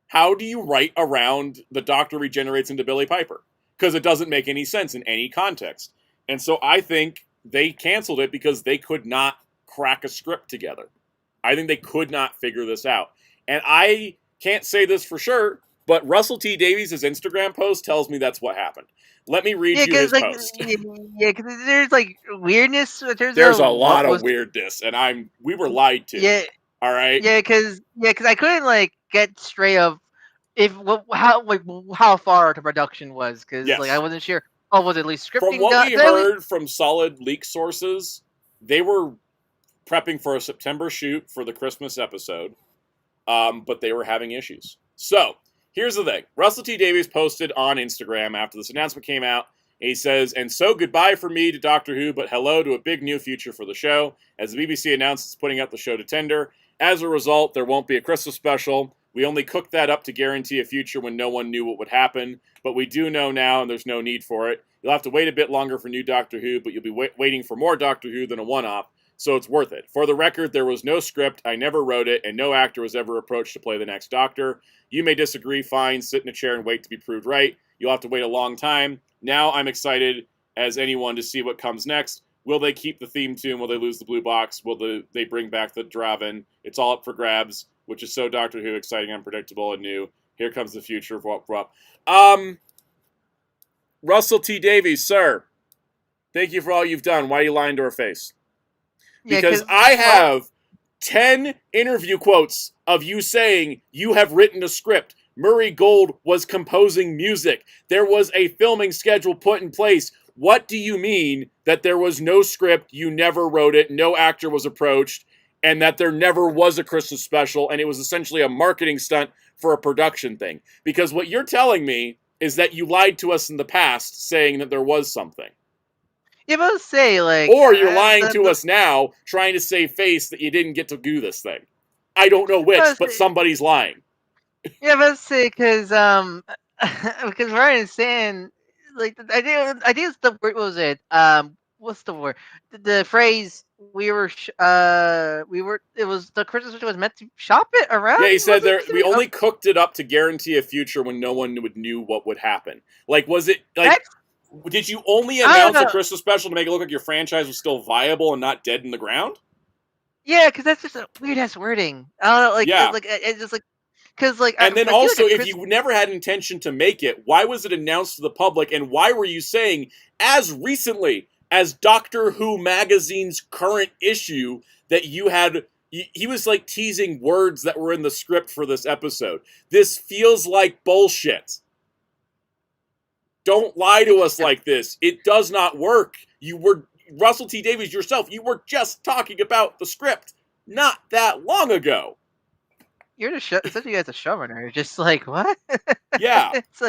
How do you write around the Doctor regenerates into Billy Piper? Because it doesn't make any sense in any context. And so I think they canceled it because they could not crack a script together. I think they could not figure this out. And I can't say this for sure, but Russell T. Davies' Instagram post tells me that's what happened. Let me read you his post. Yeah, because there's weirdness. There's a lot of weirdness, and we were lied to. Yeah. All right. Yeah, because I couldn't get straight of how far the production was because I wasn't sure. Oh, was it at least scripting? From what we heard from solid leak sources, they were prepping for a September shoot for the Christmas episode, but they were having issues. So here's the thing. Russell T. Davies posted on Instagram after this announcement came out. And he says, and so goodbye for me to Doctor Who, but hello to a big new future for the show. As the BBC announced it's putting out the show to tender. As a result, there won't be a Christmas special. We only cooked that up to guarantee a future when no one knew what would happen. But we do know now, and there's no need for it. You'll have to wait a bit longer for new Doctor Who, but you'll be waiting for more Doctor Who than a one-off. So it's worth it. For the record, there was no script, I never wrote it, and no actor was ever approached to play the next Doctor. You may disagree, fine, sit in a chair and wait to be proved right. You'll have to wait a long time. Now I'm excited as anyone to see what comes next. Will they keep the theme tune? Will they lose the blue box? Will they bring back the Draven? It's all up for grabs, which is so Doctor Who, exciting, unpredictable, and new. Here comes the future of what. Russell T. Davies, sir, thank you for all you've done. Why are you lying to our face? Because I have 10 interview quotes of you saying you have written a script. Murray Gold was composing music. There was a filming schedule put in place. What do you mean that there was no script, you never wrote it, no actor was approached, and that there never was a Christmas special, and it was essentially a marketing stunt for a production thing? Because what you're telling me is that you lied to us in the past saying that there was something. You both say, or you're lying to us now, trying to save face that you didn't get to do this thing. I don't know which, but somebody's lying. Yeah, but say because Ryan is saying I think it's the word. What was it? What's the word? The phrase it was the Christmas special was meant to shop it around. Yeah, he said we only cooked it up to guarantee a future when no one knew what would happen. Was it did you only announce a Christmas special to make it look like your franchise was still viable and not dead in the ground? Yeah, because that's just a weird ass wording. I don't know, it's just because and then also, if you never had intention to make it, why was it announced to the public, and why were you saying as recently as Doctor Who magazine's current issue that you had? He was teasing words that were in the script for this episode. This feels like bullshit. Don't lie to us like this. It does not work. You were Russell T. Davies yourself. You were just talking about the script not that long ago. You're just essentially you guys a showrunner. You're just what? Yeah. It's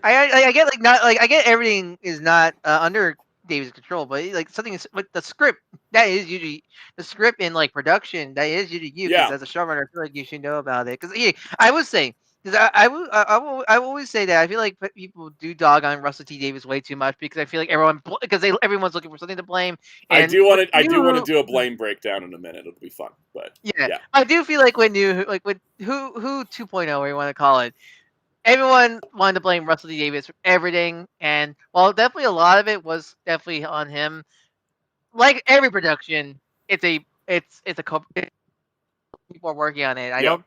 I get not I get everything is not under David's control, but like something is with the script. That is usually the script in like production. That is usually you, because as a showrunner, I feel like you should know about it. Because I would say, because I will always say that I feel like people do dog on Russell T Davies way too much, because I feel like everyone's looking for something to blame. And I do want to do a blame breakdown in a minute. It'll be fun, but yeah. I do feel like when who 2.0, or you want to call it, everyone wanted to blame Russell T Davies for everything, and while definitely a lot of it was definitely on him, like every production, it's a people are working on it. I don't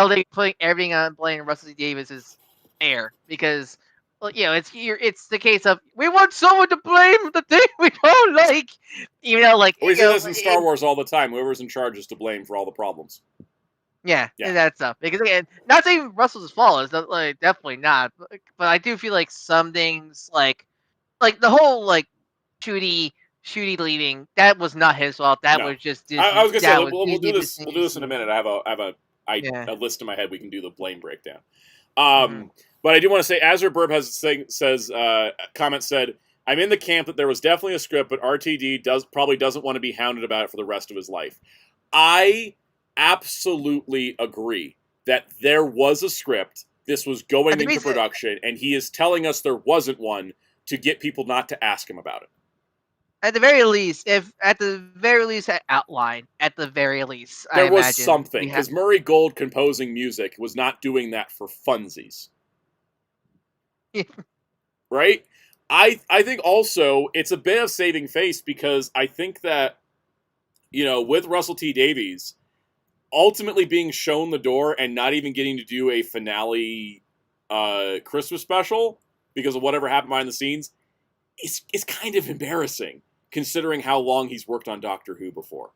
think putting everything on blaming Russell T Davies is fair, because well, it's the case of we want someone to blame the thing we don't like. We see this in Star Wars all the time. Whoever's in charge is to blame for all the problems. Yeah, and that stuff. Because again, not saying Russell's fault, is definitely not. But I do feel like some things, like the whole Shooty leaving, that was not his fault. That was just Disney. I was gonna say we'll do this. We'll do this in a minute. I have a list in my head. We can do the blame breakdown. But I do want to say, Azure Burb comment said, I'm in the camp that there was definitely a script, but RTD probably doesn't want to be hounded about it for the rest of his life. I absolutely agree that there was a script. This was going into production, and he is telling us there wasn't one to get people not to ask him about it. At the very least, outline. At the very least, there was something, because Murray Gold composing music was not doing that for funsies. Right? I think also it's a bit of saving face, because I think that, with Russell T Davies ultimately being shown the door and not even getting to do a finale Christmas special because of whatever happened behind the scenes, is kind of embarrassing, considering how long he's worked on Doctor Who before.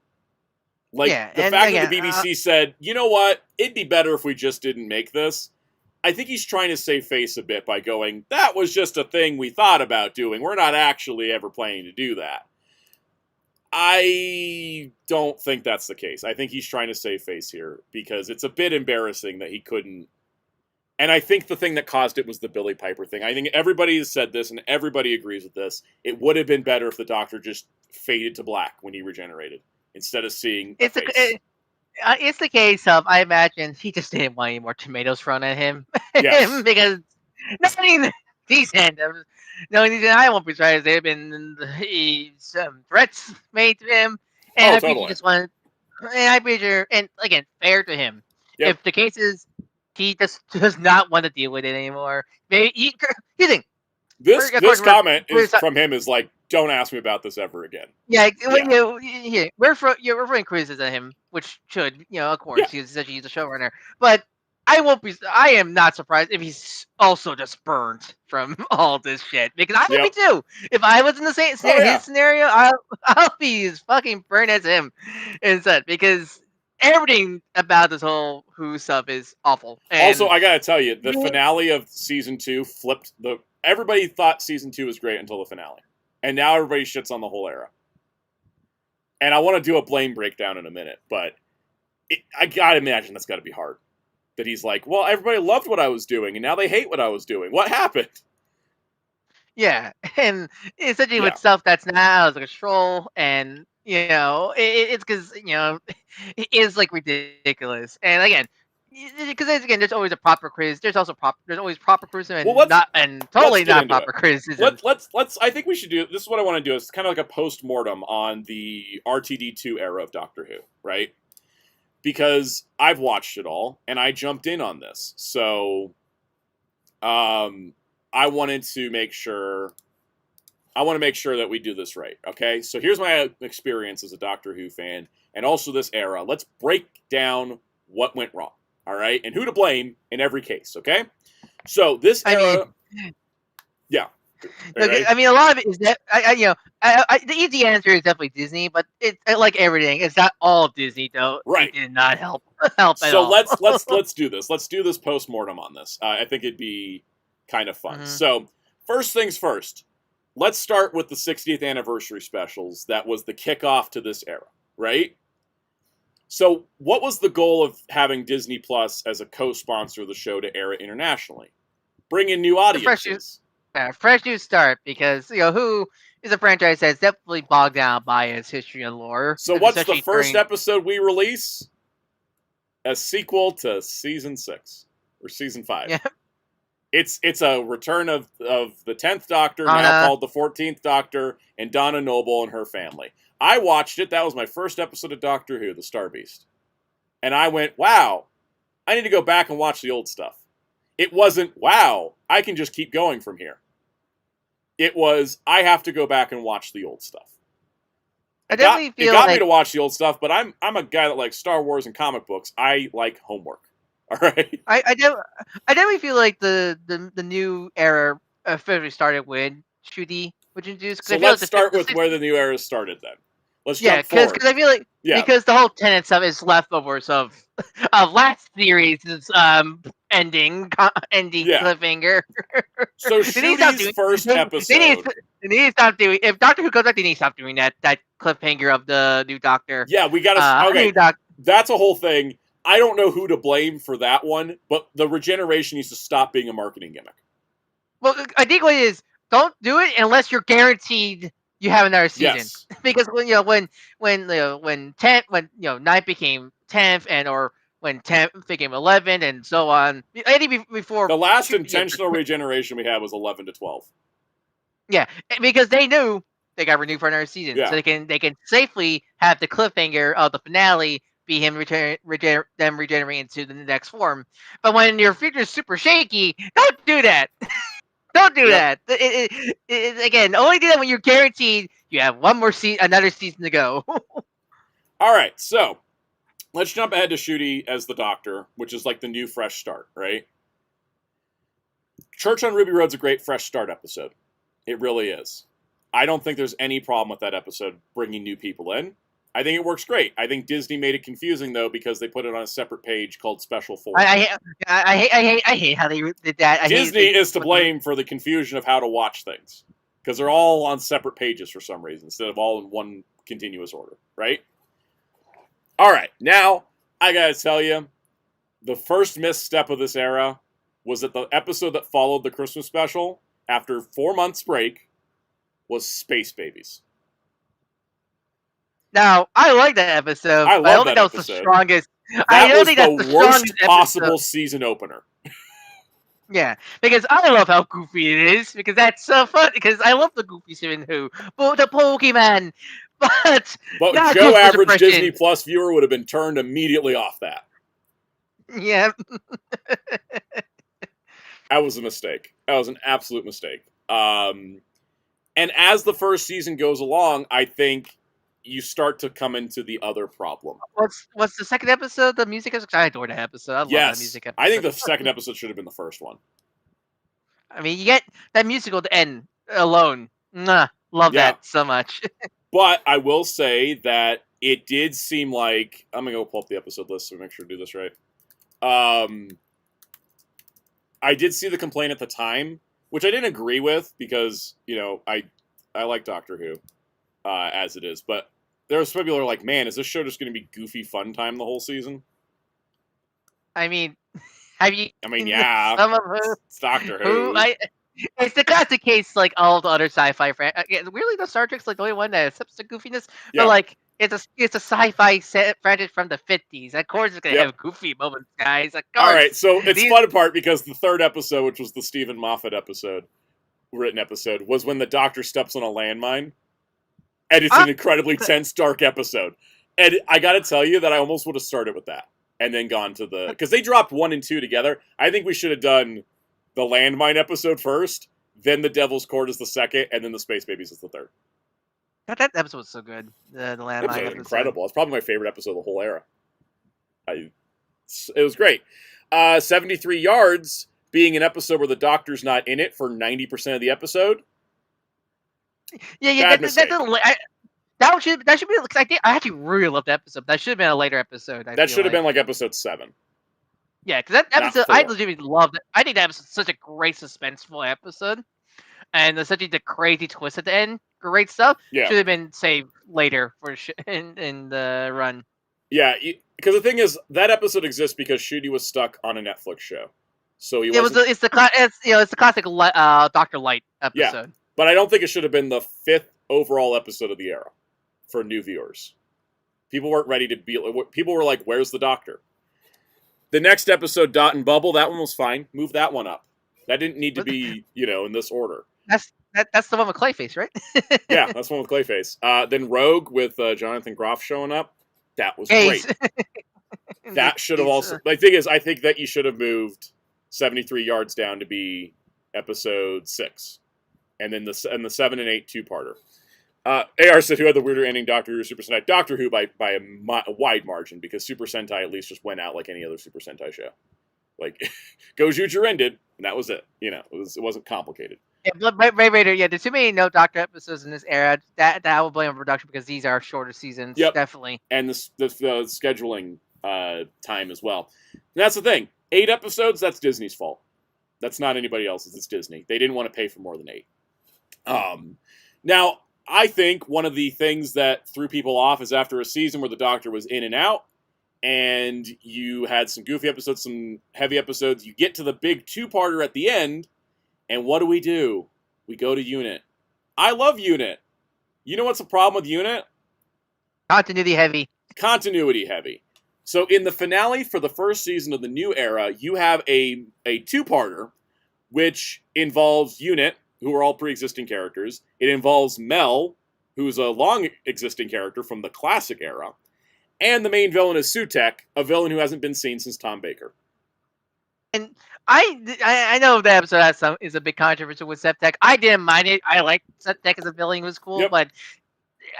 The fact that the BBC said, you know what, it'd be better if we just didn't make this. I think he's trying to save face a bit by going, that was just a thing we thought about doing. We're not actually ever planning to do that. I don't think that's the case. I think he's trying to save face here, because it's a bit embarrassing that he couldn't. And I think the thing that caused it was the Billy Piper thing. I think everybody has said this, and everybody agrees with this. It would have been better if the Doctor just faded to black when he regenerated, instead of seeing a face. It's the case of, I imagine he just didn't want any more tomatoes thrown at him. Yes. Because nothing decent. I won't be surprised. There have been some threats made to him, and I think he just wanted. And I picture, and again, fair to him. Yep. If the case is he just does not want to deal with it anymore, maybe you think this comment from him is like, don't ask me about this ever again. Yeah, we're throwing criticism at him, which should, of course, he's a showrunner. But I am not surprised if he's also just burned from all this shit, because I would be too. If I was in the same his scenario, I'll be as fucking burned as him instead, because everything about this whole Who stuff is awful. And also, I gotta tell you, the finale of season 2 flipped everybody thought season 2 was great until the finale. And now everybody shits on the whole era. And I want to do a blame breakdown in a minute, but I gotta imagine that's gotta be hard. That he's like, well, everybody loved what I was doing, and now they hate what I was doing. What happened? Yeah, and essentially with stuff that's now like a troll, and it's because it is like ridiculous. And again, because there's always a proper criticism. There's always proper criticism, and totally not proper criticism. Let's. I think we should do. This is what I want to do. It's kind of like a post-mortem on the RTD2 era of Doctor Who, right? Because I've watched it all, and I jumped in on this. So, I wanted to make sure. I want to make sure that we do this right. Okay, so here's my experience as a Doctor Who fan, and also this era. Let's break down what went wrong. All right, and who to blame in every case. Okay, so this era. I mean, a lot of it is that the easy answer is definitely Disney, but it's like everything. It's not all Disney, though. Right, it did not help at all. So let's do this. Let's do this post-mortem on this. I think it'd be kind of fun. So first things first. Let's start with the 60th anniversary specials. That was the kickoff to this era, right? So what was the goal of having Disney Plus as a co-sponsor of the show to air it internationally? Bring in new audiences. fresh new start because who is a franchise that's definitely bogged down by its history and lore. So what's the first episode we release? A sequel to season 6 or season 5. Yeah. It's a return of the 10th Doctor, now called the 14th Doctor, and Donna Noble and her family. I watched it. That was my first episode of Doctor Who, the Star Beast. And I went, wow, I need to go back and watch the old stuff. It wasn't, wow, I can just keep going from here. It was, I have to go back and watch the old stuff. It got me to watch the old stuff, but I'm a guy that likes Star Wars and comic books. I like homework. All right. I definitely feel like the new era officially started when Shooty was introduced. So let's start with where the new era started then. Let's jump forward. Because I feel like because the whole Tenet stuff is leftovers of last series' ending cliffhanger. So Shooty's first episode. They need to stop doing. If Doctor Who comes back, they need to stop doing that cliffhanger of the new Doctor. Yeah, we gotta. Okay, that's a whole thing. I don't know who to blame for that one, but the regeneration needs to stop being a marketing gimmick. Well, I think what it is, don't do it unless you're guaranteed you have another season. Yes. Because when 9 became 10th or when 10th became 11 and so on. I think before the last intentional regeneration we had was 11 to 12. Yeah, because they knew they got renewed for another season, so they can safely have the cliffhanger of the finale be him regenerating into the next form. But when your future's super shaky, don't do that. Don't do that. Again, only do that when you're guaranteed you have another season to go. All right, so let's jump ahead to Shooty as the Doctor, which is like the new fresh start, right? Church on Ruby Road's a great fresh start episode. It really is. I don't think there's any problem with that episode bringing new people in. I think it works great. I think Disney made it confusing though because they put it on a separate page called Special Forces. I hate how they did that. Disney is to blame for the confusion of how to watch things because they're all on separate pages for some reason instead of all in one continuous order, right? All right, now I gotta tell you, the first misstep of this era was that the episode that followed the Christmas special after 4 months break was Space Babies. Now, I like that episode. I don't think that was the strongest. That was the worst possible season opener. Yeah, because I love how goofy it is. Because that's so fun. Because I love the goofy Seven Who, but the Pokemon. But Joe Average Disney Plus viewer would have been turned immediately off that. Yeah. That was a mistake. That was an absolute mistake. And as the first season goes along, I think you start to come into the other problem. What's the second episode? The music episode? I adore that episode. I love that music episode. I think the second episode should have been the first one. I mean, you get that musical at the end alone. Love that so much. But I will say that it did seem like... I'm going to go pull up the episode list so we make sure to do this right. I did see the complaint at the time, which I didn't agree with because, I like Doctor Who as it is. But there was people who are like, man, is this show just going to be goofy fun time the whole season? I mean, have you... yeah. Some of it's Doctor Who. It's the classic case, like all the other sci-fi really, the Star Trek's like the only one that accepts the goofiness. Yeah. But like, it's a sci-fi franchise from the 50s. Of course, it's gonna have goofy moments, guys. All right, so it's fun part because the third episode, which was the Stephen Moffat written episode, was when the Doctor steps on a landmine, and it's an incredibly tense, dark episode. And I got to tell you that I almost would have started with that and then gone to because they dropped 1 and 2 together. I think we should have done the landmine episode first, then the Devil's Court is the second, and then the Space Babies is the third. That episode was so good. The landmine episode. Incredible. It's probably my favorite episode of the whole era. It was great. 73 Yards being an episode where the Doctor's not in it for 90% of the episode. Yeah. That should be. I actually really loved that episode. That should have been a later episode. That should have been like episode 7. Yeah, because that episode, I legitimately loved it. I think that was such a great suspenseful episode. And essentially the crazy twist at the end, great stuff. Yeah. Should have been saved later for in the run. Yeah, because the thing is, that episode exists because Shooty was stuck on a Netflix show. So it's the classic Dr. Light episode. Yeah, but I don't think it should have been the 5th overall episode of the era for new viewers. People weren't ready to be. People were like, "Where's the Doctor?" The next episode, Dot and Bubble, that one was fine. Move that one up. That didn't need to be, in this order. That's the one with Clayface, right? Yeah, that's the one with Clayface. Then Rogue with Jonathan Groff showing up. That was great. That should have also. My thing is, I think that you should have moved 73 yards down to be episode 6, and then the 7 and 8 2-parter. AR said, who had the weirder ending, Doctor Who or Super Sentai? Doctor Who by a wide margin, because Super Sentai at least just went out like any other Super Sentai show. Like, Gojuger ended, and that was it. It wasn't complicated. Yeah, Ray Raider, there's too many No Doctor episodes in this era. That I will blame on production, because these are shorter seasons, definitely. And the scheduling time as well. And that's the thing. 8 episodes, that's Disney's fault. That's not anybody else's. It's Disney. They didn't want to pay for more than 8. Now, I think one of the things that threw people off is after a season where the Doctor was in and out, and you had some goofy episodes, some heavy episodes, you get to the big 2-parter at the end, and what do? We go to Unit. I love Unit. You know what's the problem with Unit? Continuity heavy. Continuity heavy. So in the finale for the first season of the new era, you have a 2-parter, which involves Unit, who are all pre-existing characters. It involves Mel, who's a long-existing character from the classic era. And the main villain is Sutek, a villain who hasn't been seen since Tom Baker. And I know that episode is a big controversy with Sutek. I didn't mind it. I liked Sutek as a villain. It was cool, but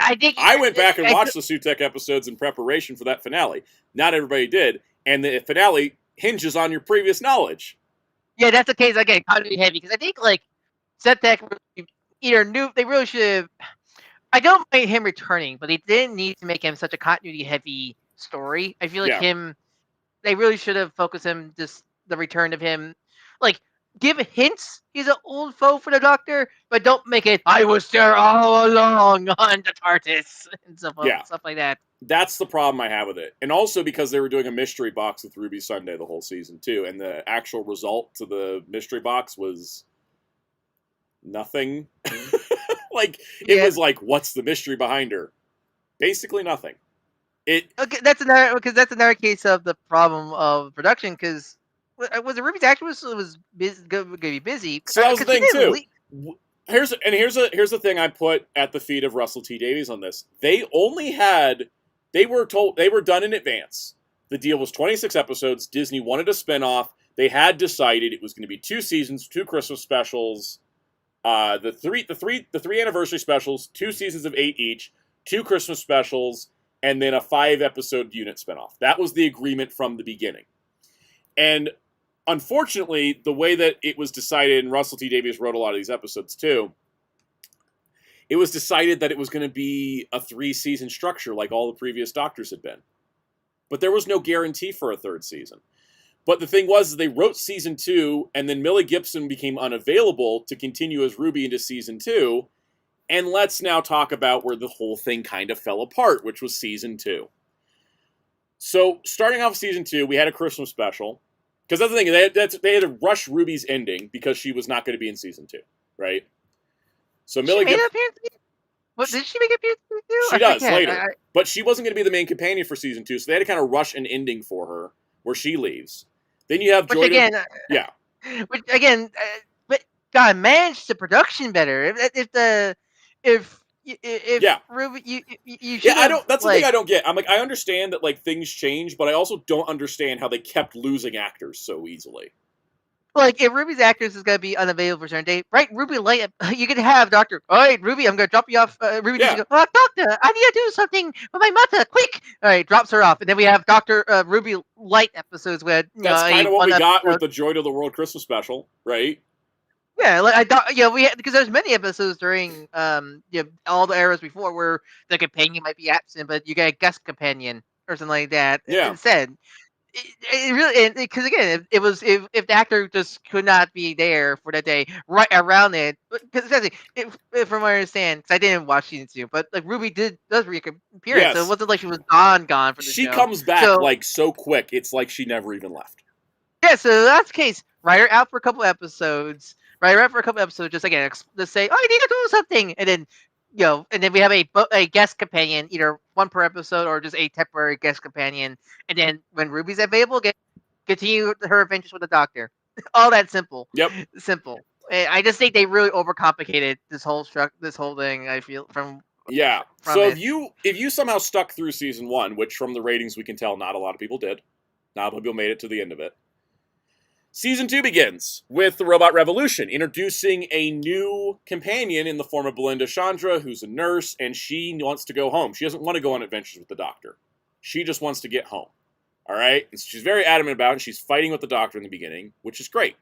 I think... I went back and watched the Sutek episodes in preparation for that finale. Not everybody did. And the finale hinges on your previous knowledge. Yeah, that's the case. Again, continuity heavy. Because I think, Sutek either knew... They really should have... I don't mind him returning, but they didn't need to make him such a continuity-heavy story. I feel like they really should have focused him, just the return of him. Give hints he's an old foe for the Doctor, but don't make it, I was there all along on the TARDIS, and stuff like that. That's the problem I have with it. And also because they were doing a mystery box with Ruby Sunday the whole season, too, and the actual result to the mystery box was nothing. It was like, what's the mystery behind her? Basically nothing. That's another case of the problem of production, because was it Ruby's actress was going to be busy? So that was the thing too. Here's the thing I put at the feet of Russell T Davies on this. They were done in advance. The deal was 26 episodes. Disney wanted a spinoff. They had decided it was going to be 2 seasons, 2 Christmas specials. The three anniversary specials, 2 seasons of 8 each, 2 Christmas specials, and then a 5-episode Unit spinoff. That was the agreement from the beginning. And unfortunately, the way that it was decided, and Russell T Davies wrote a lot of these episodes too, it was decided that it was going to be a 3-season structure like all the previous Doctors had been. But there was no guarantee for a 3rd season. But the thing was, they wrote season 2, and then Millie Gibson became unavailable to continue as Ruby into season 2. And let's now talk about where the whole thing kind of fell apart, which was season 2. So, starting off season 2, we had a Christmas special. Because that's the thing, they had to rush Ruby's ending because she was not going to be in season 2, right? So Millie Gibson... Did she make an appearance in season 2? She does, later. But she wasn't going to be the main companion for season 2, so they had to kind of rush an ending for her, where she leaves. Then you have Jordan. But God, manage the production better. If Ruby, you should. Yeah, that's the thing I don't get. I'm like, I understand that things change, but I also don't understand how they kept losing actors so easily. If Ruby's actress is gonna be unavailable for a certain day, right? Ruby Light, you could have Doctor. All right, Ruby, I'm gonna drop you off. Ruby needs to go. Oh, Doctor, I need to do something with my mother. Quick! All right, drops her off, and then we have Doctor Ruby Light episodes where that's kind of what we got with the Joy to the World Christmas special, right? Yeah, we had, because there's many episodes during all the eras before where the companion might be absent, but you get a guest companion or something like that instead. It really, because again, it was if the actor just could not be there for that day, right around it. Because if from what I understand, because I didn't watch season 2, but Ruby does reappear, so it wasn't like she was gone for the show. She comes back so quick, it's like she never even left. Yeah, so that's the case. write her out for a couple episodes. Write her out for a couple episodes. Just again, just say, "Oh, I need to do something," and then and then we have a guest companion, either one per episode or just a temporary guest companion. And then when Ruby's available, continue her adventures with the Doctor. All that simple. Yep. Simple. I just think they really overcomplicated this whole thing. I feel from so if you somehow stuck through season 1, which from the ratings we can tell not a lot of people did, not a lot of people made it to the end of it. Season 2 begins with the Robot Revolution, introducing a new companion in the form of Belinda Chandra, who's a nurse, and she wants to go home. She doesn't want to go on adventures with the Doctor. She just wants to get home. All right? And she's very adamant about it. She's fighting with the Doctor in the beginning, which is great.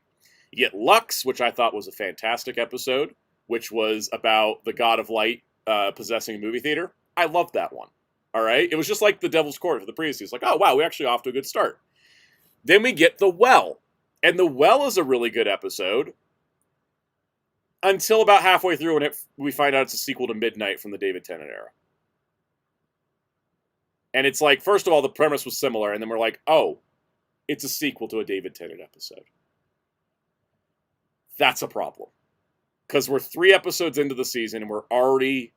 You get Lux, which I thought was a fantastic episode, which was about the God of Light possessing a movie theater. I loved that one. All right? It was just like the Devil's Court for the previous. It's like, oh, wow, we're actually off to a good start. Then we get The Well. And The Well is a really good episode until about halfway through when we find out it's a sequel to Midnight from the David Tennant era. And it's like, first of all, the premise was similar, and then we're like, oh, it's a sequel to a David Tennant episode. That's a problem. Because we're 3 episodes into the season, and we're already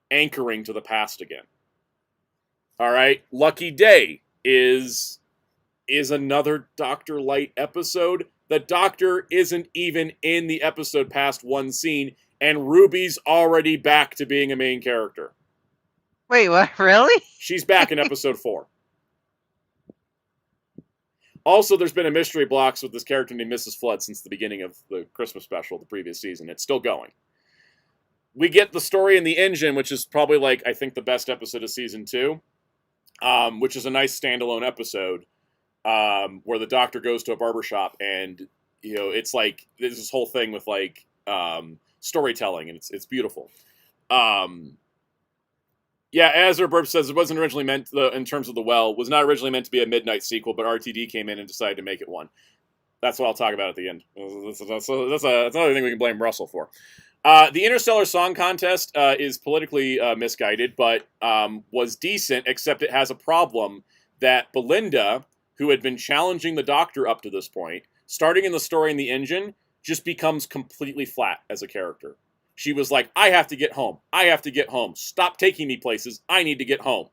anchoring to the past again. All right? Lucky Day is another Dr. Light episode. The Doctor isn't even in the episode past one scene, and Ruby's already back to being a main character. Wait, what? Really? She's back in episode 4. Also, there's been a mystery box with this character named Mrs. Flood since the beginning of the Christmas special the previous season. It's still going. We get the story in the engine, which is probably like, I think, the best episode of season 2, which is a nice standalone episode. Where the Doctor goes to a barbershop and, it's like, there's this whole thing with, like, storytelling, and it's beautiful. As our Burp says, it wasn't originally meant, in terms of The Well, was not originally meant to be a Midnight sequel, but RTD came in and decided to make it one. That's what I'll talk about at the end. That's another thing we can blame Russell for. The Interstellar Song Contest is politically misguided, but was decent, except it has a problem that Belinda, who had been challenging the Doctor up to this point, starting in the story in the engine, just becomes completely flat as a character. She was like, I have to get home. I have to get home. Stop taking me places. I need to get home.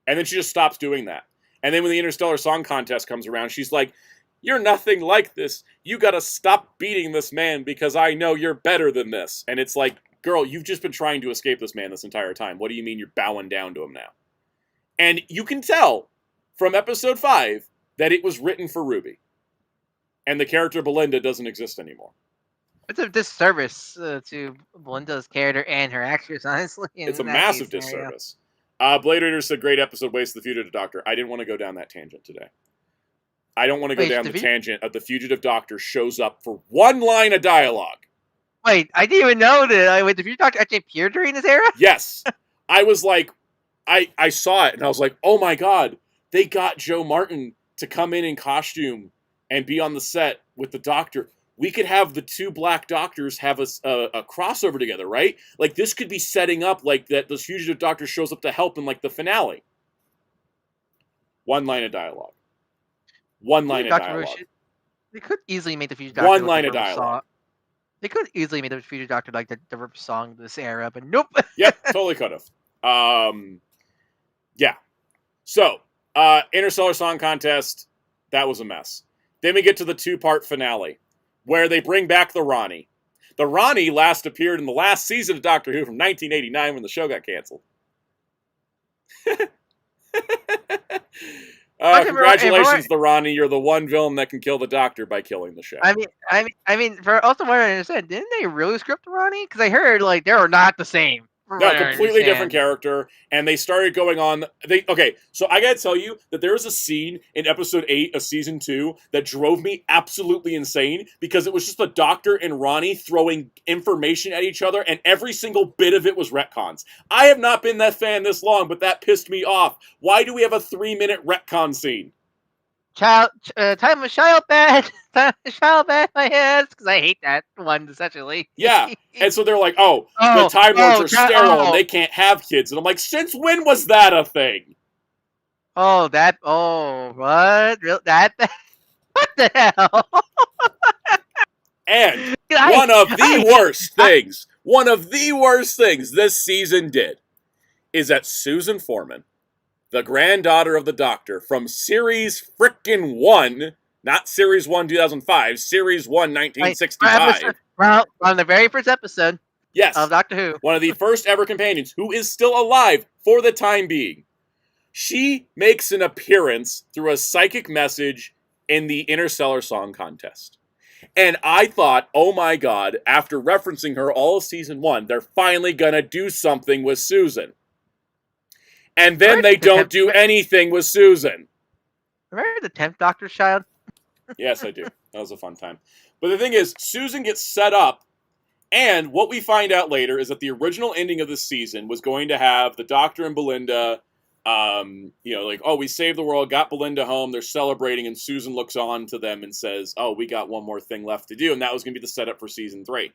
And then she just stops doing that. And then when the Interstellar Song Contest comes around, she's like, you're nothing like this. You gotta stop beating this man because I know you're better than this. And it's like, girl, you've just been trying to escape this man this entire time. What do you mean you're bowing down to him now? And you can tell from episode 5 that it was written for Ruby. And the character Belinda doesn't exist anymore. It's a disservice to Belinda's character and her actress, honestly. It's a massive disservice. Blade Raider said, great episode, Waste of the Fugitive Doctor. I didn't want to go down that tangent today. I don't want to go down the tangent of the Fugitive Doctor shows up for one line of dialogue. Wait, I didn't even know that the Fugitive Doctor actually appeared during this era? Yes. I was like, I saw it, and I was like, oh my god, they got Joe Martin to come in costume and be on the set with the Doctor. We could have the 2 Black Doctors have a crossover together, right? Like, this could be setting up, like, that the Fugitive Doctor shows up to help in, like, the finale. One line of dialogue. One line of dialogue. They could easily make the Fugitive Doctor one line of dialogue. They could easily make the Fugitive Doctor like the Rip song of this era, but nope. Yep, totally could have. Yeah. So, Interstellar Song Contest, that was a mess. Then we get to the 2-part finale, where they bring back the Ronnie. The Ronnie last appeared in the last season of Doctor Who from 1989 when the show got canceled. Congratulations, the Ronnie. You're the one villain that can kill the Doctor by killing the show. I mean, for also what I understand, didn't they really script the Ronnie? Because I heard like they were not the same. No, completely different character, and they started going on. So I gotta tell you that there was a scene in episode 8 of season 2 that drove me absolutely insane because it was just the Doctor and Ronnie throwing information at each other, and every single bit of it was retcons. I have not been that fan this long, but that pissed me off. Why do we have a 3-minute retcon scene? Time of child bad my head because I hate that one essentially. Yeah, and so they're like, the Time Lords are sterile and they can't have kids, and I'm like, since when was that a thing? What? Real that? What? the hell? And one of the worst things this season did is that Susan Foreman, the granddaughter of the Doctor from Series frickin' 1, not Series 1 2005, Series 1 1965. On the very first episode of Doctor Who. One of the first ever companions who is still alive for the time being. She makes an appearance through a psychic message in the Interstellar Song Contest. And I thought, oh my god, after referencing her all of season 1, they're finally gonna do something with Susan. And then they don't do anything with Susan. Remember the 10th Doctor's child? Yes, I do. That was a fun time. But the thing is, Susan gets set up, and what we find out later is that the original ending of this season was going to have the Doctor and Belinda, we saved the world, got Belinda home, they're celebrating, and Susan looks on to them and says, oh, we got one more thing left to do, and that was going to be the setup for season 3.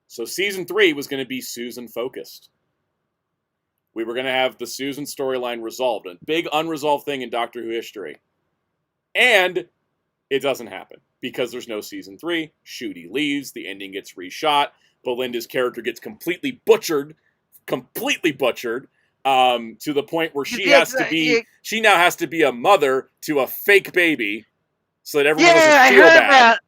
So season 3 was going to be Susan-focused. We were going to have the Susan storyline resolved, a big unresolved thing in Doctor Who history. And it doesn't happen, because there's no season 3, Ncuti leaves, the ending gets reshot, Belinda's character gets completely butchered, to the point where she now has to be a mother to a fake baby, so that everyone doesn't feel bad.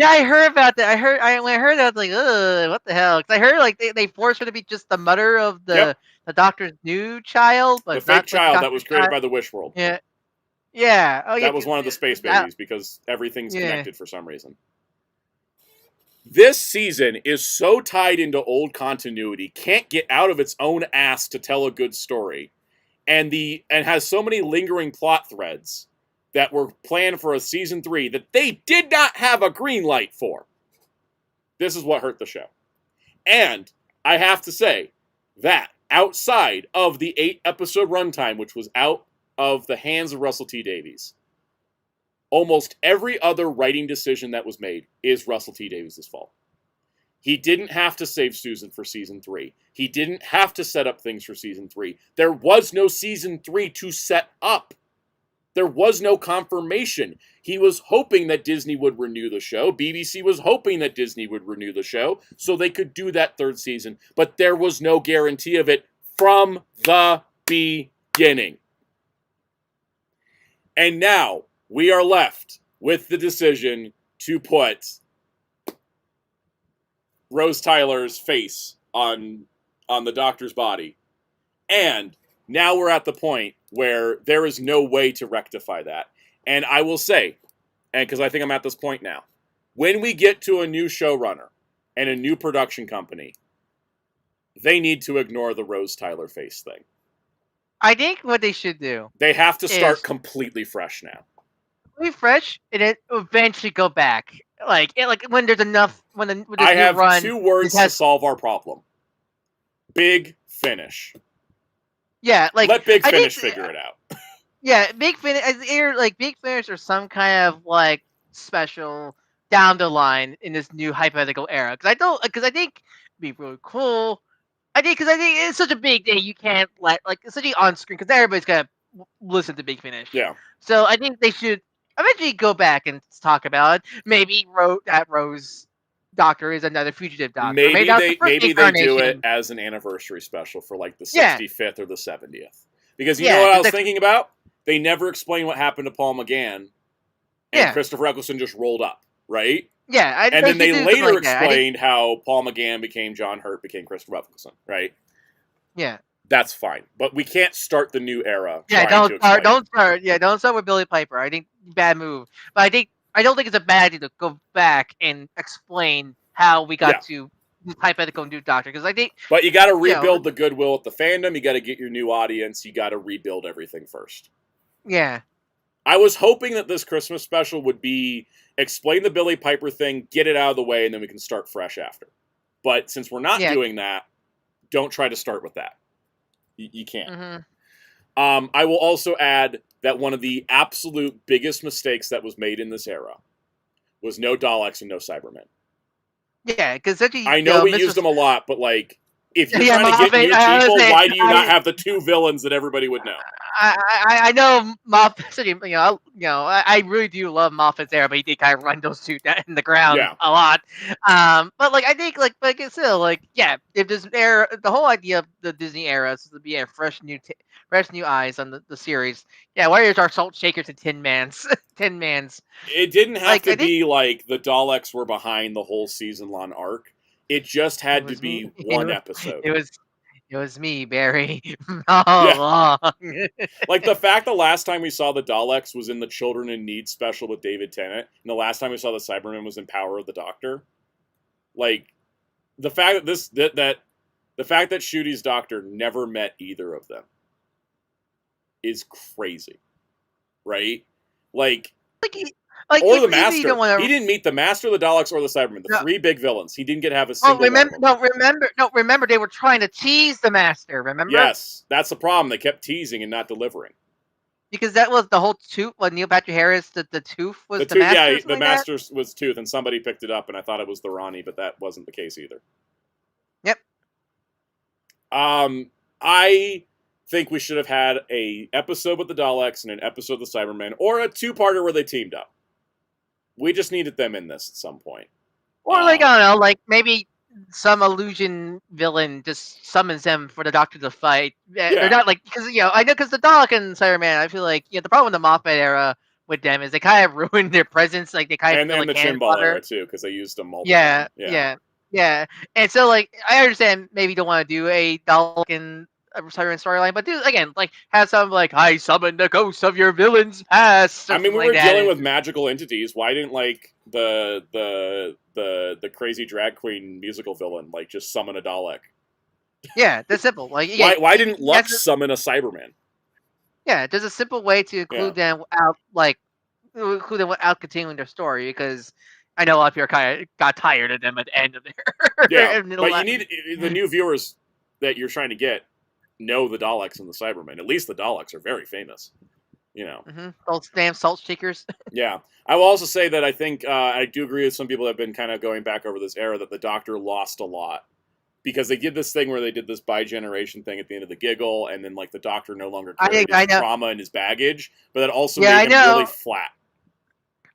I heard about that. When I heard that, I was like, ugh, what the hell? Because I heard they forced her to be just the mother of the Doctor's new child, but the fake child that was created by the Wish World. Yeah. Yeah. Oh, yeah. That was one of the space babies because everything's connected for some reason. This season is so tied into old continuity, can't get out of its own ass to tell a good story, and has so many lingering plot threads that were planned for a season 3 that they did not have a green light for. This is what hurt the show. And I have to say that outside of the 8-episode runtime, which was out of the hands of Russell T Davies, almost every other writing decision that was made is Russell T Davies' fault. He didn't have to save Susan for season 3. He didn't have to set up things for season 3. There was no season 3 to set up. There was no confirmation. He was hoping that Disney would renew the show. BBC was hoping that Disney would renew the show so they could do that 3rd season. But there was no guarantee of it from the beginning. And now we are left with the decision to put Rose Tyler's face on the Doctor's body. And now we're at the point where there is no way to rectify that. And I will say, and because I think I'm at this point now, when we get to a new showrunner and a new production company, they need to ignore the Rose Tyler face thing. I think what they should do, they have to start completely fresh now. Fresh, and then eventually go back. Like when there's enough. I have 2 words to solve our problem. Big Finish. Yeah, let Big Finish figure it out. Yeah, Big Finish, either Big Finish or some kind of special down the line in this new hypothetical era. Because I think it'd be really cool. Because I think it's such a big day, you can't let especially on screen, because everybody's gonna listen to Big Finish. Yeah. So I think they should eventually go back and talk about it. Maybe that Rose Doctor is another fugitive Doctor. Maybe they do it as an anniversary special for the 65th or the 70th. Because you know what I was thinking about? They never explained what happened to Paul McGann, and Christopher Eccleston just rolled up, right? Yeah, and then they later explained how Paul McGann became John Hurt, became Christopher Eccleston, right? Yeah, that's fine, but we can't start the new era. Yeah, don't start with Billy Piper. I think bad move, but I don't think it's a bad idea to go back and explain how we got to this hypothetical new Doctor. Because I think, but you got to rebuild the goodwill at the fandom. You got to get your new audience. You got to rebuild everything first. Yeah. I was hoping that this Christmas special would be explain the Billy Piper thing, get it out of the way, and then we can start fresh after. But since we're not doing that, don't try to start with that. You can't. Mm-hmm. I will also add that one of the absolute biggest mistakes that was made in this era was no Daleks and no Cybermen. Yeah, because I know we used them a lot, but if you're trying to get new people, why do you not have the two villains that everybody would know? I know Moffat. I really do love Moffat's era, but he did kind of run those two in the ground a lot. But like I think but still if this era, the whole idea of the Disney era is to be fresh new eyes on the series. Yeah, Warriors are salt shakers and Tin Mans. Tin Mans. It didn't have to be like the Daleks were behind the whole season-long arc. It just had to be one episode. It was me, Barry. Long. Like the fact the last time we saw the Daleks was in the Children in Need special with David Tennant, and the last time we saw the Cybermen was in Power of the Doctor. Like the fact that the fact that Shooty's Doctor never met either of them is crazy, right? Or the Master. He didn't meet the Master, the Daleks, or the Cybermen. The three big villains. He didn't get to have a single remember, they were trying to tease the Master, remember? Yes, that's the problem. They kept teasing and not delivering. Because that was the whole tooth, Neil Patrick Harris, the tooth was the Master? Yeah, the Master was tooth, and somebody picked it up, and I thought it was the Ronnie, but that wasn't the case either. Yep. I think we should have had a episode with the Daleks and an episode with the Cybermen, or a two-parter where they teamed up. We just needed them in this at some point. Or I don't know, maybe some illusion villain just summons them for the Doctor to fight. Yeah. They're not because I know because the Dalek and Cyberman, I feel like the problem with the Moffat era with them is they kind of ruined their presence. Like they kind of and the Chimbal era too, because they used them multiple. Yeah. And so I understand maybe you don't want to do a Dalek and Cyberman storyline, but again, have some I summon the ghosts of your villains past. I mean, we were dealing with magical entities. Why didn't the crazy drag queen musical villain just summon a Dalek? Yeah, that's simple. Why didn't Lux summon a Cyberman? Yeah, there's a simple way to include them out, include them without continuing their story, because I know a lot of people kind of got tired of them at the end of their. But you need the new viewers that you're trying to get know the Daleks and the Cybermen. At least the Daleks are very famous. Those damn salt shakers. Yeah. I will also say that I think I do agree with some people that have been kind of going back over this era that the Doctor lost a lot. Because they did this thing where they did this bi-generation thing at the end of the Giggle, and then the Doctor no longer carried his trauma and his baggage, but that also made him really flat.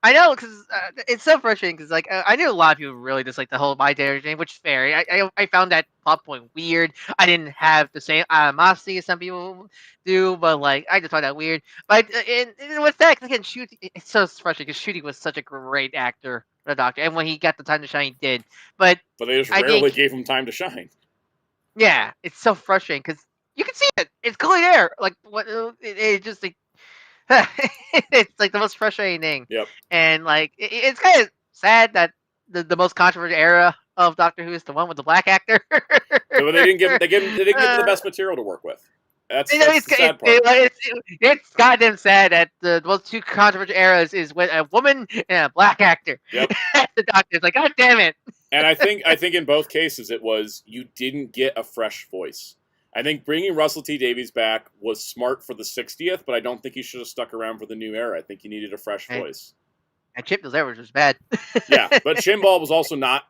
I know, because it's so frustrating, because I knew a lot of people really dislike the whole bi-generation, which is fair. I found that plot point weird. I didn't have the same animosity as some people do, but I just found that weird. But with that, again, Shooty, it's so frustrating, because Shooty was such a great actor, the Doctor, and when he got the time to shine, he did. But they just rarely gave him time to shine. Yeah, it's so frustrating, because you can see it. It's clearly there. It just it's the most frustrating thing. Yep. And it's kind of sad that the most controversial era of Doctor Who is the one with the black actor. But they didn't give the best material to work with. That's the sad part. It's goddamn sad that the most two controversial eras is with a woman and a black actor. Yep. The Doctor's God damn it. And I think in both cases it was you didn't get a fresh voice. I think bringing Russell T Davies back was smart for the 60th, but I don't think he should have stuck around for the new era. I think he needed a fresh voice. And Chibnall's era was bad. Yeah, but Chimbal was also not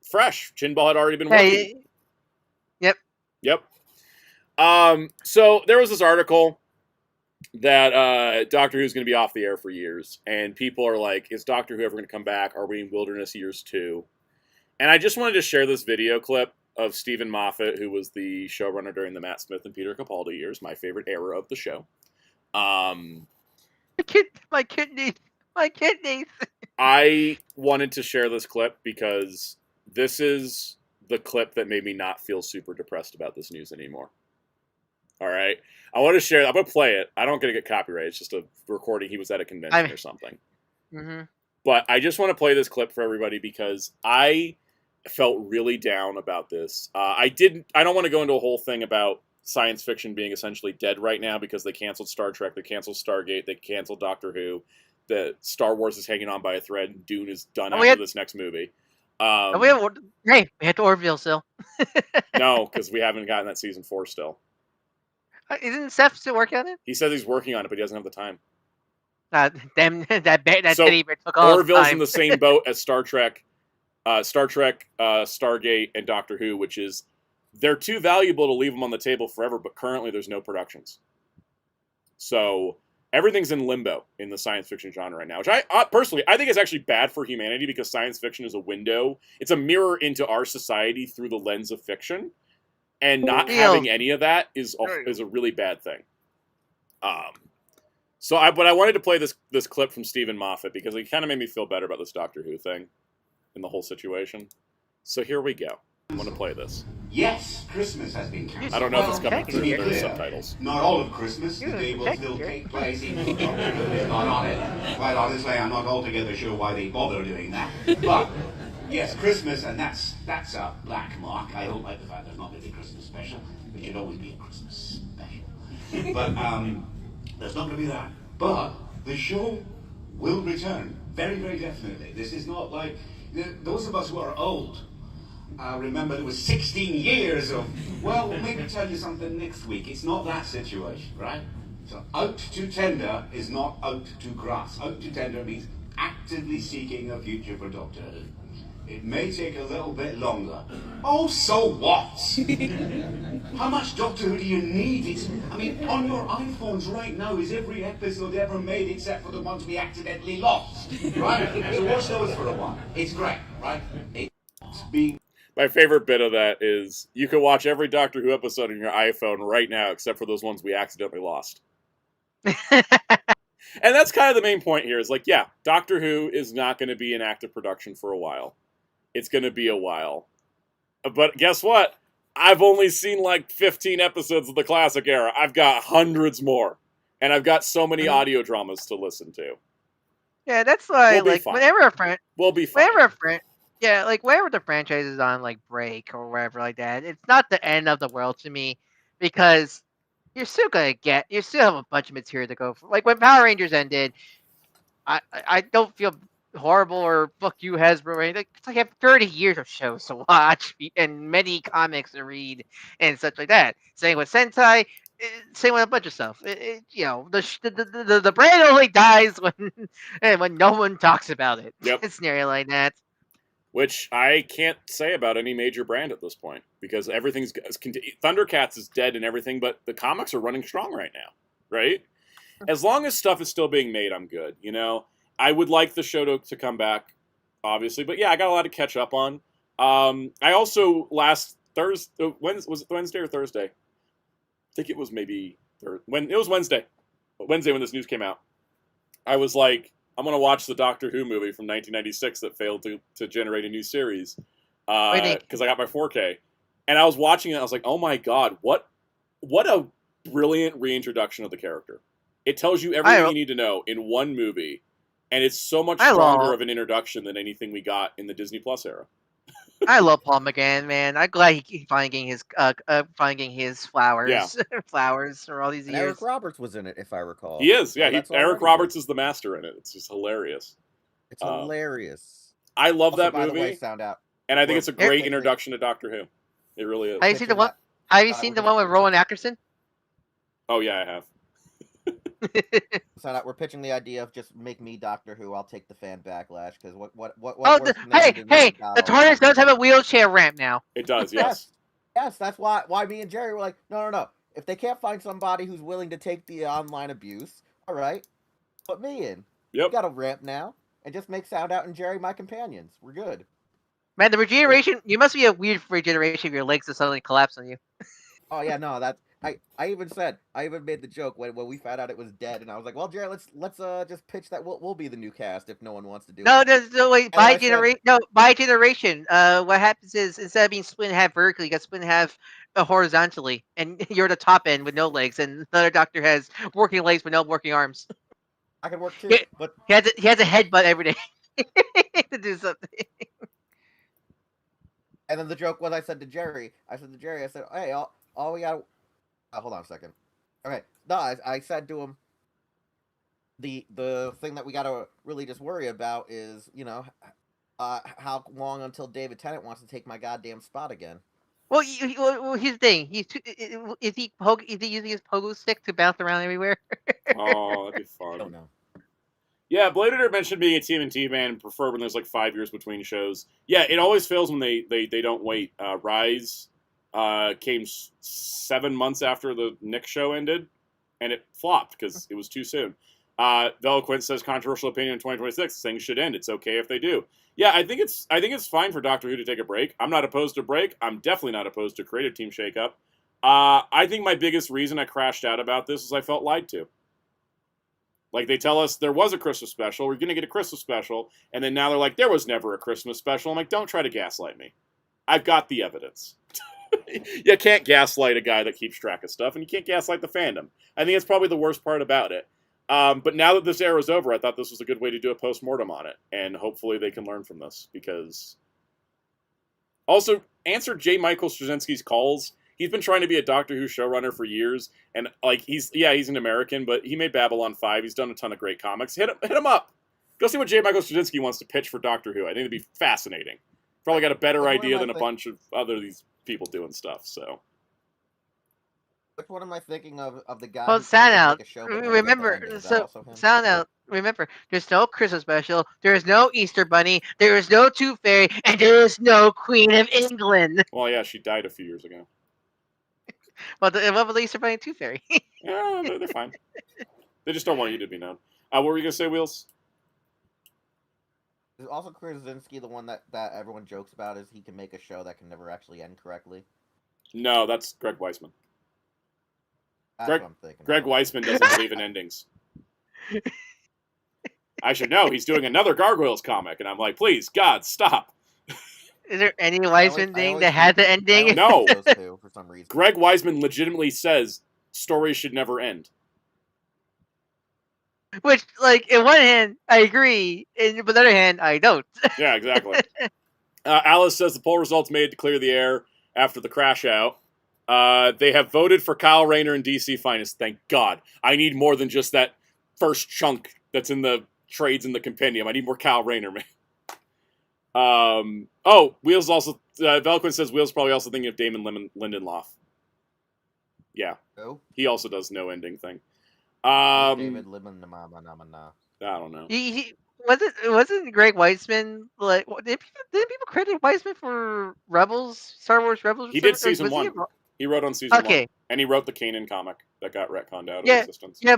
fresh. Chimbal had already been working. Yep. So there was this article that Doctor Who's going to be off the air for years, and people are like, is Doctor Who ever going to come back? Are we in Wilderness Years 2? And I just wanted to share this video clip of Stephen Moffat, who was the showrunner during the Matt Smith and Peter Capaldi years, my favorite era of the show. My kidneys. I wanted to share this clip because this is the clip that made me not feel super depressed about this news anymore. All right? I want to share it. I'm going to play it. I don't get to get copyright. It's just a recording. He was at a convention or something. Mm-hmm. But I just want to play this clip for everybody because I felt really down about this. I don't want to go into a whole thing about science fiction being essentially dead right now because they canceled Star Trek, they canceled Stargate, they canceled Doctor Who. The Star Wars is hanging on by a thread, and Dune is done after this next movie. We have to Orville still. No, because we haven't gotten that season 4 still. Isn't Seth still working on it? He says he's working on it, but he doesn't have the time. That so took all Orville's time. in the same boat as Star Trek, Stargate, and Doctor Who, which is they're too valuable to leave them on the table forever, but currently there's no productions. So everything's in limbo in the science fiction genre right now, which I personally, I think is actually bad for humanity because science fiction is a window. It's a mirror into our society through the lens of fiction. And not having any of that is a really bad thing. But I wanted to play this clip from Stephen Moffat because it kind of made me feel better about this Doctor Who thing and the whole situation. So here we go. I'm going to play this. Yes, Christmas has been cancelled. I don't know if it's coming through. There's subtitles. Not all of Christmas. The day will still take place even though Doctor Who is not on it. Quite honestly, I'm not altogether sure why they bother doing that. But yes, Christmas, and that's a black mark. I don't like the fact there's not really a Christmas special. There should always be a Christmas special. But there's not going to be that. But the show will return. Very, very definitely. This is not like those of us who are old. Remember, there was 16 years of, well, we'll maybe tell you something next week. It's not that situation, right? So out to tender is not out to grass. Out to tender means actively seeking a future for Doctor Who. It may take a little bit longer. Oh, so what? How much Doctor Who do you need? I mean, on your iPhones right now is every episode ever made except for the ones we accidentally lost, right? So watch those for a while. It's great, right? It's being... My favorite bit of that is you can watch every Doctor Who episode on your iPhone right now except for those ones we accidentally lost. And that's kind of the main point here is like, yeah, Doctor Who is not going to be in active production for a while. It's going to be a while. But guess what? I've only seen like 15 episodes of the classic era. I've got hundreds more. And I've got so many audio dramas to listen to. Yeah, that's why, like, whenever a friend... We'll be fine. Whenever a friend... Yeah, like, whenever the franchise is on, like, break or whatever like that, it's not the end of the world to me. Because you're still going to get... You still have a bunch of material to go for. Like, when Power Rangers ended, I don't feel horrible or fuck you Hasbro or anything. It's like I have 30 years of shows to watch and many comics to read and such like that. Same with Sentai, same with a bunch of stuff. You know, the brand only dies when no one talks about it. Yep. It's nearly like that. Which I can't say about any major brand at this point because everything's Thundercats is dead and everything, but the comics are running strong right now, right? As long as stuff is still being made, I'm good. You know, I would like the show to come back, obviously, but yeah, I got a lot to catch up on. I also last Thursday, was it Wednesday or Thursday? I think it was maybe it was Wednesday. Wednesday when this news came out, I was like, I'm gonna watch the Doctor Who movie from 1996 that failed to generate a new series because I got my 4K, and I was watching it. I was like, oh my god, what a brilliant reintroduction of the character. It tells you everything you need to know in one movie, and it's so much stronger of an introduction than anything we got in the Disney Plus era. I love Paul McGann, man. I'm glad he finally getting his flowers, flowers for all these years. Eric Roberts was in it, if I recall. He is, yeah. Eric Roberts is the master in it. It's just hilarious. It's hilarious. I love also, that by movie. The way, Soundout. And I think it's a great introduction to Doctor Who. It really is. Have you seen the one? Have you seen the one with Rowan Atkinson? Oh yeah, I have. So we're pitching the idea of just make me Doctor Who. I'll take the fan backlash because what? Oh, hey! The TARDIS does have a wheelchair ramp now. It does, yes. Yes, that's why me and Jerry were like, no. If they can't find somebody who's willing to take the online abuse, all right, put me in. Yep. We got a ramp now, and just make Soundout and Jerry my companions. We're good. Man, the regeneration. You must be a weird regeneration if your legs just suddenly collapse on you. Oh yeah, no, that's. I even made the joke when we found out it was dead, and I was like, "Well, Jared, let's just pitch that we'll be the new cast if no one wants to do it." No, wait. By generation, what happens is instead of being split in half vertically, you get split in half horizontally, and you're the top end with no legs, and another doctor has working legs but no working arms. I can work too, but he has a headbutt every day to do something. And then the joke was, I said to Jerry, "Hey, all we got." Hold on a second. Okay, no, I said to him, the thing that we gotta really just worry about is, how long until David Tennant wants to take my goddamn spot again. Well, here's the thing. Is he using his pogo stick to bounce around everywhere? Oh, that'd be fun. I don't know. Yeah, Blade Runner mentioned being a TMNT fan and prefer when there's like 5 years between shows. Yeah, it always fails when they don't wait. Rise came 7 months after the Nick show ended, and it flopped because it was too soon. Veloquent says controversial opinion in 2026. Things should end. It's okay if they do. Yeah, I think it's fine for Doctor Who to take a break. I'm not opposed to a break. I'm definitely not opposed to a creative team shakeup. I think my biggest reason I crashed out about this is I felt lied to. Like, they tell us there was a Christmas special, we're going to get a Christmas special, and then now they're like, there was never a Christmas special. I'm like, don't try to gaslight me. I've got the evidence. You can't gaslight a guy that keeps track of stuff, and you can't gaslight the fandom. I think it's probably the worst part about it. But now that this era is over, I thought this was a good way to do a post-mortem on it, and hopefully they can learn from this, because... Also, answer J. Michael Straczynski's calls. He's been trying to be a Doctor Who showrunner for years, and, like, he's an American, but he made Babylon 5, he's done a ton of great comics. Hit him up! Go see what J. Michael Straczynski wants to pitch for Doctor Who. I think it'd be fascinating. Probably got a better idea than a bunch of these people doing stuff, so... Which one am I thinking of the guy? Well, Soundout. Remember, Soundout. Remember, there's no Christmas special. There is no Easter Bunny. There is no Tooth Fairy, and there is no Queen of England. Well, yeah, she died a few years ago. Well, what was the Easter Bunny and Tooth Fairy? Yeah, they're fine. They just don't want you to be known. What were you gonna say, Wheels? Is also Krasinski the one that everyone jokes about is he can make a show that can never actually end correctly? No, that's Greg Weisman. That's what I'm thinking. Greg Weisman doesn't believe in endings. I should know. He's doing another Gargoyles comic, and I'm like, please, God, stop. Is there any Weisman thing that had the ending? No. For some reason. Greg Weisman legitimately says stories should never end. Which, like, in one hand, I agree, and on the other hand, I don't. Yeah, exactly. Alice says the poll results made to clear the air after the crash out. They have voted for Kyle Rayner and DC Finest. Thank God. I need more than just that first chunk that's in the trades in the compendium. I need more Kyle Rayner, man. Wheels also... Veloquent says Wheels probably also thinking of Damon Lindelof. Yeah. Oh. He also does no ending thing. David Lindelof. I don't know. Wasn't Greg Weisman like? Did people credit Weisman for Rebels, Star Wars Rebels? He did season 1. He wrote on season 1. And he wrote the Kanan comic that got retconned out of existence. Yeah,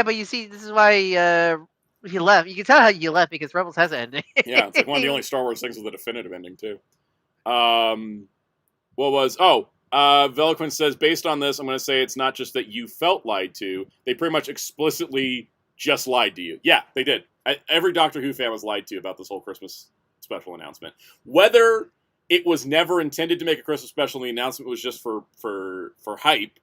but you see, this is why he left. You can tell how he left because Rebels has an ending. Yeah, it's like one of the only Star Wars things with a definitive ending too. Veloquent says, based on this, I'm going to say it's not just that you felt lied to. They pretty much explicitly just lied to you. Yeah, they did. Every Doctor Who fan was lied to about this whole Christmas special announcement. Whether it was never intended to make a Christmas special and the announcement was just for hype,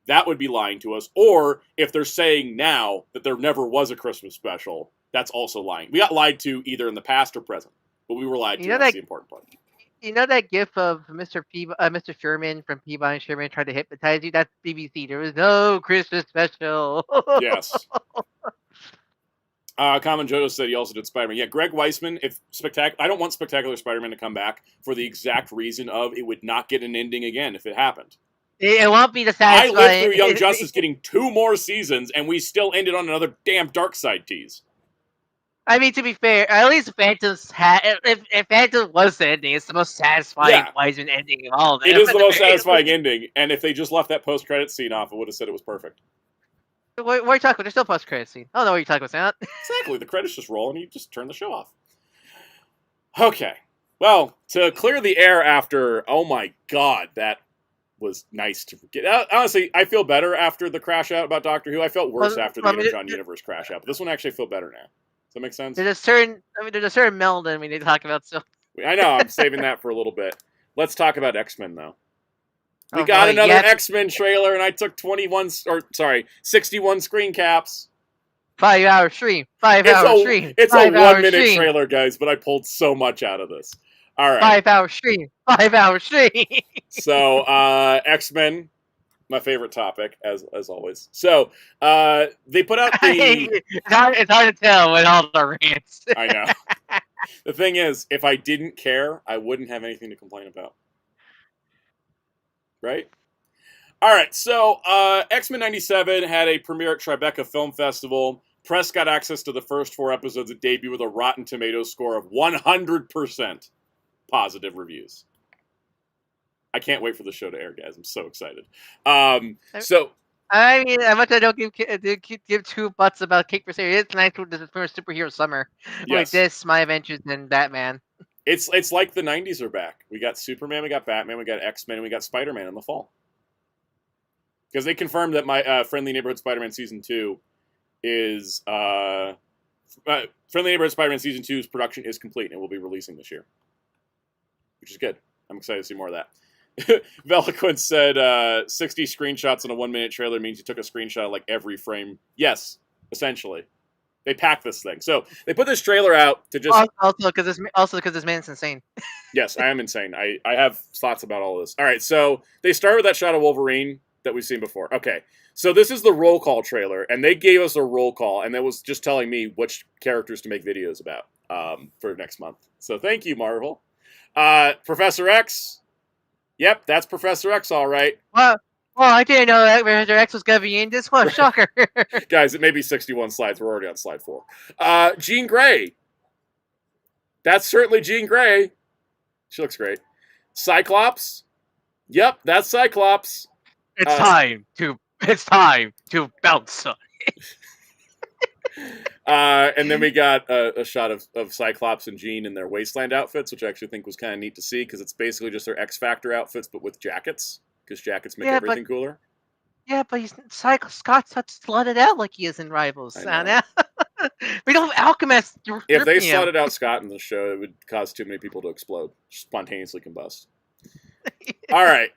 that would be lying to us. Or if they're saying now that there never was a Christmas special, that's also lying. We got lied to either in the past or present, but we were lied to. That's the important part. You know that gif of Mr. Sherman from Peabody and Sherman trying to hypnotize you? That's BBC. There was no Christmas special. Yes. Common Jojo said he also did Spider-Man. Yeah, Greg Weisman, I don't want Spectacular Spider-Man to come back for the exact reason of it would not get an ending again if it happened. It won't be the satisfying. I lived through Young Justice getting 2 more seasons, and we still ended on another damn Darkseid tease. I mean, to be fair, at least Phantom's if Phantom was the ending, it's the most satisfying Weisman ending of all of them. It is the most satisfying ending, and if they just left that post-credit scene off, I would have said it was perfect. What are you talking about? There's still post-credit scene. I don't know what you're talking about, Sam. Exactly. The credits just roll, and you just turn the show off. Okay. Well, to clear the air after... Oh my god, that was nice to forget. Honestly, I feel better after the crash out about Doctor Who. I felt worse after the Energon Universe crash out, but this one actually I feel better now. Does that make sense? There's a certain melding we need to talk about still. I know, I'm saving that for a little bit. Let's talk about X-Men, though. We got another X-Men trailer, and I took 61 screen caps. 5-hour stream. 5-hour stream. It's a 1-minute trailer, guys, but I pulled so much out of this. All right. 5-hour stream. 5-hour stream. So, X-Men, my favorite topic, as always. So, they put out the... It's hard to tell with all the rants. I know. The thing is, if I didn't care, I wouldn't have anything to complain about. Right? All right, so X-Men 97 had a premiere at Tribeca Film Festival. Press got access to the first 4 episodes that debut with a Rotten Tomatoes score of 100% positive reviews. I can't wait for the show to air, guys. I'm so excited. So I mean, I much I don't give two butts about Cake for Series. It's nice for superhero summer. Yes. Like this, My Adventures, and Batman. It's like the 90s are back. We got Superman, we got Batman, we got X-Men, and we got Spider-Man in the fall. Because they confirmed that my Friendly Neighborhood Spider-Man Season 2 is... Friendly Neighborhood Spider-Man Season 2's production is complete and will be releasing this year. Which is good. I'm excited to see more of that. Veloquent said 60 screenshots in a 1-minute trailer means you took a screenshot of like every frame. Yes, essentially. They packed this thing. So they put this trailer out to just... Also because this man's insane. Yes, I am insane. I have thoughts about all this. All right, so they start with that shot of Wolverine that we've seen before. Okay, so this is the roll call trailer, and they gave us a roll call, and that was just telling me which characters to make videos about for next month. So thank you, Marvel. Professor X. Yep, that's Professor X, all right. Well, I didn't know that Professor X was going to be in this one. Shocker. Guys, it may be 61 slides. We're already on slide 4. Jean Grey. That's certainly Jean Grey. She looks great. Cyclops. Yep, that's Cyclops. It's time to bounce. And then we got a shot of Cyclops and Jean in their Wasteland outfits, which I actually think was kind of neat to see, because it's basically just their X Factor outfits, but with jackets, because jackets make everything cooler. Yeah, but Scott's not slotted out like he is in Rivals. We don't have Alchemist. If they slotted out Scott in the show, it would cause too many people to explode, spontaneously combust. All right.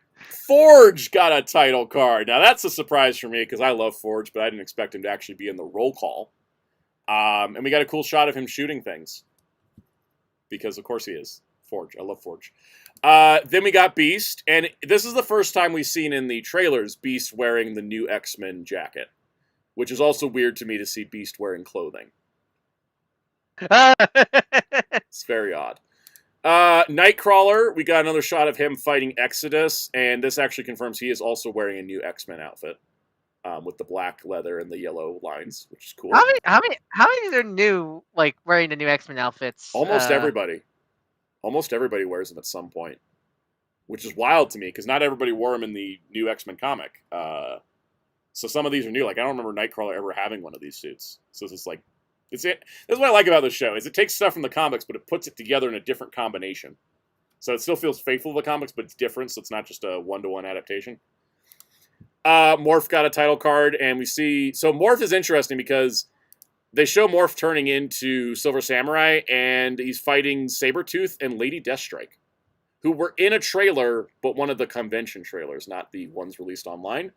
Forge got a title card. Now, that's a surprise for me, because I love Forge, but I didn't expect him to actually be in the roll call. And we got a cool shot of him shooting things. Because, of course, he is. Forge. I love Forge. Then we got Beast. And this is the first time we've seen in the trailers Beast wearing the new X-Men jacket. Which is also weird to me to see Beast wearing clothing. It's very odd. Nightcrawler, we got another shot of him fighting Exodus. And this actually confirms he is also wearing a new X-Men outfit. With the black leather and the yellow lines, which is cool. How many are new, like, wearing the new X-Men outfits? Almost everybody. Almost everybody wears them at some point. Which is wild to me, because not everybody wore them in the new X-Men comic. So some of these are new. Like, I don't remember Nightcrawler ever having one of these suits. So it's like... That's what I like about this show, is it takes stuff from the comics, but it puts it together in a different combination. So it still feels faithful to the comics, but it's different, so it's not just a one-to-one adaptation. Morph got a title card, and we see... So Morph is interesting because they show Morph turning into Silver Samurai, and he's fighting Sabretooth and Lady Deathstrike, who were in a trailer, but one of the convention trailers, not the ones released online.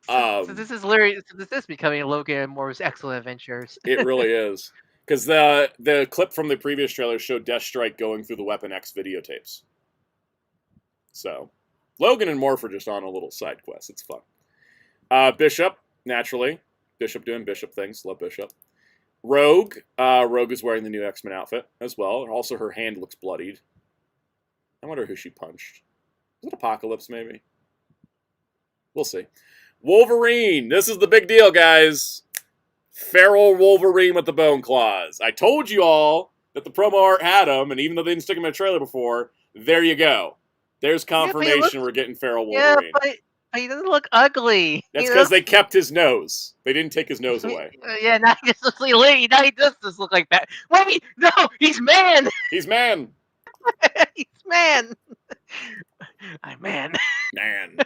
So this is literally... this is becoming Logan and Morph's Excellent Adventures. It really is. Because the clip from the previous trailer showed Deathstrike going through the Weapon X videotapes. So, Logan and Morph are just on a little side quest. It's fun. Bishop, naturally. Bishop doing Bishop things. Love Bishop. Rogue. Rogue is wearing the new X-Men outfit as well. Also, her hand looks bloodied. I wonder who she punched. Is it Apocalypse, maybe? We'll see. Wolverine. This is the big deal, guys. Feral Wolverine with the bone claws. I told you all that the promo art had him, and even though they didn't stick him in a trailer before, there you go. There's confirmation we're getting Feral Wolverine. Yeah, but he doesn't look ugly. That's because they kept his nose. They didn't take his nose away. Yeah, now he just looks like Lady. Now he does just look like Bat. Wait, no, he's man. He's man. He's man. I'm man. Man.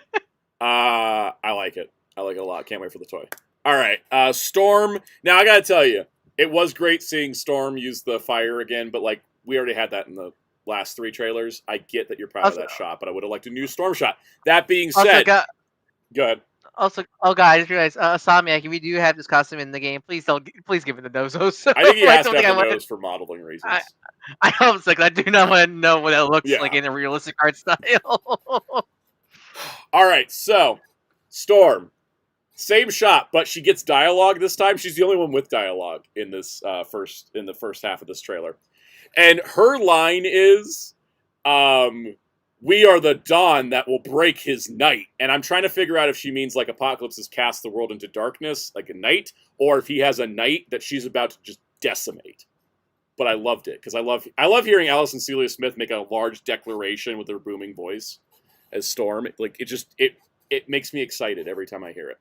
I like it. I like it a lot. Can't wait for the toy. All right. Storm. Now, I got to tell you, it was great seeing Storm use the fire again, but like we already had that in the last 3 trailers. I get that you're proud of that shot, but I would have liked a new Storm shot. That being said, go ahead. Also, guys, I just realized, Samiak, if we do have this costume in the game, please give it the nose. I think he has to have the nose for modeling reasons. I hope so, because I do not want to know what it looks like in a realistic art style. All right, so Storm, same shot, but she gets dialogue this time. She's the only one with dialogue in this first half of this trailer, and her line is, "We are the dawn that will break his night." And I'm trying to figure out if she means like Apocalypse has cast the world into darkness, like a night, or if he has a night that she's about to just decimate. But I loved it because I love hearing Alison Celia Smith make a large declaration with her booming voice. as Storm. Like it makes me excited every time I hear it.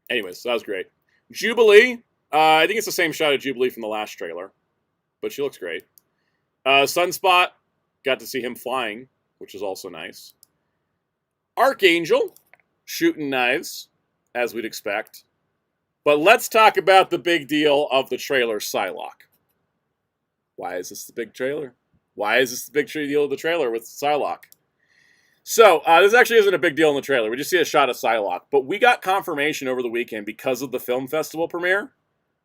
Anyways, so that was great. Jubilee, I think it's the same shot of Jubilee from the last trailer, but she looks great. Sunspot, got to see him flying, which is also nice. Archangel, shooting knives, as we'd expect. But let's talk about the big deal of the trailer, Psylocke. Why is this the big trailer? Why is this the big deal of the trailer with Psylocke? So, this actually isn't a big deal in the trailer. We just see a shot of Psylocke. But we got confirmation over the weekend because of the film festival premiere.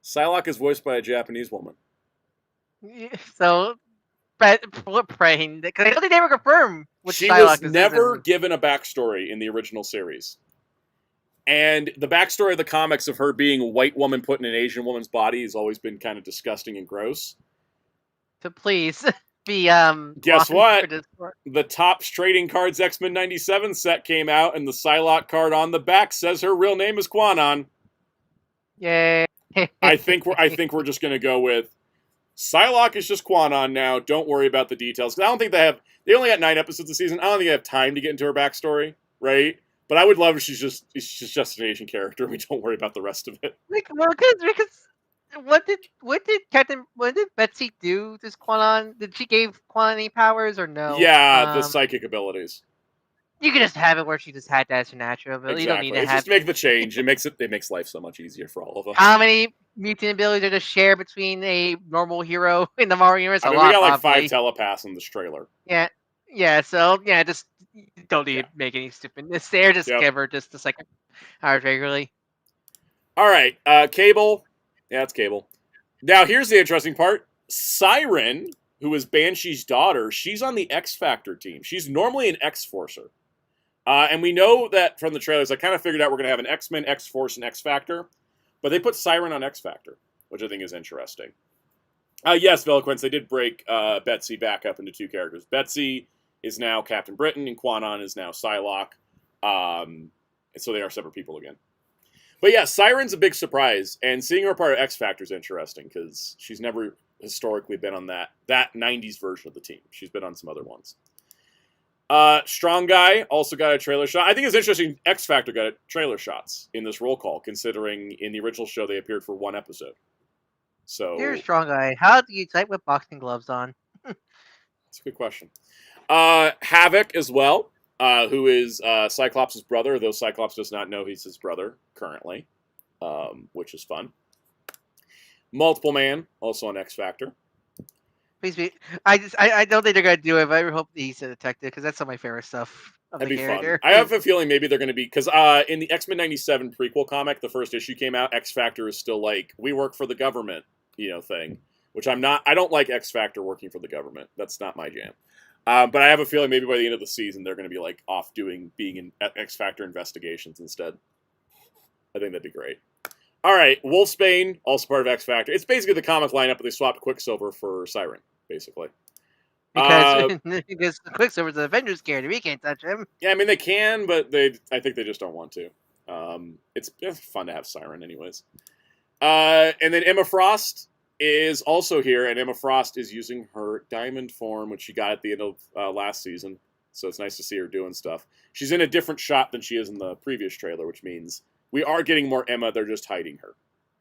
Psylocke is voiced by a Japanese woman. So, we're praying. Because I don't think they ever confirmed which She Psylocke was never given a backstory in the original series. And the backstory of the comics of her being a white woman put in an Asian woman's body has always been kind of disgusting and gross. So please be Guess what? The Topps Trading Cards X-Men 97 set came out, and the Psylocke card on the back says her real name is Quanon. Yay! I think we're just gonna go with Psylocke is just Quanon now. Don't worry about the details, because I don't think they only got 9 episodes a season. I don't think they have time to get into her backstory, right? But I would love if she's just an Asian character. We don't worry about the rest of it. Because what did Betsy do to Quanon? Did she give Quanon any powers or no? Yeah, the psychic abilities. You can just have it where she just had that as her natural ability. Exactly. You don't need to just make the change. It makes life so much easier for all of us. How many mutant abilities are to share between a normal hero in the Marvel universe? I mean, we got like 5 telepaths in this trailer. Yeah. So just don't need to make any stupidness there. Just give her just a second hours regularly. All right, Cable. Yeah, it's Cable. Now here's the interesting part. Siren, who is Banshee's daughter, she's on the X Factor team. She's normally an X-Forcer. And we know that from the trailers, I kind of figured out we're going to have an X-Men, X-Force, and X-Factor. But they put Siren on X-Factor, which I think is interesting. Yes, Veloquence, they did break Betsy back up into 2 characters. Betsy is now Captain Britain, and Quanon is now Psylocke. And so they are separate people again. But yeah, Siren's a big surprise, and seeing her part of X-Factor is interesting, because she's never historically been on that 90s version of the team. She's been on some other ones. Strong Guy also got a trailer shot. I think it's interesting X-Factor got trailer shots in this roll call, considering in the original show they appeared for 1 episode. So here's Strong Guy. How do you type with boxing gloves on? That's a good question. Havoc as well, who is Cyclops' brother, though Cyclops does not know he's his brother currently, which is fun. Multiple Man, also on X-Factor. Please be. I don't think they're gonna do it, but I hope he's a detective, because that's some of my favorite stuff. That'd be fun. I have a feeling maybe they're going to be, because in the X-Men 97 prequel comic, the first issue came out, X-Factor is still like, we work for the government, thing, which I'm not. I don't like X-Factor working for the government. That's not my jam. But I have a feeling maybe by the end of the season they're going to be like off being in X-Factor investigations instead. I think that'd be great. All right, Wolfsbane, also part of X-Factor. It's basically the comic lineup, but they swapped Quicksilver for Siren, basically. Because Quicksilver's the Avengers character, we can't touch him. Yeah, I mean they can, but I think they just don't want to. It's fun to have Siren, anyways. And then Emma Frost is also here, and Emma Frost is using her diamond form, which she got at the end of last season. So it's nice to see her doing stuff. She's in a different shot than she is in the previous trailer, which means we are getting more Emma. They're just hiding her,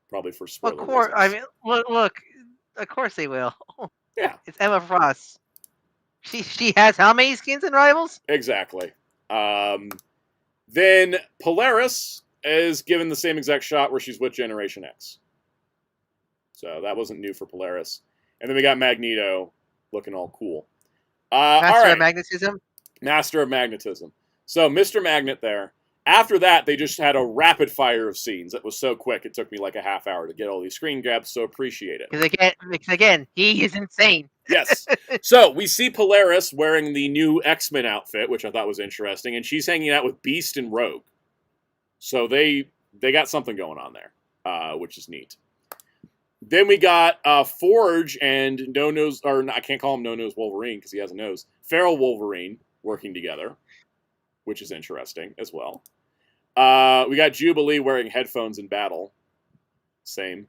probably for spoiler Of course, reasons. I mean, look, of course they will. Yeah, it's Emma Frost. She has how many skins in Rivals? Exactly. Then Polaris is given the same exact shot where she's with Generation X. So that wasn't new for Polaris. And then we got Magneto looking all cool. Master of Magnetism? Master of Magnetism. So Mr. Magnet there. After that, they just had a rapid fire of scenes. That was so quick, it took me like a half hour to get all these screen grabs, so appreciate it. Because again, he is insane. Yes. So we see Polaris wearing the new X-Men outfit, which I thought was interesting, and she's hanging out with Beast and Rogue. So they got something going on there, which is neat. Then we got Forge and No-Nose, or I can't call him No-Nose Wolverine because he has a nose. Feral Wolverine working together, which is interesting as well. We got Jubilee wearing headphones in battle. Same.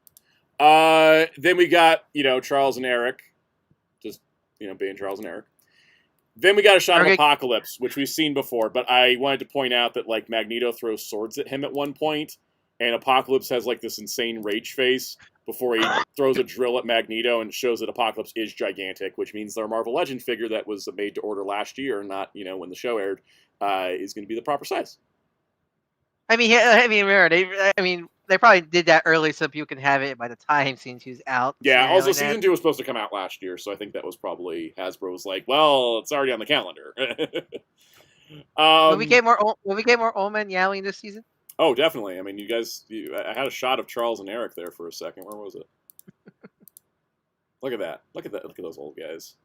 Then we got, Charles and Eric. Just, being Charles and Eric. Then we got a shot of Apocalypse, which we've seen before, but I wanted to point out that like Magneto throws swords at him at one point, and Apocalypse has like this insane rage face before he throws a drill at Magneto and shows that Apocalypse is gigantic, which means their Marvel Legend figure that was made to order last year, not when the show aired, is going to be the proper size. They probably did that early so people can have it by the time Season 2's out. Yeah, also Season 2 was supposed to come out last year, so I think that was probably Hasbro was like, well, it's already on the calendar. Will we get more Ultraman Yowie this season? Oh, definitely. I mean, I had a shot of Charles and Eric there for a second. Where was it? Look at that. Look at those old guys.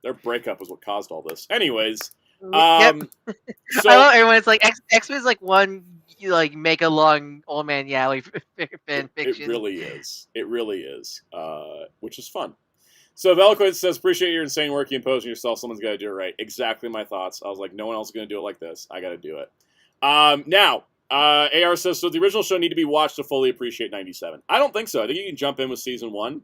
Their breakup was what caused all this. Anyways, So, I love everyone's like X-Men is like one make a long Old Man Yowie fan fiction. It really is. Which is fun. So Veloquent says, appreciate your insane work you impose on yourself. Someone's got to do it right. Exactly my thoughts. I was like, no one else is going to do it like this. I got to do it. Now, AR says, so the original show need to be watched to fully appreciate 97. I don't think so. I think you can jump in with season 1.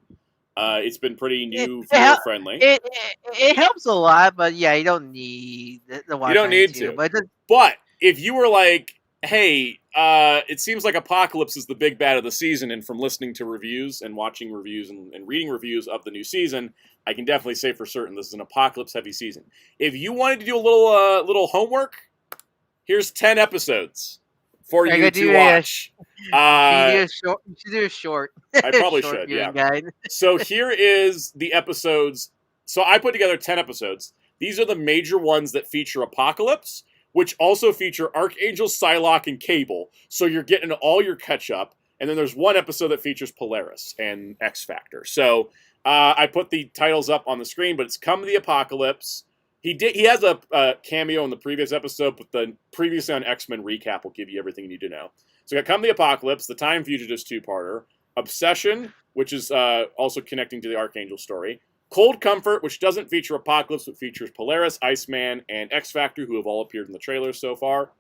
It's been pretty new viewer friendly. It helps a lot, but yeah, you don't need the watch. You don't need to. But if you were like, hey, it seems like Apocalypse is the big bad of the season, and from listening to reviews and watching reviews and reading reviews of the new season, I can definitely say for certain this is an Apocalypse-heavy season. If you wanted to do a little homework, here's 10 episodes for you to watch. You should do a short. I probably should, yeah. Guide. So here is the episodes. So I put together 10 episodes. These are the major ones that feature Apocalypse, which also feature Archangel, Psylocke, and Cable. So you're getting all your catch-up. And then there's one episode that features Polaris and X-Factor. So I put the titles up on the screen, but it's Come the Apocalypse. He has a cameo in the previous episode, but the previously on X-Men recap will give you everything you need to know. So we got Come the Apocalypse, the Time Fugitives 2-parter, Obsession, which is also connecting to the Archangel story, Cold Comfort, which doesn't feature Apocalypse, but features Polaris, Iceman, and X-Factor, who have all appeared in the trailers so far.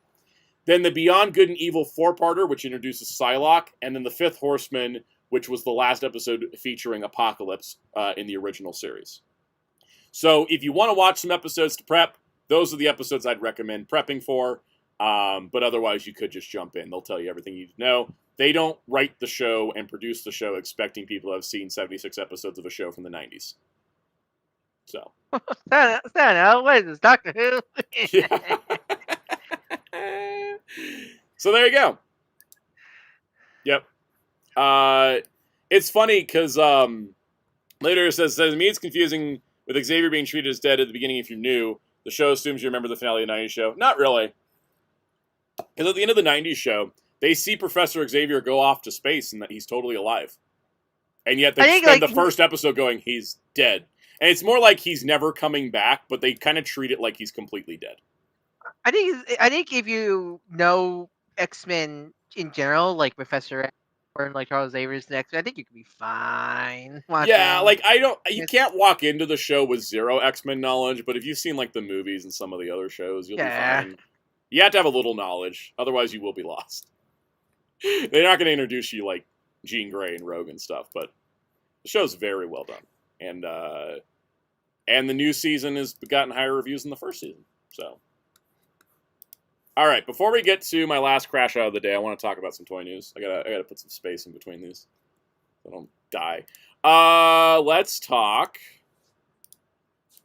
Then the Beyond Good and Evil 4-parter, which introduces Psylocke, and then the Fifth Horseman, which was the last episode featuring Apocalypse in the original series. So if you want to watch some episodes to prep, those are the episodes I'd recommend prepping for. But otherwise, you could just jump in. They'll tell you everything you need to know. They don't write the show and produce the show expecting people to have seen 76 episodes of a show from the 90s. So. Stand out. What is this, Doctor Who? Yeah. So there you go. Yep. It's funny because later it says, to me it's confusing with Xavier being treated as dead at the beginning if you're new. The show assumes you remember the finale of the 90s show. Not really. Because at the end of the 90s show, they see Professor Xavier go off to space and that he's totally alive. And yet they spend the first episode going, he's dead. And it's more like he's never coming back, but they kind of treat it like he's completely dead. I think if you know X-Men in general, like Professor X or like Charles Xavier's next, I think you could be fine. Yeah, like you can't walk into the show with zero X-Men knowledge, but if you've seen like the movies and some of the other shows, you'll be fine. You have to have a little knowledge, otherwise you will be lost. They're not going to introduce you like Jean Grey and Rogue and stuff, but the show's very well done. And the new season has gotten higher reviews than the first season. So, all right, before we get to my last crash out of the day, I want to talk about some toy news. I gotta put some space in between these so I don't die. Let's talk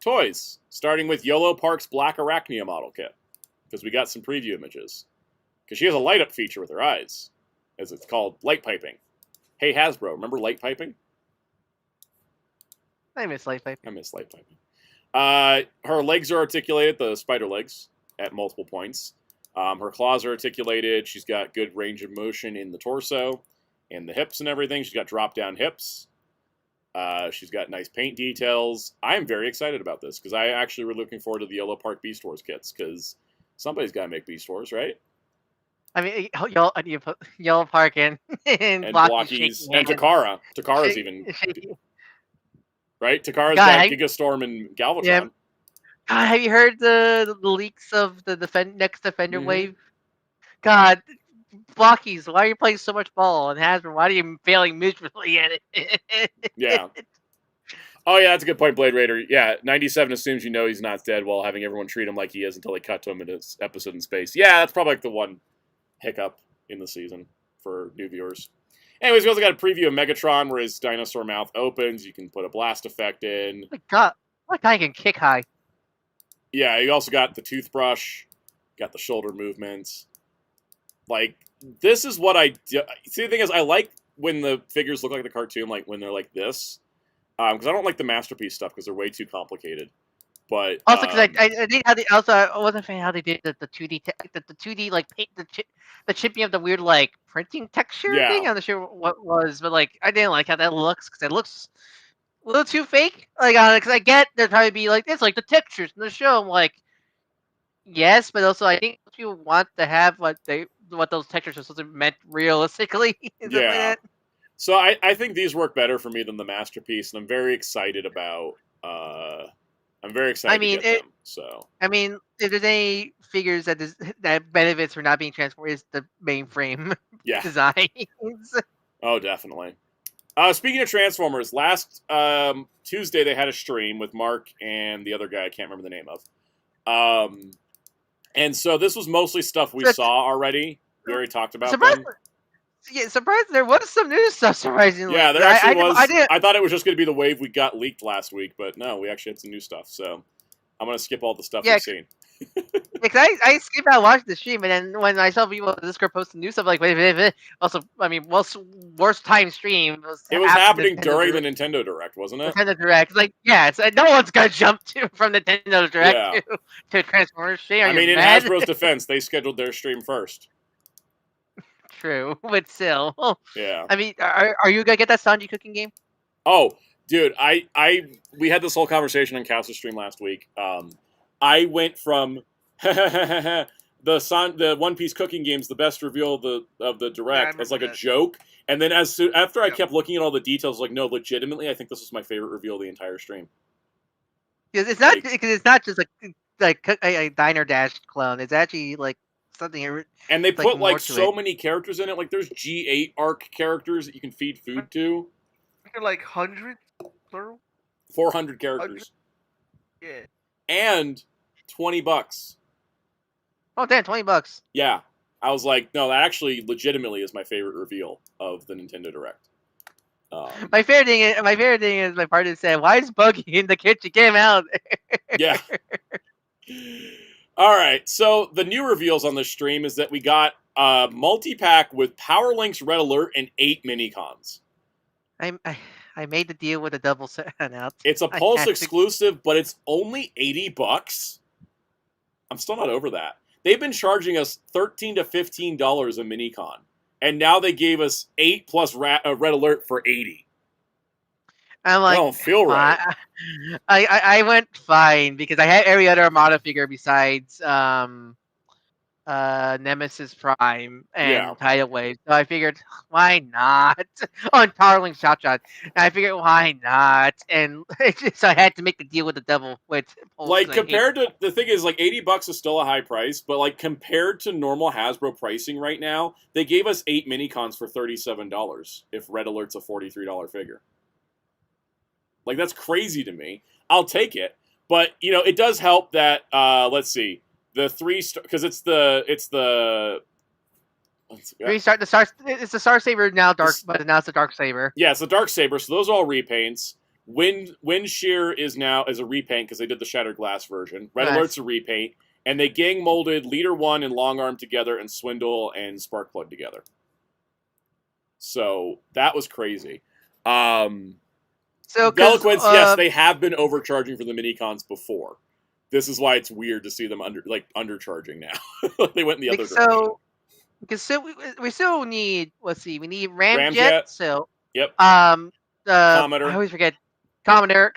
toys, starting with Yolo Park's Black Arachnia model kit, because we got some preview images. Because she has a light up feature with her eyes, as it's called light piping. Hey Hasbro, remember light piping? I miss light piping. I miss light piping. Her legs are articulated, the spider legs, at multiple points. Her claws are articulated. She's got good range of motion in the torso and the hips and everything. She's got drop-down hips. She's got nice paint details. I'm very excited about this because I actually were looking forward to the Yellow Park Beast Wars kits because somebody's got to make Beast Wars, right? I mean, you put Yellow Park in and Blocky's and Takara. Takara's even... Right? Takara's got Gigastorm and Galvatron. Yeah. God, have you heard the leaks of the next Defender wave? God, Blockies, why are you playing so much ball? And Hasbro, why are you failing miserably at it? Yeah. Oh yeah, that's a good point, Blade Raider. Yeah, 97 assumes you know he's not dead while having everyone treat him like he is until they cut to him in his episode in space. Yeah, that's probably like the one hiccup in the season for new viewers. Anyways, we also got a preview of Megatron where his dinosaur mouth opens. You can put a blast effect in. Oh my God, that guy can kick high. Yeah, you also got the toothbrush, got the shoulder movements. Like, this is what I do. See, the thing is, I like when the figures look like the cartoon, like when they're like this. Because I don't like the Masterpiece stuff because they're way too complicated. But also, because I think how they also I wasn't a fan how they did the 2D the 2D like paint the chipping of the weird like printing texture thing. I'm not sure what was, but like I didn't like how that looks because it looks a little too fake. Like because I get there'd probably be like it's like the textures in the show. I'm like, yes, but also I think people want to have what those textures are supposed to be meant realistically. Yeah. Like so I think these work better for me than the Masterpiece, and I'm very excited about. I'm very excited to get them. So I mean, if there's any figures that benefits from not being transformed, is the mainframe designs. Oh, definitely. Speaking of Transformers, last Tuesday they had a stream with Mark and the other guy I can't remember the name of. And so this was mostly stuff we saw already. We already talked about them. Yeah, surprised there was some new stuff, surprisingly. Yeah, there actually was. I thought it was just going to be the wave we got leaked last week, but no, we actually had some new stuff. So I'm going to skip all the stuff we've seen. Because I skipped out watching the stream, and then when I saw people on Discord posting new stuff, like, wait. Also, I mean, worst time stream. It was happening during the Nintendo Direct, wasn't it? Nintendo Direct. Like, yeah, it's no one's going to jump from Nintendo Direct to Transformers stream. I mean, in Hasbro's defense, they scheduled their stream first. True, but still. Yeah. I mean, are you gonna get that Sanji cooking game? Oh, dude, we had this whole conversation on Couch's stream last week. I went from the One Piece cooking game's the best reveal of the Direct as like a joke, and then after I kept looking at all the details, like no, legitimately, I think this was my favorite reveal of the entire stream. Because it's not just like a Diner Dash clone. It's actually like something. And they put like so many characters in it. Like there's G8 arc characters that you can feed food to. They're like 100 plural. 400 characters. 100? Yeah. And $20. Oh damn, $20. Yeah, I was like, no, that actually legitimately is my favorite reveal of the Nintendo Direct. My favorite thing is my partner said, "Why is Buggy in the kitchen? Get him out!" Yeah. All right, so the new reveals on this stream is that we got a multi-pack with Power Links Red Alert and 8 Minicons. I made the deal with a double set out. It's a Pulse exclusive, but it's only $80. I'm still not over that. They've been charging us $13 to $15 a Minicon, and now they gave us 8 plus Red Alert for $80. I'm like, I don't feel right. I went fine because I had every other Armada figure besides Nemesis Prime and Tidal Wave, so I figured why not? On Tarling Shot. And I figured why not? And so I had to make the deal with the devil. Like compared to the thing is like $80 is still a high price, but like compared to normal Hasbro pricing right now, they gave us 8 Minicons for $37 if Red Alert's a $43 figure. Like, that's crazy to me. I'll take it. But, you know, it does help that, let's see, the 3-star, because it's the 3-star, it's the Star Saber now, but now it's the Dark Saber. Yeah, it's the Dark Saber, so those are all repaints. Wind Shear is a repaint, because they did the Shattered Glass version. Red Alert's a repaint. And they gang molded Leader 1 and Long Arm together, and Swindle and Sparkplug together. So, that was crazy. So, Veloquence, yes, they have been overcharging for the Minicons before. This is why it's weird to see them undercharging now. They went in the other direction. Because we still need, let's see, we need Ramjet. So, yep. Commodore. I always forget. Commodore.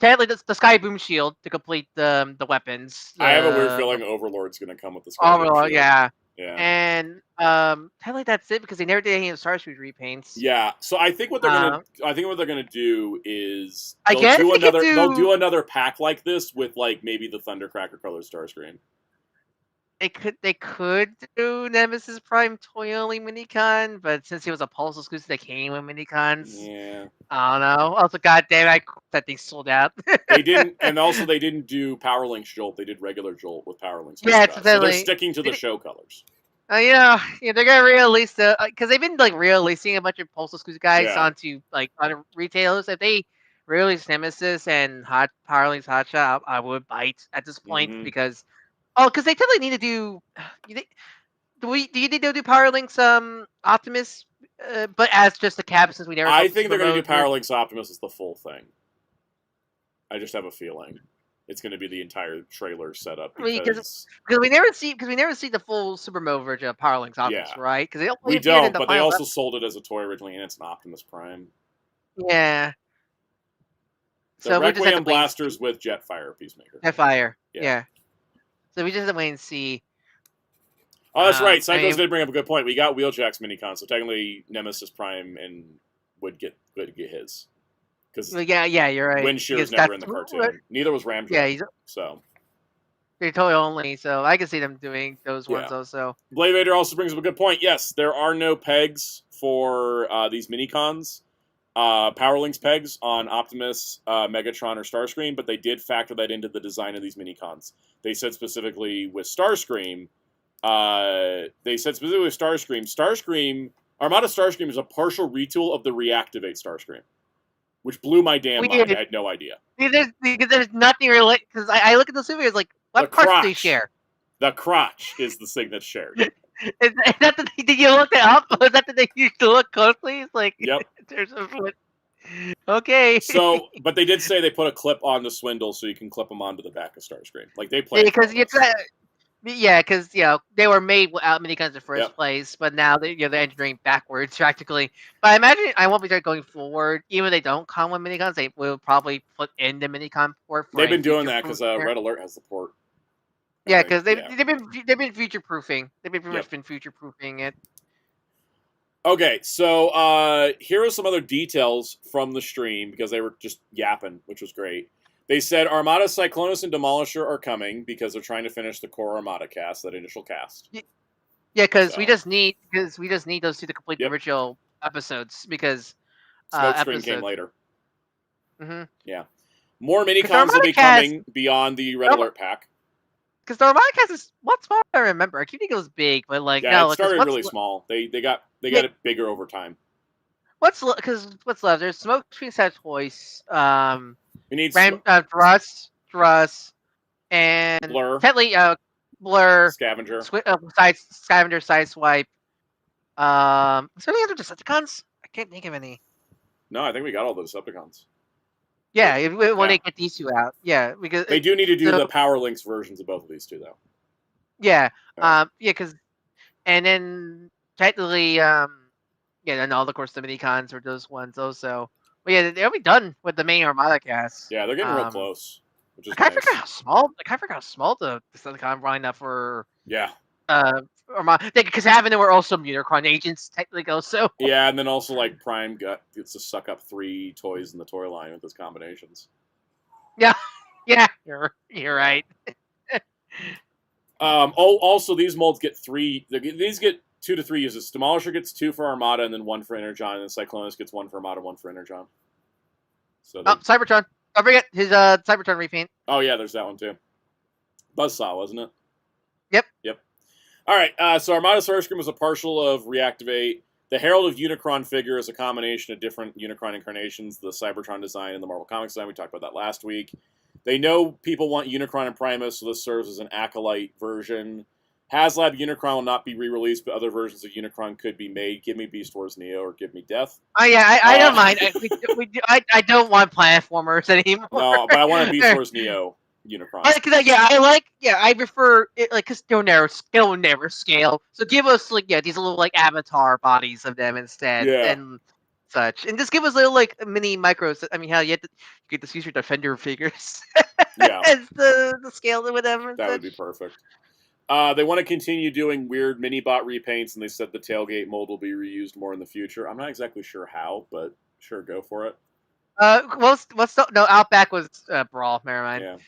Technically, the Sky Boom Shield to complete the weapons. I have a weird feeling Overlord's going to come with the Sky Boom Shield. Yeah. And technically that's it because they never did any of the Starscream repaints. Yeah, so I think what they're gonna do is they'll do another pack like this with like maybe the Thundercracker colored Starscream. They could do Nemesis Prime toy only minicon, but since he was a Pulse exclusive, they came with minicons. Yeah. I don't know. Also, goddamn, that thing sold out. They didn't, and also they didn't do Power Links Jolt. They did regular Jolt with Power Links. Yeah, so they're sticking to the show colors. Yeah, they're gonna re-release because they've been like re-releasing a bunch of Pulse exclusive guys onto like other retailers. If they release Nemesis and Power Links Hotshot, I would bite at this point because because they typically need to do. Do you need to do Power Links Optimus, but as just the cab since we never. I think they're going to do Power Links Optimus as the full thing. I just have a feeling it's going to be the entire trailer setup because we never see the full Super Mode version of Power Links Optimus, right? Because we don't, but they also sold it as a toy originally, and it's an Optimus Prime. Yeah. So Requiem blasters with Jetfire Peacemaker. Jetfire, yeah. So we just have to wait and see. Oh, that's right. Psychos did bring up a good point. We got Wheeljack's minicon, so technically Nemesis Prime would get his. Yeah, you're right. Windshear's never in the cartoon. Neither was Ramjet. Yeah, so they're toy only, so I can see them doing those ones also. Blade Vader also brings up a good point. Yes, there are no pegs for these minicons. Power Links pegs on Optimus, Megatron, or Starscream, but they did factor that into the design of these minicons. They said specifically with Starscream, Armada Starscream is a partial retool of the Reactivate Starscream, which blew my damn mind. I had no idea. There's nothing really, because I look at the figures like, what parts do they share? The crotch is the thing that's shared. Is that did you look it up? Was that the thing you used to look closely? It's like, yep. There's okay. So, but they did say they put a clip on the Swindle so you can clip them onto the back of Starscream. Like they play because because they were made without minicons in the first place, but now they're engineering backwards practically. But I imagine I won't be going forward. Even if they don't come with minicons, they will probably put in the minicon port. They've been doing that because Red Alert has the port. Yeah, because they've been future proofing. They've been pretty much been future proofing it. Okay, so here are some other details from the stream because they were just yapping, which was great. They said Armada, Cyclonus, and Demolisher are coming because they're trying to finish the core Armada cast, that initial cast. Yeah, because we just need those two to complete the original episodes because Smokescreen came later. Mm-hmm. Yeah, more minicons will be coming beyond the Red Alert pack. Because the Armada cast is what's small. I remember. I keep thinking it was big, but like no, it started really small. They got it bigger over time. What's left? There's Smokescreen set toys. We need Thrust, and Blur. Blur, Scavenger, Scavenger, Sideswipe. Is there any other Decepticons? I can't think of any. No, I think we got all the Decepticons. Yeah, when they get these two out, because they do need to do the Power Links versions of both of these two, though. Yeah, because and then technically, then all of course the minicons or those ones also. But yeah, they'll be done with the main Armada cast. Yeah, they're getting real close. Which is I forgot how small. I forgot how small the Decepticon lineup for. Yeah. Armada, because having them were also Unicron agents technically also. Yeah, and then also like Prime gets to suck up 3 toys in the toy line with those combinations. Yeah, you're right. Also these molds get 3. These get 2 to 3 uses. Demolisher gets 2 for Armada and then 1 for Energon, and then Cyclonus gets 1 for Armada, 1 for Energon. So Cybertron. Don't forget his Cybertron repaint. Oh yeah, there's that one too. Buzzsaw, wasn't it? Yep. All right, so Armada Starscream is a partial of Reactivate. The Herald of Unicron figure is a combination of different Unicron incarnations, the Cybertron design and the Marvel Comics design. We talked about that last week. They know people want Unicron and Primus, so this serves as an Acolyte version. Haslab Unicron will not be re-released, but other versions of Unicron could be made. Give me Beast Wars Neo or give me Death. Oh yeah, I don't mind. I don't want platformers anymore. No, but I want a Beast Wars Neo Unicron. I prefer it because they'll never scale. So give us these little avatar bodies of them instead, and such, and just give us little mini micros. I mean, hell, you get the future Defender figures. As the scale with them. That would be perfect. They want to continue doing weird mini-bot repaints, and they said the tailgate mold will be reused more in the future. I'm not exactly sure how, but sure, go for it. Outback was Brawl. Never mind.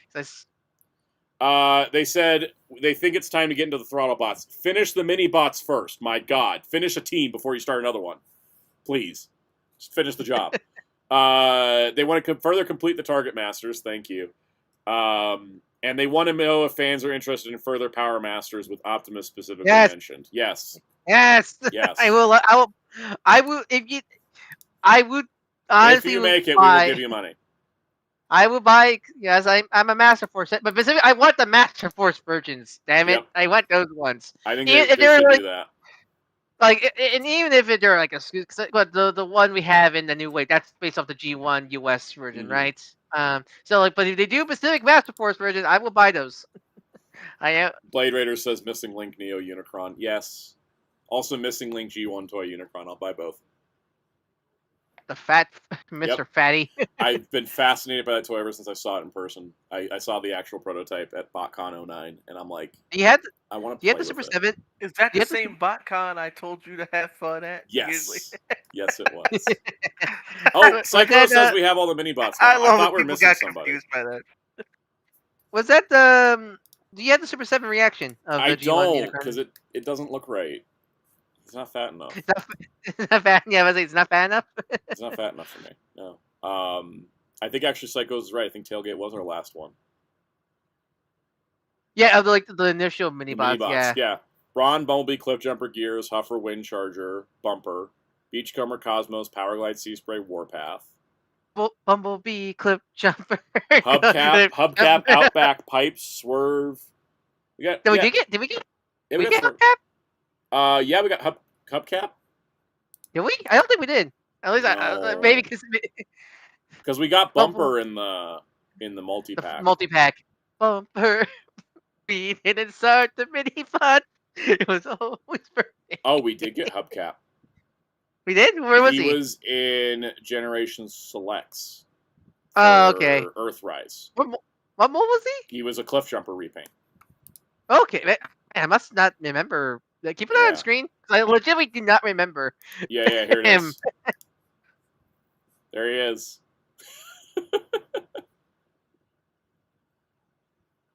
They said they think it's time to get into the throttle bots. Finish the mini bots first. My God, finish a team before you start another one, please. Just finish the job. They want to further complete the target masters. Thank you. And they want to know if fans are interested in further Power Masters with Optimus specifically mentioned. Yes. Yes. Yes. I will. I will. If you, I would honestly. If you make it, we will give you money. I will buy. Yes, I'm a Master Force, but specifically, I want the Master Force versions. Damn it, Yep. I want those ones. I think they should like, do that. Like, and even if they're like but the one we have in the new wave, that's based off the G1 US version, right? So like, but if they do Pacific Master Force version, I will buy those. I am. Blade Raider says missing Link Neo Unicron. Yes. Also missing Link G1 Toy Unicron. I'll buy both. The fat Mr. Fatty. I've been fascinated by that toy ever since I saw it in person. I saw the actual prototype at BotCon 09, and I'm like, I want to play you had the with Super it. 7? Is that the same BotCon I told you to have fun at? Yes. Yes, it was. Oh, Psycho says we have all the mini bots now. I love thought that we were people missing got somebody. confused by that. Was that the? Do you have the Super 7 reaction of the I G1 don't, because it doesn't look right. It's not fat enough. It's not fat. Yeah, I was like, it's not fat enough. It's not fat enough for me. No. I think actually Psycho's right. I think Tailgate was our last one. Yeah, of the initial mini bots. Yeah. Brawn, Bumblebee, Cliffjumper, Gears, Huffer, Windcharger, Bumper, Beachcomber, Cosmos, Powerglide, Seaspray, Warpath. Bumblebee, Cliffjumper. Hubcap, Outback, Pipes, Swerve. We got. Did we get? Yeah, we get Swerve. Hubcap? Yeah, we got Hubcap. Did we? I don't think we did. At least No. maybe because we got Bumper in the multi-pack. Multi-pack. Bumper. We didn't start the mini bot. It was always perfect. Oh, we did get Hubcap. We did? Where was he? He was in Generation Selects. Oh, okay. Earthrise. What was he? He was a Cliffjumper repaint. Okay, I must not remember. Keep it on screen. I legitimately do not remember. Yeah, here it is. There he is.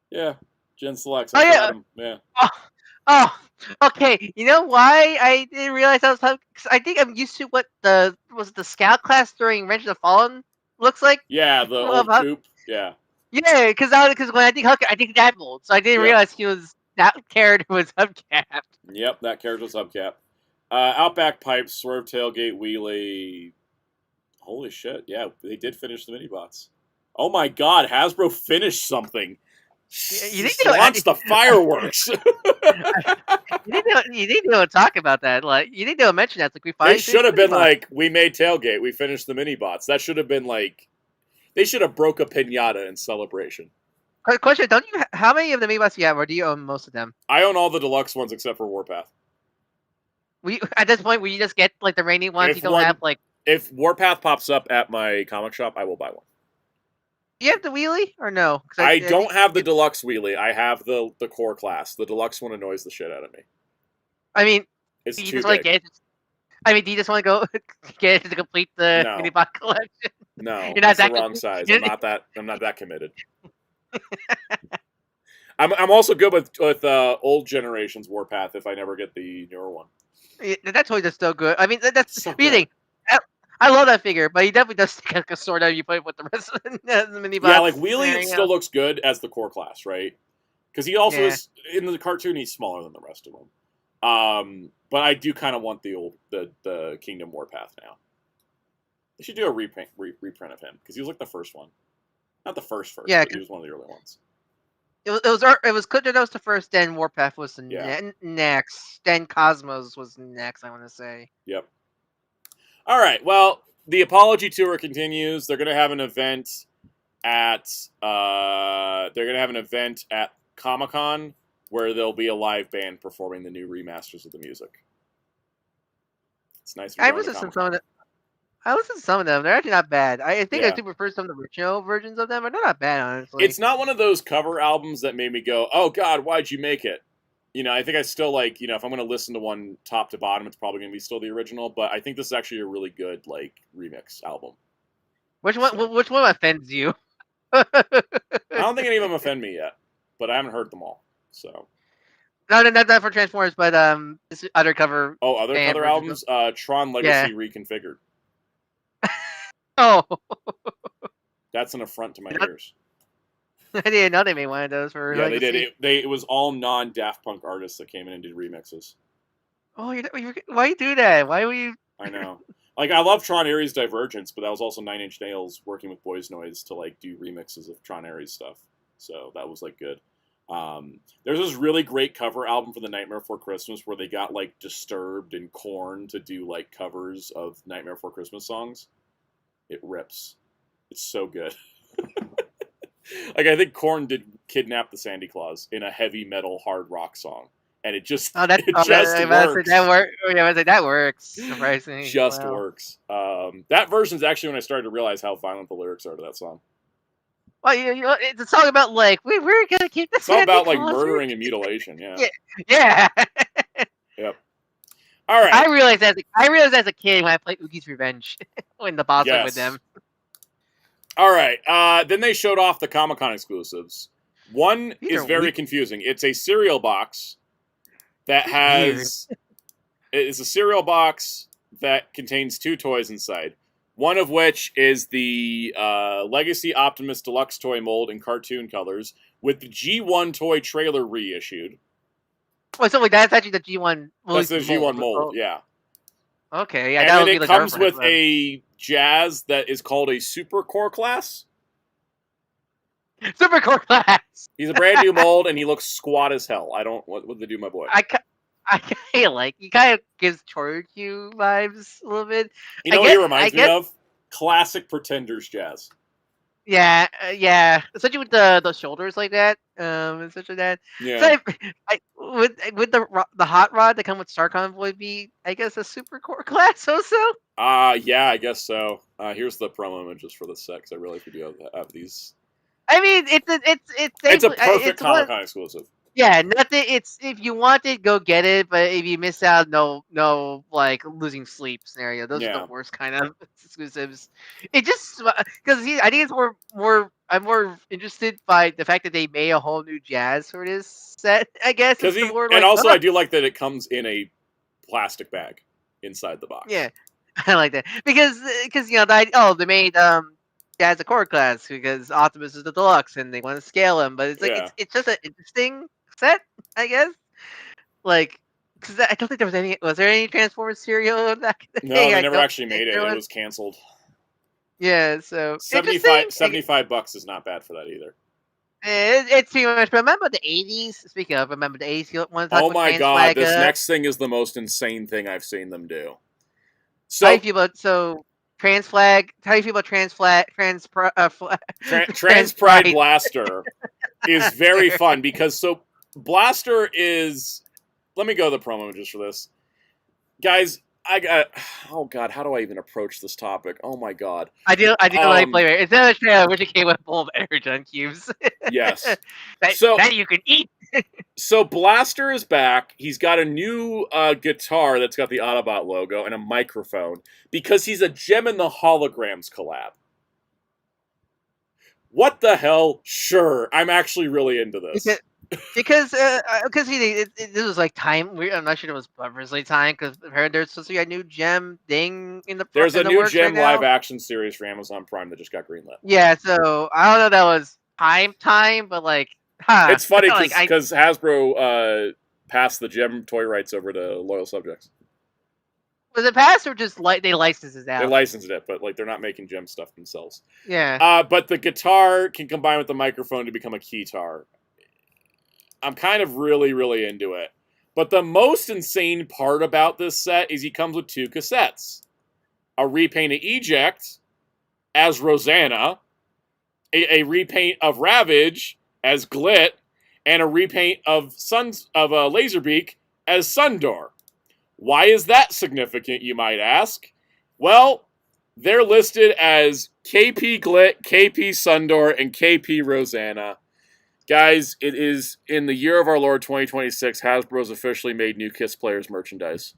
Yeah, Gen Selects. Yeah. Oh, okay. You know why I didn't realize I was? Cause I think I'm used to what the Scout class during Revenge of the Fallen looks like. Yeah, the old coupe. Yeah. Yeah, because when I think Hubcap, I think Deadpool. So I didn't realize that character was Hubcap. Yep, that character was Hubcap. Outback Pipes, Swerve Tailgate, Wheelie. Holy shit! Yeah, they did finish the mini bots. Oh my God, Hasbro finished something. You need to launch the fireworks. you need to talk about that. Like, you need to mention that. Like, They should have been like, we made Tailgate, we finished the mini bots. That should have been like, they should have broke a pinata in celebration. Question: don't you? How many of the mini bots do you have, or do you own most of them? I own all the deluxe ones except for Warpath. At this point, will you just get like the rainy ones? You don't have like. If Warpath pops up at my comic shop, I will buy one. Do you have the wheelie or no? I don't have the deluxe wheelie. I have the core class. The deluxe one annoys the shit out of me. I mean, it's do you too just want to get? Do you just want to go get it to complete the mini bot collection? No, you're not it's the wrong size. I'm not that committed. I'm also good with old generations Warpath if I never get the newer one. That toy is so good. I mean, that's so really. I love that figure, but he definitely does take like a sword out. You put it with the rest of the mini bots. Yeah, like Wheelie still looks good as the core class, right? Because he also is in the cartoon. He's smaller than the rest of them. But I do kind of want the Kingdom Warpath now. They should do a reprint of him because he was like the first one, not the first. Yeah, but he was one of the early ones. It was Clifton was the first. Then Warpath was the next. Then Cosmos was next. I want to say. Yep. All right. Well, the apology tour continues. They're going to have an event at Comic-Con where there'll be a live band performing the new remasters of the music. It's nice. I listened to some of them. I listened to some of them. They're actually not bad. I think I do prefer some of the original versions of them, but they're not bad, honestly. It's not one of those cover albums that made me go, "Oh God, why'd you make it?" I think I still like, if I'm going to listen to one top to bottom, it's probably going to be still the original. But I think this is actually a really good remix album. Which one offends you? I don't think any of them offend me yet. but I haven't heard them all. So. No, not for Transformers, but this other cover. Oh, other cover albums? Tron Legacy Reconfigured. Oh. That's an affront to my ears. I didn't know they made one of those for Yeah, Legacy. they did. It was all non-Daft Punk artists that came in and did remixes. Oh, why you do that? Why were you... I know. Like, I love Tron Ares Divergence, but that was also Nine Inch Nails working with Boys Noise to, like, do remixes of Tron Ares stuff. So that was, like, good. There's this really great cover album for The Nightmare Before Christmas where they got, like, Disturbed and Korn to do, like, covers of Nightmare Before Christmas songs. It rips. It's so good. Like, I think Korn did Kidnap the Sandy Claus in a heavy metal hard rock song. And it just, works. That works, surprisingly. Just works. That version's actually when I started to realize how violent the lyrics are to that song. Well, it's a song about, like, we're going to keep the It's all about, like, murdering and mutilation, yeah. Yeah. Yep. All right. I realized as a kid when I played Oogie's Revenge when the boss went with them. All right. Then they showed off the Comic-Con exclusives. One is very confusing. It's a cereal box that has... It's a cereal box that contains 2 toys inside. One of which is the Legacy Optimus Deluxe toy mold in cartoon colors with the G1 toy trailer reissued. Oh, so that's actually the G1 mold. That's the G1 mold, yeah. Okay, yeah. And then it comes with a Jazz that is called a Super Core Class. Super Core Class! He's a brand new mold, and he looks squat as hell. What did they do, my boy? I kind of like... He kind of gives Choryu vibes a little bit. You know what he reminds me of? Classic Pretenders Jazz. Yeah, especially with the shoulders like that, and such like that. Yeah. So would the hot rod that come with Star Convoy be, I guess, a Super Core Class also? Yeah, I guess so. Here's the promo images for the set, because I realize we do have these. I mean, it's a perfect Comic-Con exclusive. Yeah, nothing. It's if you want it, go get it. But if you miss out, no, like losing sleep scenario. Those are the worst kind of exclusives. It just because I think it's more. I'm more interested by the fact that they made a whole new Jazz for this set. I guess. I do like that it comes in a plastic bag inside the box. Yeah, I like that because they made Jazz a core class because Optimus is the deluxe and they want to scale him, but it's like it's just an interesting set, I guess. Like, because I don't think there was any. Was there any Transformers cereal back in the No, day? they never actually made it. It was canceled. Yeah, so $75 is not bad for that either. It's pretty much. Remember the '80s? Speaking of, remember the '80s? You want to talk oh my god! This next thing is the most insane thing I've seen them do. So, how do you feel about Trans Flag? How do you feel about Trans Pride Blaster is very fun because Blaster is. Let me go to the promo images for this, guys. I got. Oh god, how do I even approach this topic? Oh my god. I do like flavor. Instead of a trailer, which it came with full of Energon cubes. Yes. that you can eat. So Blaster is back. He's got a new guitar that's got the Autobot logo and a microphone because he's a Gem and the Holograms collab. What the hell? Sure, I'm actually really into this. Because this was like time. I'm not sure it was purposely time because there's supposed to be a new Gem thing in the. There's a new Gem live action series for Amazon Prime that just got greenlit. Yeah, so I don't know if that was time, but like, it's funny because Hasbro passed the Gem toy rights over to loyal subjects. Was it passed or just they licensed it out? They licensed it, but like they're not making Gem stuff themselves. Yeah. But the guitar can combine with the microphone to become a keytar. I'm kind of really, really into it. But the most insane part about this set is he comes with 2 cassettes. A repaint of Eject as Rosanna, a repaint of Ravage as Glit, and a repaint of Laserbeak as Sundor. Why is that significant, you might ask? Well, they're listed as KP Glit, KP Sundor, and KP Rosanna. Guys, it is in the year of our Lord 2026. Hasbro's officially made new Kiss Players merchandise.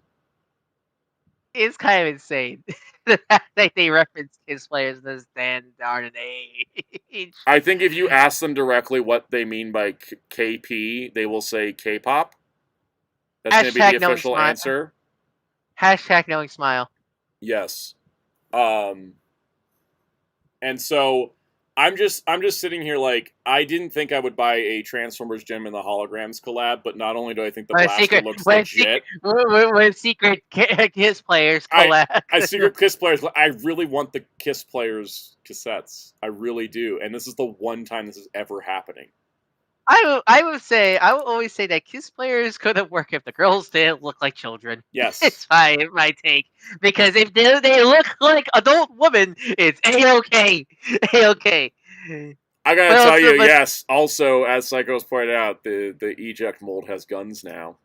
it's kind of insane. The fact that they reference Kiss players in this damn darn age. I think if you ask them directly what they mean by KP, they will say K-pop. That's going to be the official answer. Hashtag knowing smile. Yes. And so I'm just sitting here like, I didn't think I would buy a Transformers Gem and the Holograms collab, but not only do I think the blaster looks legit. When Secret Kiss players collab. Secret Kiss players, I really want the Kiss players cassettes. I really do. And this is the one time this is ever happening. I would always say that Kiss players couldn't work if the girls didn't look like children. Yes. It's my take. Because if they look like adult women, it's A-okay. A-okay. I gotta tell you, yes, also, as Psychos pointed out, the eject mold has guns now.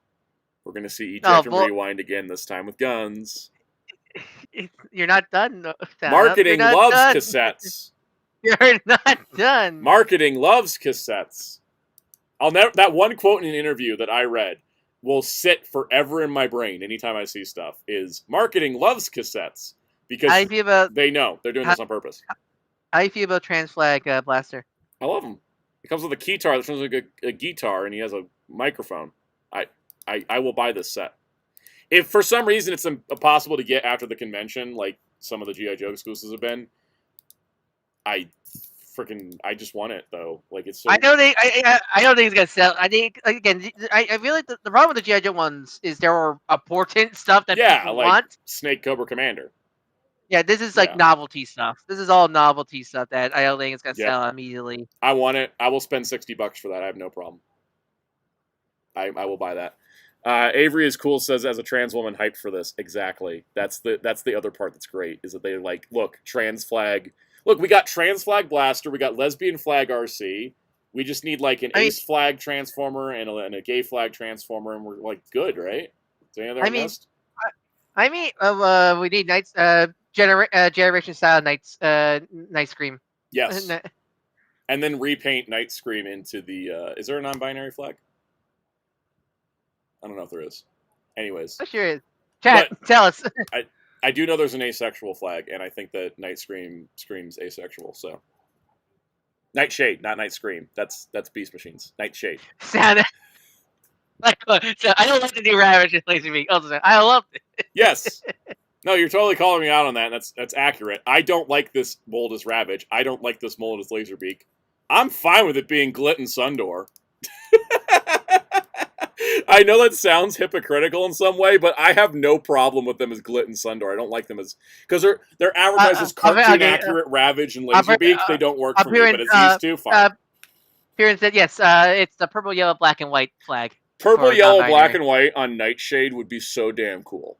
We're gonna see eject and rewind again, this time with guns. You're not done. Marketing loves cassettes. You're not done. Marketing loves cassettes. That one quote in an interview that I read will sit forever in my brain anytime I see stuff, is marketing loves cassettes. Because they know. They're doing this on purpose. How do you feel about Trans Flag Blaster? I love him. It comes with a keytar that sounds like a guitar, and he has a microphone. I will buy this set. If for some reason it's impossible to get after the convention, like some of the G.I. Joe exclusives have been, I just want it though. Like it's. So... I don't think it's gonna sell. I think again, I feel like the problem with the G.I. Joe ones is there are important stuff that people want. Snake Cobra Commander. Yeah, this is like novelty stuff. This is all novelty stuff that I don't think it's gonna sell immediately. I want it. I will spend $60 for that. I have no problem. I will buy that. Avery is cool says, as a trans woman, hyped for this. Exactly. That's the other part that's great, is that they like, look, trans flag. Look, we got trans flag blaster, we got lesbian flag RC. We just need like an ace flag transformer and a gay flag transformer, and we're like good, right? Is there any other missed? We need Knights Generation style Night Scream. Yes. And then repaint Night Scream into the is there a non-binary flag? I don't know if there is. Anyways. Oh, sure is. Chat, tell us. I do know there's an asexual flag, and I think that Night Scream screams asexual, so. Nightshade, not Night Scream. That's Beast Machines. Nightshade. Sound like so I don't like the new Ravage in Laserbeak. I love it. Yes. No, you're totally calling me out on that. That's accurate. I don't like this mold as Ravage. I don't like this mold as Laserbeak. I'm fine with it being Glit and Sundor. I know that sounds hypocritical in some way, but I have no problem with them as Glit and Sundor. I don't like them as because they're advertised as cartoon accurate Ravage and Laserbeak. They don't work for me, but as these two, fine. Appearance said yes. It's the purple, yellow, black, and white flag. Purple, yellow, black, and white on Nightshade would be so damn cool.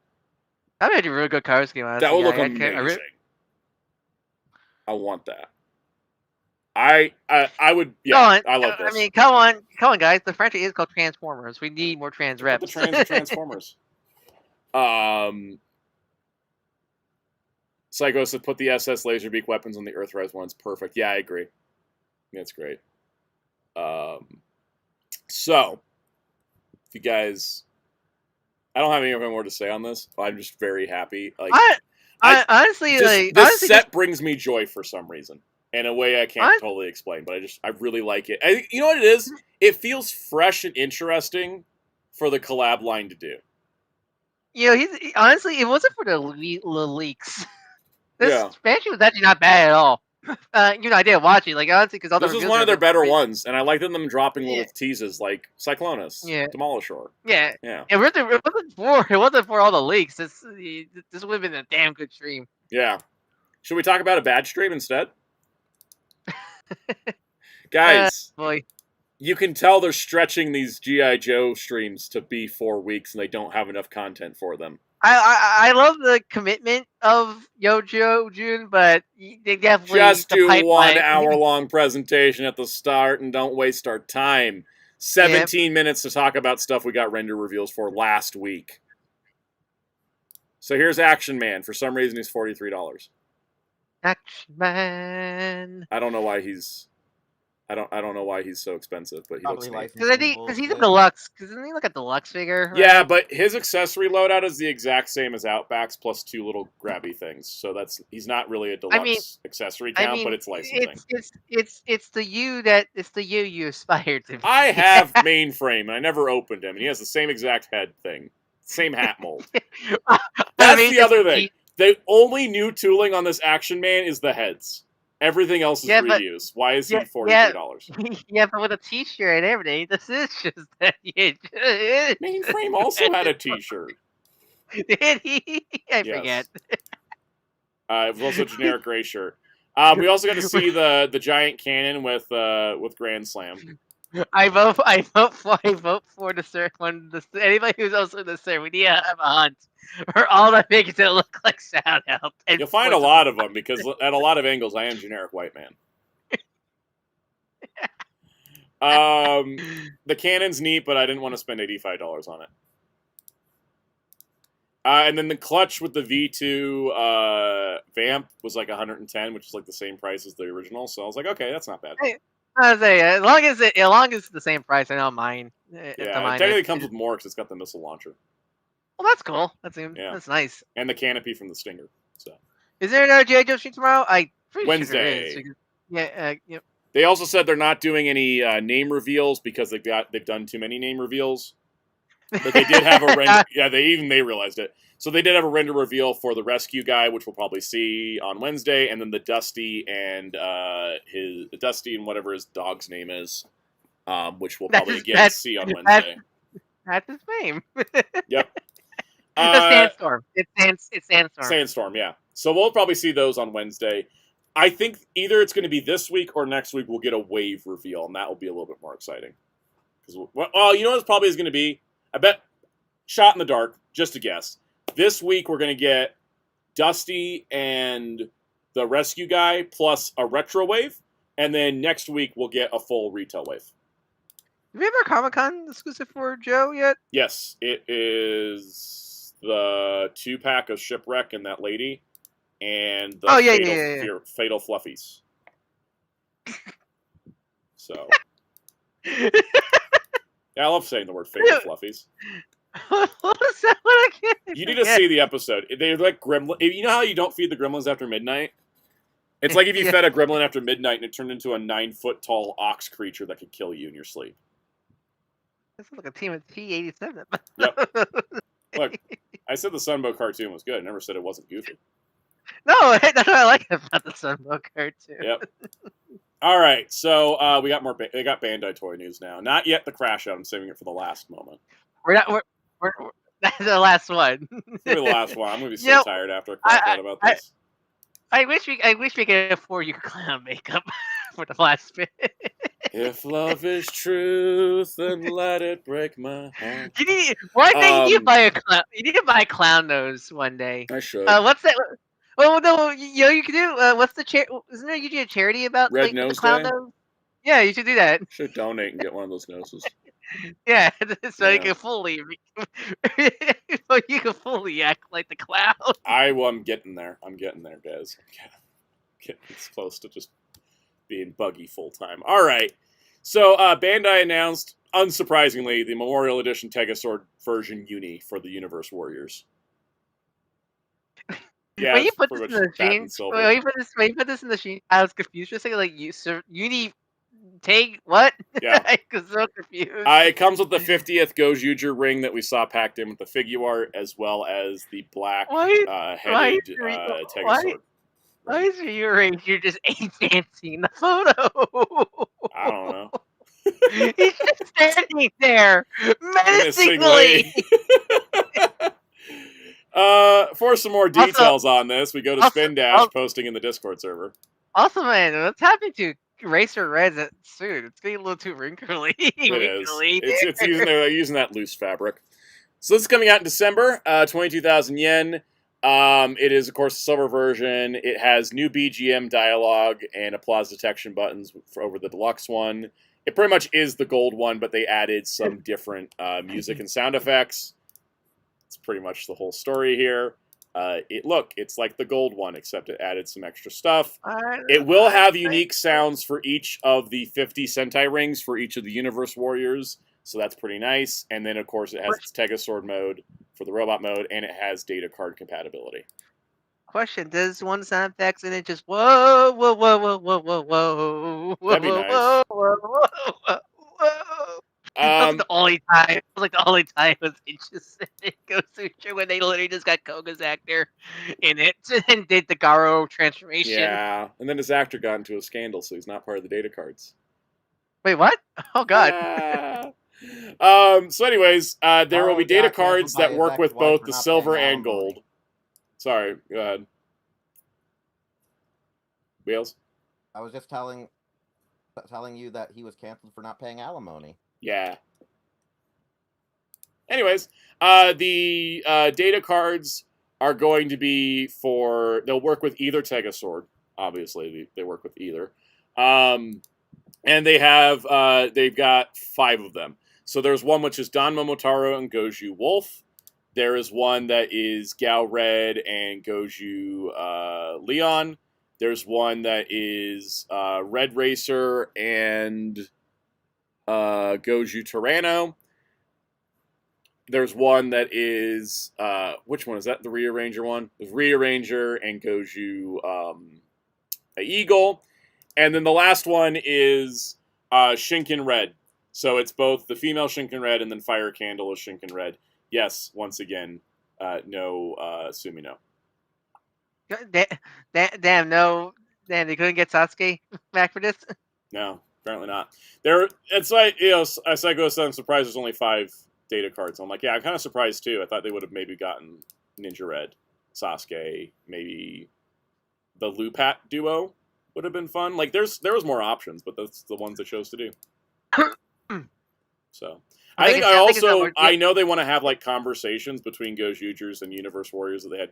That would be a really good color scheme. Honestly. That would look amazing. I want that. I would. Yeah, I love this. I mean, come on, guys. The franchise is called Transformers. We need more trans reps. The Transformers. Psycho said, "Put the SS Laserbeak weapons on the Earthrise ones." Perfect. Yeah, I agree. That's great. So, if you guys, I don't have anything more to say on this. I'm just very happy. Like, honestly, this set brings me joy for some reason. In a way I can't totally explain, but I really like it. You know what it is? It feels fresh and interesting for the collab line to do. You know, honestly, it wasn't for the leaks. This expansion was actually not bad at all. I didn't watch it, like honestly, because this was one of their better ones, and I liked them dropping little teases like Cyclonus, Demolishor. Yeah. It wasn't for all the leaks. This would have been a damn good stream. Yeah. Should we talk about a bad stream instead? Guys, you can tell they're stretching these G.I. Joe streams to be 4 weeks, and they don't have enough content for them. I love the commitment of Yojo Jun, but they definitely just do 1 hour-long presentation at the start and don't waste our time. 17 minutes to talk about stuff we got render reveals for last week. So here's Action Man. For some reason, he's $43. Action Man. I don't know why he's I don't know why he's so expensive, but he looks neat. Because he's a deluxe. Because then you look at deluxe figure. Right? Yeah, but his accessory loadout is the exact same as Outback's plus 2 little grabby things. So he's not really a deluxe accessory count, but it's licensing. It's the you aspired to be. I have Mainframe, and I never opened him, and he has the same exact head thing, same hat mold. That's the other thing. The only new tooling on this Action Man is the heads. Everything else is reuse. Why is he $43? Yeah, but with a T-shirt and everything, this is just that. Mainframe also had a T-shirt. Did he? I forget. It was also a generic gray shirt. We also got to see the giant cannon with Grand Slam. I vote for the one. Anybody who's also in the server, we need to have a hunt for all the figures that look like Soundout. You'll find a lot of them because at a lot of angles, I am generic white man. The cannon's neat, but I didn't want to spend $85 on it. And then the clutch with the V2 vamp was like $110, which is like the same price as the original. So I was like, okay, that's not bad. Hey, I was say as long as it's the same price, I don't mind. Yeah, it technically comes with more because it's got the missile launcher. Well, that's cool. That's nice. And the canopy from the Stinger. So, is there another G.I. Joe stream tomorrow? Wednesday. Sure yeah. Yep. They also said they're not doing any name reveals because they've done too many name reveals. But they did have a render. Yeah, they realized it. So they did have a render reveal for the rescue guy, which we'll probably see on Wednesday, and then the Dusty and Dusty and whatever his dog's name is, which we'll probably see on Wednesday. That's his name. Yep. Sandstorm. It's Sandstorm. Sandstorm, yeah. So we'll probably see those on Wednesday. I think either it's going to be this week or next week we'll get a wave reveal, and that will be a little bit more exciting. Because you know what it probably is going to be? I bet, shot in the dark, just a guess. This week we're going to get Dusty and the rescue guy plus a retro wave, and then next week we'll get a full retail wave. Have you ever Comic-Con exclusive for Joe yet? Yes, it is the 2-pack of Shipwreck and that lady, and the Fatal Fluffies. So, yeah, I love saying the word Fatal Fluffies. What is that? What you need to see the episode. They're like gremlin. You know how you don't feed the gremlins after midnight? It's like if you fed a gremlin after midnight and it turned into a 9-foot-tall ox creature that could kill you in your sleep. This is like a team of T-87. Yep. Look, I said the Sunbow cartoon was good. I never said it wasn't goofy. No, that's what I like about the Sunbow cartoon. Yep. All right, so we got more. They got Bandai toy news now. Not yet the crash out. I'm saving it for the last moment. We're that's the last one. Maybe the last one. I'm gonna be so tired after I crack out about this. I wish we could afford you clown makeup for the last bit. If love is truth, then let it break my heart. You need to buy a clown. You need to buy a clown nose one day. I should. What's that? Oh no, you can do. What's the Isn't there usually a charity about Red Nose the clown Day? Nose? Yeah, you should do that. Should donate and get one of those noses. Yeah, so you can fully, act like the clown. I'm getting there. I'm getting there, Des. Getting close to just being buggy full time. All right. So Bandai announced, unsurprisingly, the Memorial Edition Tegasword version Uni for the Universe Warriors. Yeah, when you put this in the machine, when you put this in the machine, I was confused for a second. Like Uni. Take what? Yeah, I was so confused. It comes with the 50th Gojuger ring that we saw packed in with the figure art, as well as the black headed Tegasword. Why is your Ranger just fancy in the photo? I don't know. He's just standing there menacingly. For some more details on this, we go to Spin Dash posting in the Discord server. Also, man, what's happening to Racer Red's suit? It's getting a little too wrinkly. It is. They're using that loose fabric. So this is coming out in December, 22,000 yen. It is, of course, the silver version. It has new BGM dialogue and applause detection buttons over the deluxe one. It pretty much is the gold one, but they added some different music and sound effects. It's pretty much the whole story here. It's like the gold one, except it added some extra stuff. It will have unique sounds for each of the 50 Sentai rings for each of the Universe Warriors, so that's pretty nice. And then, of course, it has its Tegasword mode for the robot mode, and it has data card compatibility. Question: does one sound effects in it just whoa, whoa, whoa, whoa, whoa, whoa, whoa, That'd be whoa, nice. whoa, whoa, whoa, whoa? That's like the only time. Like the only time was interesting. It goes through when they literally just got Koga's actor in it and did the Garo transformation. Yeah, and then his actor got into a scandal, so he's not part of the data cards. Wait, what? Oh God. So, anyways, there will be data cards that work with both the silver and gold. Sorry, go ahead. Wheels? I was just telling you that he was canceled for not paying alimony. Yeah. Anyways, the data cards are going to be they'll work with either Tegasword. Obviously, they work with either. And they've got 5 of them. So there's one which is Don Momotaro and Goju Wolf. There is one that is Gao Red and Goju Leon. There's one that is Red Racer and Goju Tyranno. There's one that is which one is that? The Rearranger one. There's Rearranger and Goju Eagle, and then the last one is Shinken Red. So it's both the female Shinken Red and then Fire Candle is Shinken Red. Yes, once again, no Sumino. Damn, no. Damn, they couldn't get Sasuke back for this? No, apparently not. It's like, Psycho said, I'm surprised there's only 5 data cards. I'm like, yeah, I'm kind of surprised too. I thought they would have maybe gotten Ninja Red, Sasuke, maybe the Lupat duo would have been fun. Like, there was more options, but that's the ones they chose to do. So, I know they want to have like conversations between Gojujers and Universe Warriors that they had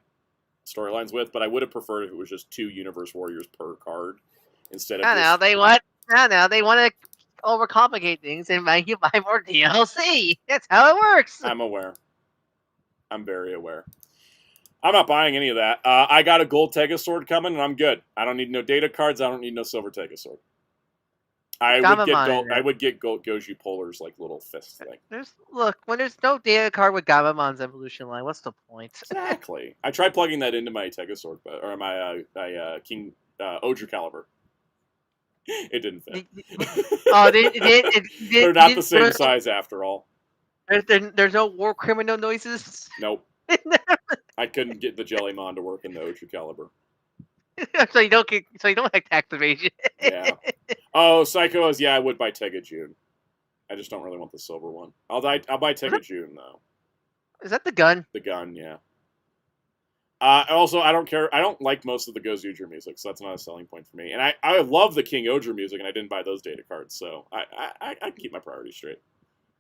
storylines with, but I would have preferred if it was just 2 Universe Warriors per card instead of. I know they want to overcomplicate things and make you buy more DLC. That's how it works. I'm aware. I'm very aware. I'm not buying any of that. I got a gold Tegasword coming, and I'm good. I don't need no data cards. I don't need no silver Tegasword. I would get gold Goju Polar's like little fist thing. When there's no data card with Gamamon's evolution line, what's the point? Exactly. I tried plugging that into my Tegasword, or my King Odra Caliber. It didn't fit. They're not the same size after all. There's no war criminal noises. Nope. I couldn't get the Jellymon to work in the Odra Caliber. So you don't like tax evasion. Yeah. Oh, Psycho is I would buy Tega June. I just don't really want the silver one. I'll buy Tega June though. Is that the gun? The gun, yeah. Also, I don't care. I don't like most of the Gozuger music, so that's not a selling point for me. And I love the King Odra music, and I didn't buy those data cards, so I can keep my priorities straight.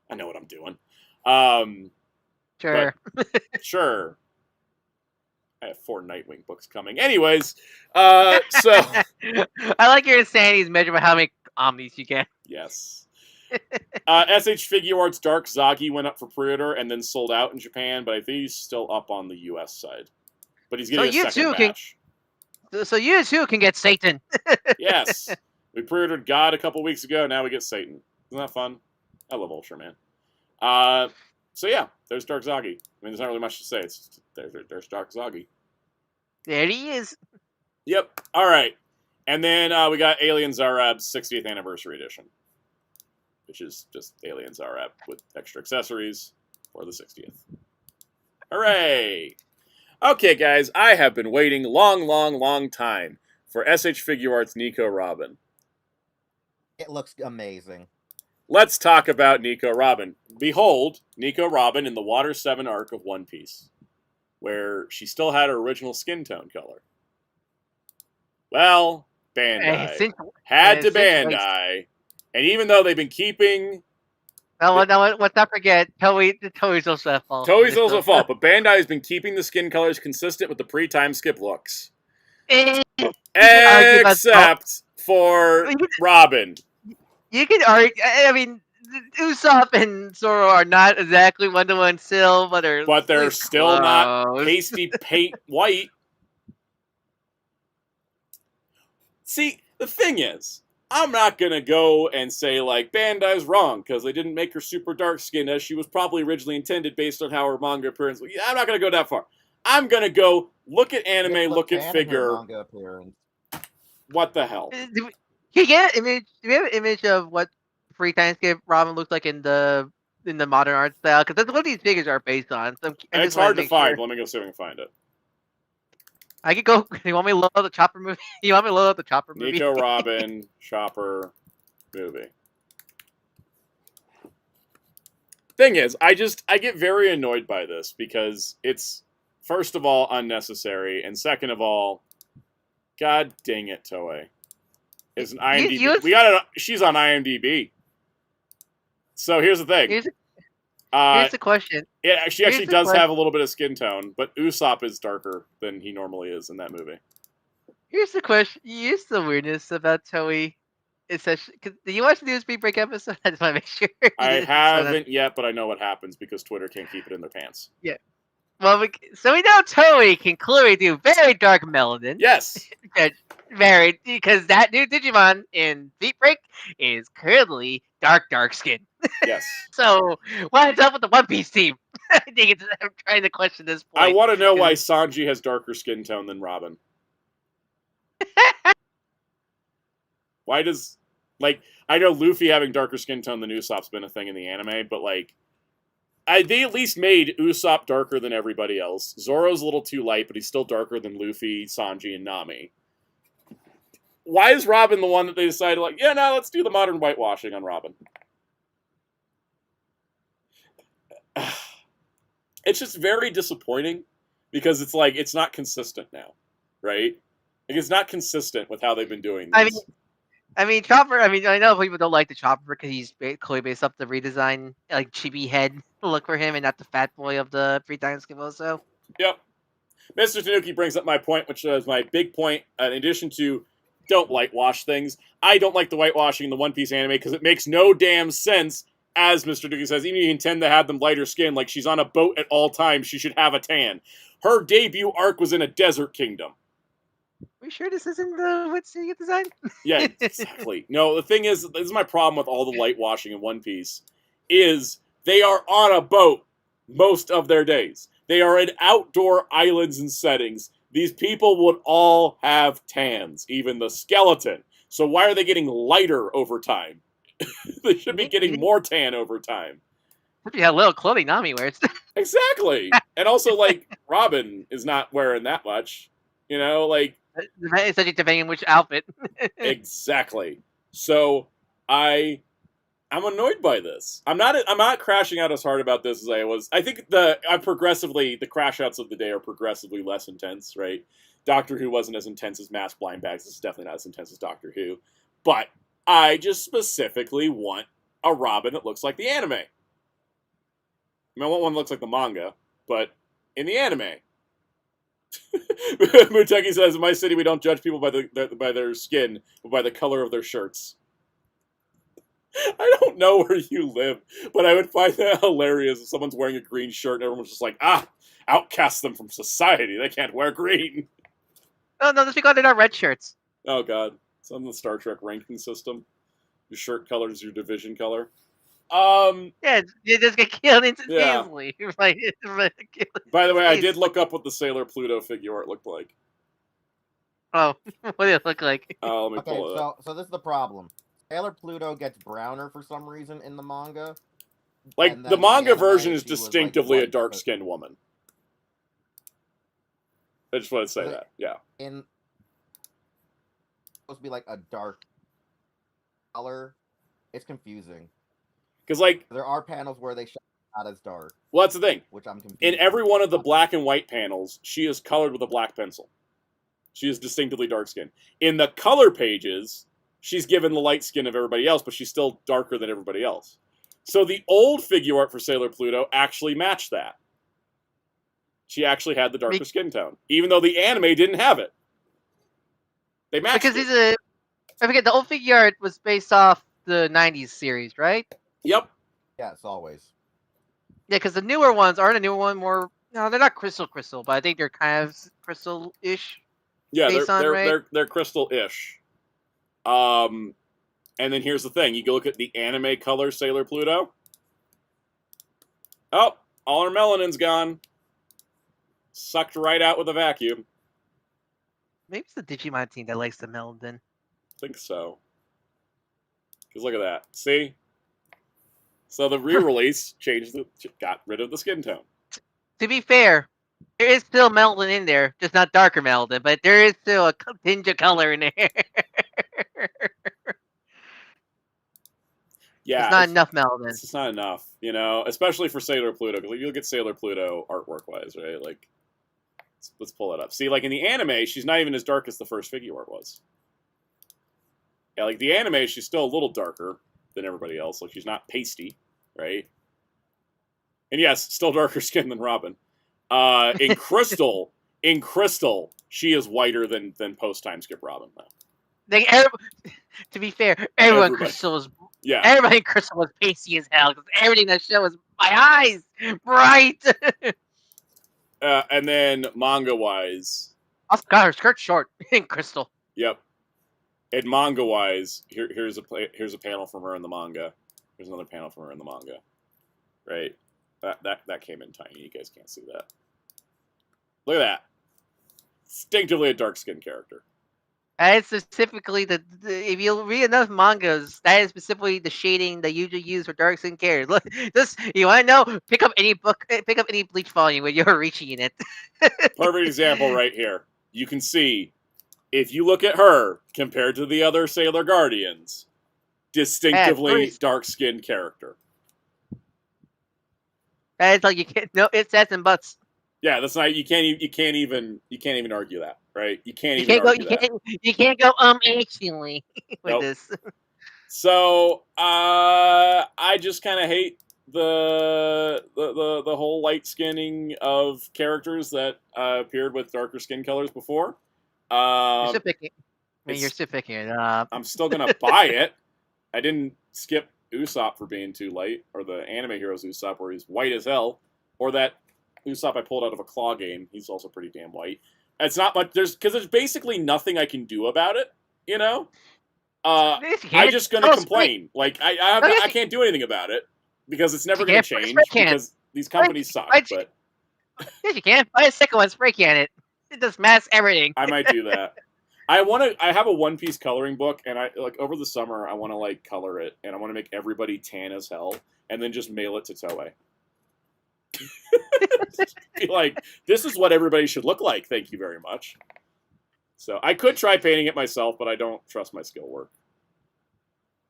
I know what I'm doing. Sure. Sure. I have 4 Nightwing books coming. Anyways, so I like your insanity's measured by how many omnis you get. Yes. SH Figuarts Dark Zagi went up for pre-order and then sold out in Japan, but I think he's still up on the US side. But he's getting a second batch. So you too can get Satan. Yes. We pre-ordered God a couple weeks ago, now we get Satan. Isn't that fun? I love Ultraman. So yeah, there's Dark Zagi. I mean, there's not really much to say. It's there's Dark Zagi. There he is. Yep. All right. And then we got Alien Zarab's 60th Anniversary Edition, which is just Alien Zarab with extra accessories for the 60th. Hooray! Okay, guys, I have been waiting long time for SH Figuarts Nico Robin. It looks amazing. Let's talk about Nico Robin. Behold, Nico Robin in the Water 7 arc of One Piece, where she still had her original skin tone color. Well, Bandai had to Bandai, and even though they've been keeping... let's not forget, Toei's also at fault. Toei's also at fault, but Bandai has been keeping the skin colors consistent with the pre-time skip looks. Except for Robin. You can argue. I mean, Usopp and Zoro are not exactly 1-to-1 still, but they're still close. not pasty paint white. See, the thing is, I'm not going to go and say, like, Bandai's wrong because they didn't make her super dark skinned as she was probably originally intended based on how her manga appearance was. I'm not going to go that far. I'm going to go look at anime, look at figure. Manga appearance. What the hell? Can you get an image? Do we have an image of what Free Time Skip Robin looks like in the modern art style? Because that's what these figures are based on. So it's hard to find. Sure. Let me go see if I can find it. I could go. You want me to load up the Chopper movie? You want me to load up the Chopper movie? Nico Robin Chopper movie. Thing is, I get very annoyed by this because it's, first of all, unnecessary, and second of all, god dang it, Toei. It's an IMDb. She's on IMDb. So here's the thing. Here's the question. Yeah, she actually does have a little bit of skin tone, but Usopp is darker than he normally is in that movie. Here's the question. Here's the weirdness about Toei. It's did you watch the News Beat Break episode? I just want to make sure. I haven't yet, but I know what happens because Twitter can't keep it in their pants. Yeah. Well, so we know Toei can clearly do very dark melanin. Yes. Very, because that new Digimon in Beat Break is currently dark skin. Yes. So what's up with the One Piece team? I think I'm trying to question this point. I want to know why Sanji has darker skin tone than Robin. Why does, like, I know Luffy having darker skin tone than Usopp's been a thing in the anime, but like, they at least made Usopp darker than everybody else. Zoro's a little too light, but he's still darker than Luffy, Sanji, and Nami. Why is Robin the one that they decided, like, yeah, no, let's do the modern whitewashing on Robin? It's just very disappointing because it's like, it's not consistent now, right? Like, it's not consistent with how they've been doing this. I mean, Chopper, I know people don't like the Chopper because he's clearly based off the redesign, like, chibi head look for him and not the fat boy of the Free Time Skip also. Yep. Mr. Tanuki brings up my point, which is my big point, in addition to don't whitewash things. I don't like the whitewashing in the One Piece anime because it makes no damn sense, as Mr. Tanuki says, even if you intend to have them lighter skin, like she's on a boat at all times, she should have a tan. Her debut arc was in a desert kingdom. Are we sure this isn't the Witsuya design? Yeah, exactly. No, the thing is, this is my problem with all the whitewashing in One Piece, is they are on a boat most of their days. They are in outdoor islands and settings. These people would all have tans, even the skeleton. So why are they getting lighter over time? They should be getting more tan over time. Yeah, little clothing Nami wears. Exactly. And also, like, Robin is not wearing that much. You know, like... It's such a depending on which outfit. Exactly. So, I'm annoyed by this. I'm not crashing out as hard about this as I was. I think the crash outs of the day are progressively less intense, right? Doctor Who wasn't as intense as Mass Blind Bags. This is definitely not as intense as Doctor Who. But I just specifically want a Robin that looks like the anime. I mean, I want one that looks like the manga, but in the anime. Muteki says, in my city, we don't judge people by their skin, but by the color of their shirts. I don't know where you live, but I would find that hilarious if someone's wearing a green shirt and everyone's just like, outcast them from society. They can't wear green. Oh, no, that's because they're not red shirts. Oh, God. It's on the Star Trek ranking system. Your shirt color is your division color. Yeah, you just get killed instantaneously. Yeah. By the way, I did look up what the Sailor Pluto figure art looked like. Oh, what did it look like? Let me pull it up. So this is the problem. Sailor Pluto gets browner for some reason in the manga. Like, the manga version is distinctively a dark-skinned woman. I just want to say that, yeah. It's supposed to be like a dark color. It's confusing. Because, like... There are panels where they show not as dark. Well, that's the thing. Which I'm confused. In every one of the black and white panels, she is colored with a black pencil. She is distinctively dark-skinned. In the color pages, she's given the light skin of everybody else, but she's still darker than everybody else. So the old figure art for Sailor Pluto actually matched that. She actually had the darker skin tone, even though the anime didn't have it. They matched I forget, the old figure art was based off the 90s series, right? Yep. Yes, always. Yeah, because the newer ones aren't a newer one more. No, they're not crystal, but I think they're kind of crystal-ish. Yeah, Based on, right? they're crystal-ish. And then here's the thing: you go look at the anime color Sailor Pluto. Oh, all her melanin's gone. Sucked right out with a vacuum. Maybe it's the Digimon team that likes the melanin. I think so. Because look at that. See? So the re-release got rid of the skin tone. To be fair, there is still melanin in there, just not darker melanin, but there is still a tinge of color in there. Yeah, it's not enough melanin. It's just not enough, you know, especially for Sailor Pluto. Because if you look at Sailor Pluto artwork-wise, right? Like, let's pull it up. See, like in the anime, she's not even as dark as the first figure art was. Yeah, like the anime, she's still a little darker than everybody else. Like she's not pasty, right? And yes, still darker skin than Robin. In Crystal, she is whiter than post-time skip Robin though. To be fair, everybody in Crystal was pasty as hell because everything that show was my eyes bright. And then manga-wise, oh god, her skirt's short in Crystal. Yep. And manga-wise, here's a panel from her in the manga. Here's another panel from her in the manga. Right? That came in tiny. You guys can't see that. Look at that. Instinctively a dark-skinned character. That is specifically if you read enough mangas, that is specifically the shading they usually use for dark-skinned characters. Look, you want to know? Pick up any book, pick up any Bleach volume when you're reaching it. Perfect example right here. You can see, if you look at her compared to the other Sailor Guardians, distinctively dark-skinned character. That is like you can't. No, it's ass and butts. Yeah, that's not. You can't even argue that, right? You can't go actually with this. So I just kind of hate the whole light skinning of characters that appeared with darker skin colors before. You're still picking. You're still picking it up. I'm still gonna buy it. I didn't skip Usopp for being too light, or the Anime Heroes Usopp where he's white as hell, or that Usopp I pulled out of a Claw game. He's also pretty damn white. It's not much. There's basically nothing I can do about it. You know. I'm just gonna complain. Like I can't do anything about it because it's never gonna change because these companies suck. But yes, you can buy a second one, spray can it. It just masks everything. I might do that. I have a One Piece coloring book, and over the summer I want to color it, and I want to make everybody tan as hell, and then just mail it to Toei. Be like, this is what everybody should look like. Thank you very much. So I could try painting it myself, but I don't trust my skill work.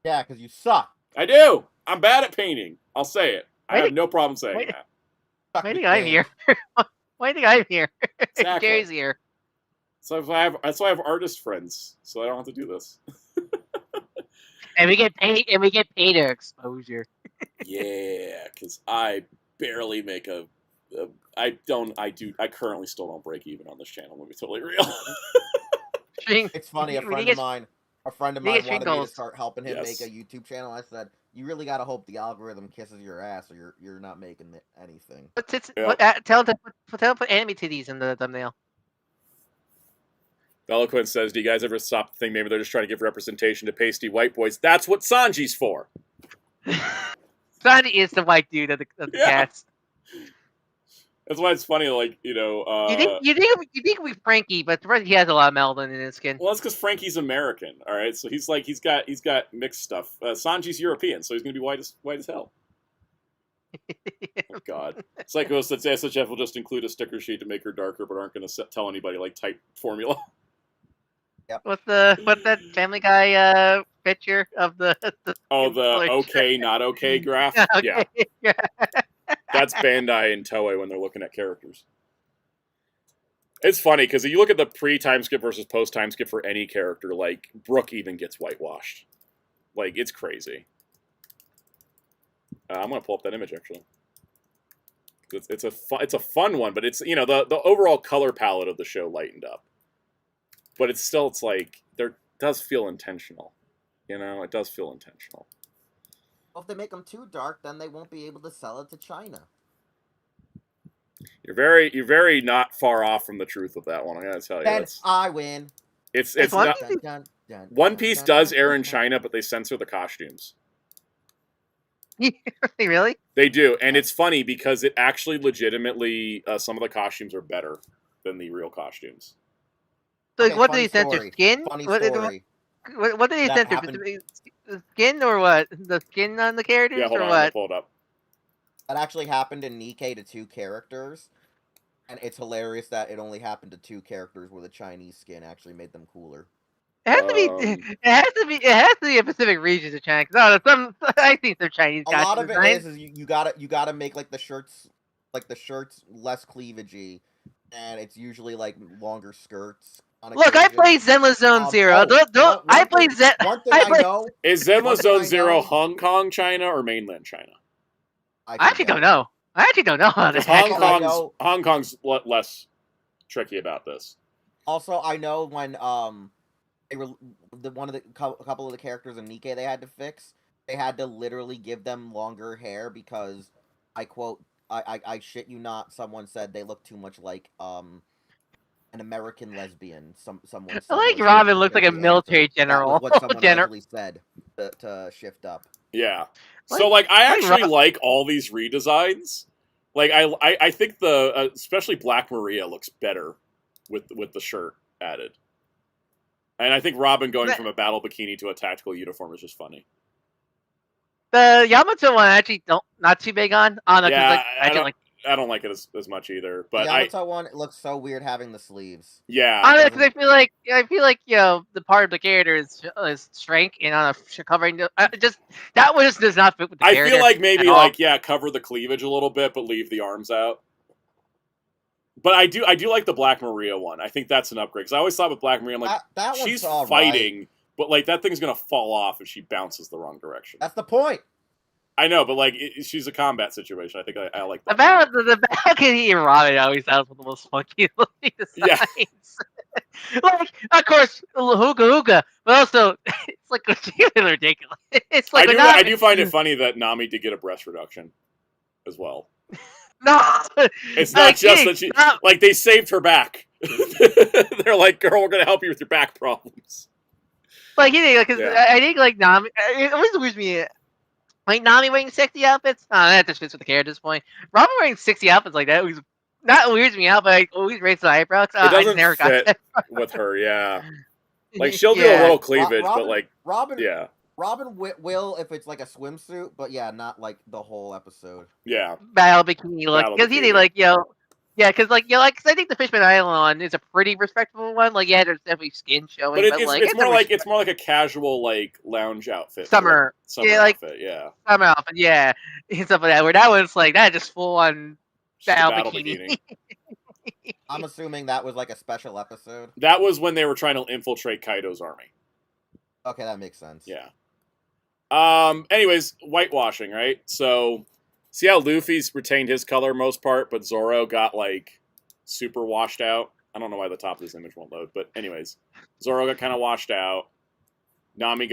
Yeah, because you suck. I do. I'm bad at painting. I'll say it. I have no problem saying that. Why do you think I'm here? Why do you think I'm here? Exactly. Jerry's here. So that's why I have artist friends, so I don't have to do this. And we get paid. And we get paid exposure. Yeah, because I barely make I currently still don't break even on this channel. Let me be totally real. It's funny. A friend of mine wanted me to start helping him make a YouTube channel. I said, "You really gotta hope the algorithm kisses your ass, or you're not making anything." Tell them to put anime titties in the thumbnail. Eloquent says, "Do you guys ever stop to think maybe they're just trying to give representation to pasty white boys? That's what Sanji's for." Sanji is the white dude of the cast. That's why it's funny, you think we Frankie, but he has a lot of melanin in his skin. Well, that's because Frankie's American, all right. So he's got mixed stuff. Sanji's European, so he's gonna be white as hell. Oh God, Psycho says SHF will just include a sticker sheet to make her darker, but aren't gonna tell anybody type formula. Yep. What's that Family Guy picture of the okay, not okay graph? Okay. Yeah. That's Bandai and Toei when they're looking at characters. It's funny, because if you look at the pre-time skip versus post-time skip for any character, Brooke even gets whitewashed. It's crazy. I'm going to pull up that image, actually. It's a fun one, but it's, the overall color palette of the show lightened up. But it's does feel intentional. It does feel intentional. If they make them too dark, then they won't be able to sell it to China. You're very not far off from the truth with that one. I gotta tell you, Then I win. It's One not. Piece? One Piece does air in China, but they censor the costumes. Really? They do, and it's funny because it actually legitimately some of the costumes are better than the real costumes. So, Okay, what did they censor? story. Skin? Funny What story. did they That censor? happened- The skin or what? The skin on the characters Yeah, hold or on, I'm gonna what? pull it up. That actually happened in Nikkei to 2 characters, and it's hilarious that it only happened to 2 characters where the Chinese skin actually made them cooler. It has to be. It has to be a Pacific region of China. Cause I think they're Chinese. A lot of it designs. is you gotta make like the shirts less cleavagey, and it's usually like longer skirts. On Look, I occasion. played Zenless Zone Zero. I played Zen. One thing I know Is Zenless Zone I Zero know- Hong Kong, China, or mainland China? I actually don't know. I actually don't know how to. Because Also, Hong Kong's less tricky about this. Also, I know when they were a couple of the characters in Nikkei they had to fix. They had to literally give them longer hair because I quote I shit you not. Someone said they look too much like an American lesbian. Someone said. I like was Robin looks like a the military answer. general. That was what someone actually said to shift up. Yeah. So like I actually like all these redesigns. Like I think the especially Black Maria looks better with the shirt added. And I think Robin going from a battle bikini to a tactical uniform is just funny. The Yamato one I actually not too big on. Yeah, I don't like it as much either. But the Yamato one, it looks so weird having the sleeves. Yeah, because I feel like the part of the character is strength and on a covering. That one just does not fit with the character. I feel like maybe cover the cleavage a little bit, but leave the arms out. But I do like the Black Maria one. I think that's an upgrade because I always thought with Black Maria, I'm like, that she's one's fighting, but like that thing's gonna fall off if she bounces the wrong direction. That's the point. I know, but like she's a combat situation. I think I like that. The balcony in Robin always sounds one of the most funky looking designs. Yeah. Like, of course, hookah, but also it's like really ridiculous. It's like I do find it funny that Nami did get a breast reduction as well. No, it's not just that she like they saved her back. They're like, "Girl, we're gonna help you with your back problems." Like because I think like Nami, it always weirds me. Like Nami wearing sexy outfits, that just fits with the character at this point. Robin wearing sexy outfits like that always not weirds me out, but I always raise the eyebrows. It doesn't fit with her, yeah. Like she'll do a little cleavage, but like Robin will if it's like a swimsuit, but yeah, not like the whole episode. Yeah, battle bikini look because he like because cause I think the Fishman Island one is a pretty respectable one. Like there's definitely skin showing, but it's more like a casual like lounge outfit, summer outfit, yeah, summer outfit, yeah, and stuff like that. Where that one's like that just full on battle bikini. I'm assuming that was like a special episode. That was when they were trying to infiltrate Kaido's army. Okay, that makes sense. Yeah. Anyways, whitewashing, right? So, see how Luffy's retained his color most part, but Zoro got, like, super washed out? I don't know why the top of this image won't load, but anyways. Zoro got kind of washed out. Nami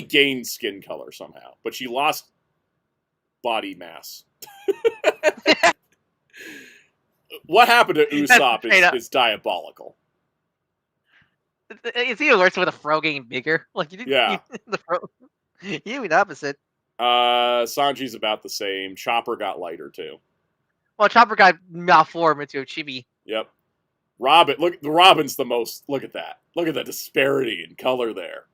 gained skin color somehow, but she lost body mass. What happened to Usopp is diabolical. It's even worse with a Fro getting bigger. Like you didn't you the opposite. Sanji's about the same. Chopper got lighter too. Well, Chopper got malformed into a chibi. Yep. Robin's the most. Look at that. Look at that disparity in color there.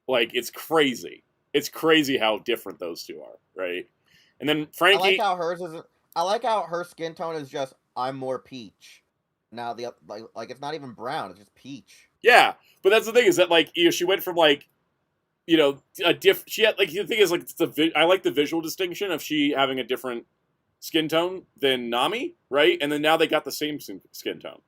Like it's crazy. It's crazy how different those two are, right? And then Frankie. I like how her skin tone is just I'm more peach. Now like it's not even brown, it's just peach. Yeah, but that's the thing is that like she went from like she had like the thing is like I like the visual distinction of she having a different skin tone than Nami, right? And then now they got the same skin tone.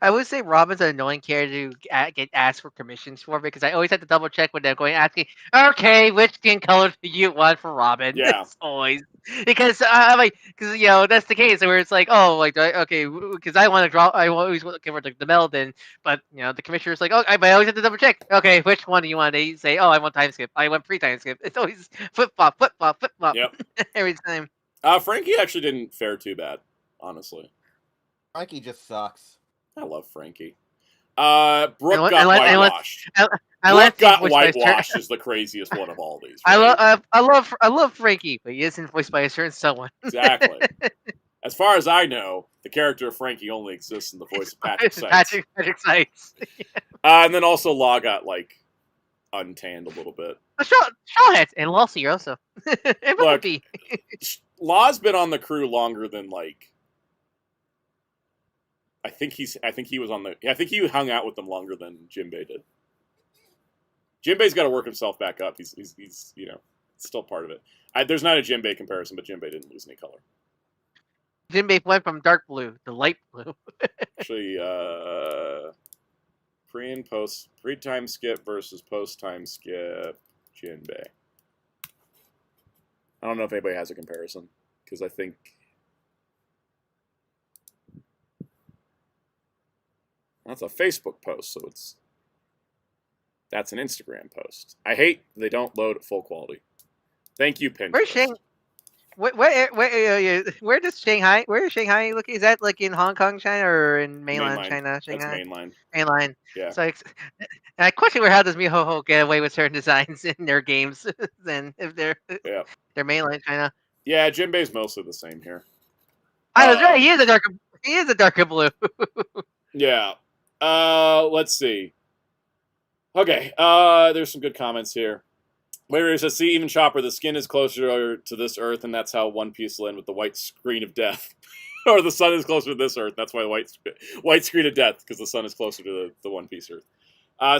I would say Robin's an annoying character to get asked for commissions for because I always have to double check when they're going asking, okay, which skin color do you want for Robin? Yeah. It's always because I'm like, because that's the case where it's like, oh, like okay, because I want to draw, I always want to give her the Meldon, but the commissioner's like, oh, but I always have to double check. Okay, which one do you want? They say, oh, I want time skip. I want pre-time skip. It's always flip flop, flip flop, flip flop. Yep. Every time. Frankie actually didn't fare too bad, honestly. Frankie just sucks. I love Frankie. Brooke got whitewashed. Brooke got whitewashed is the craziest one of all these. Right? I love Frankie, but he isn't voiced by a certain someone. Exactly. As far as I know, the character of Frankie only exists in the voice of Patrick Seitz. Patrick Seitz. And then also Law got untanned a little bit. Shawhead and Lossy also. Look, Law's been on the crew longer than I think he hung out with them longer than Jinbei did. Jinbei's got to work himself back up. He's still part of it. There's not a Jinbei comparison, but Jinbei didn't lose any color. Jinbei went from dark blue to light blue. Actually, pre and post, pre-time skip versus post-time skip, Jinbei. I don't know if anybody has a comparison, because I think that's a Facebook post, so that's an Instagram post. I hate they don't load at full quality. Thank you, Pinterest. Where's Shanghai? Where does Shanghai? Where is Shanghai looking? Is that in Hong Kong, China, or in mainland China? Shanghai. That's mainline. Mainline. Yeah. So I question how does Mihoho get away with certain designs in their games? Then if they're mainland China. Yeah, Jinbei's mostly the same here. I was right. He is a darker blue. Yeah. Let's see. Okay. There's some good comments here. Where says, see, even Chopper, the skin is closer to this Earth, and that's how One Piece will end with the white screen of death. Or the sun is closer to this Earth, that's why the white screen of death, because the sun is closer to the One Piece Earth.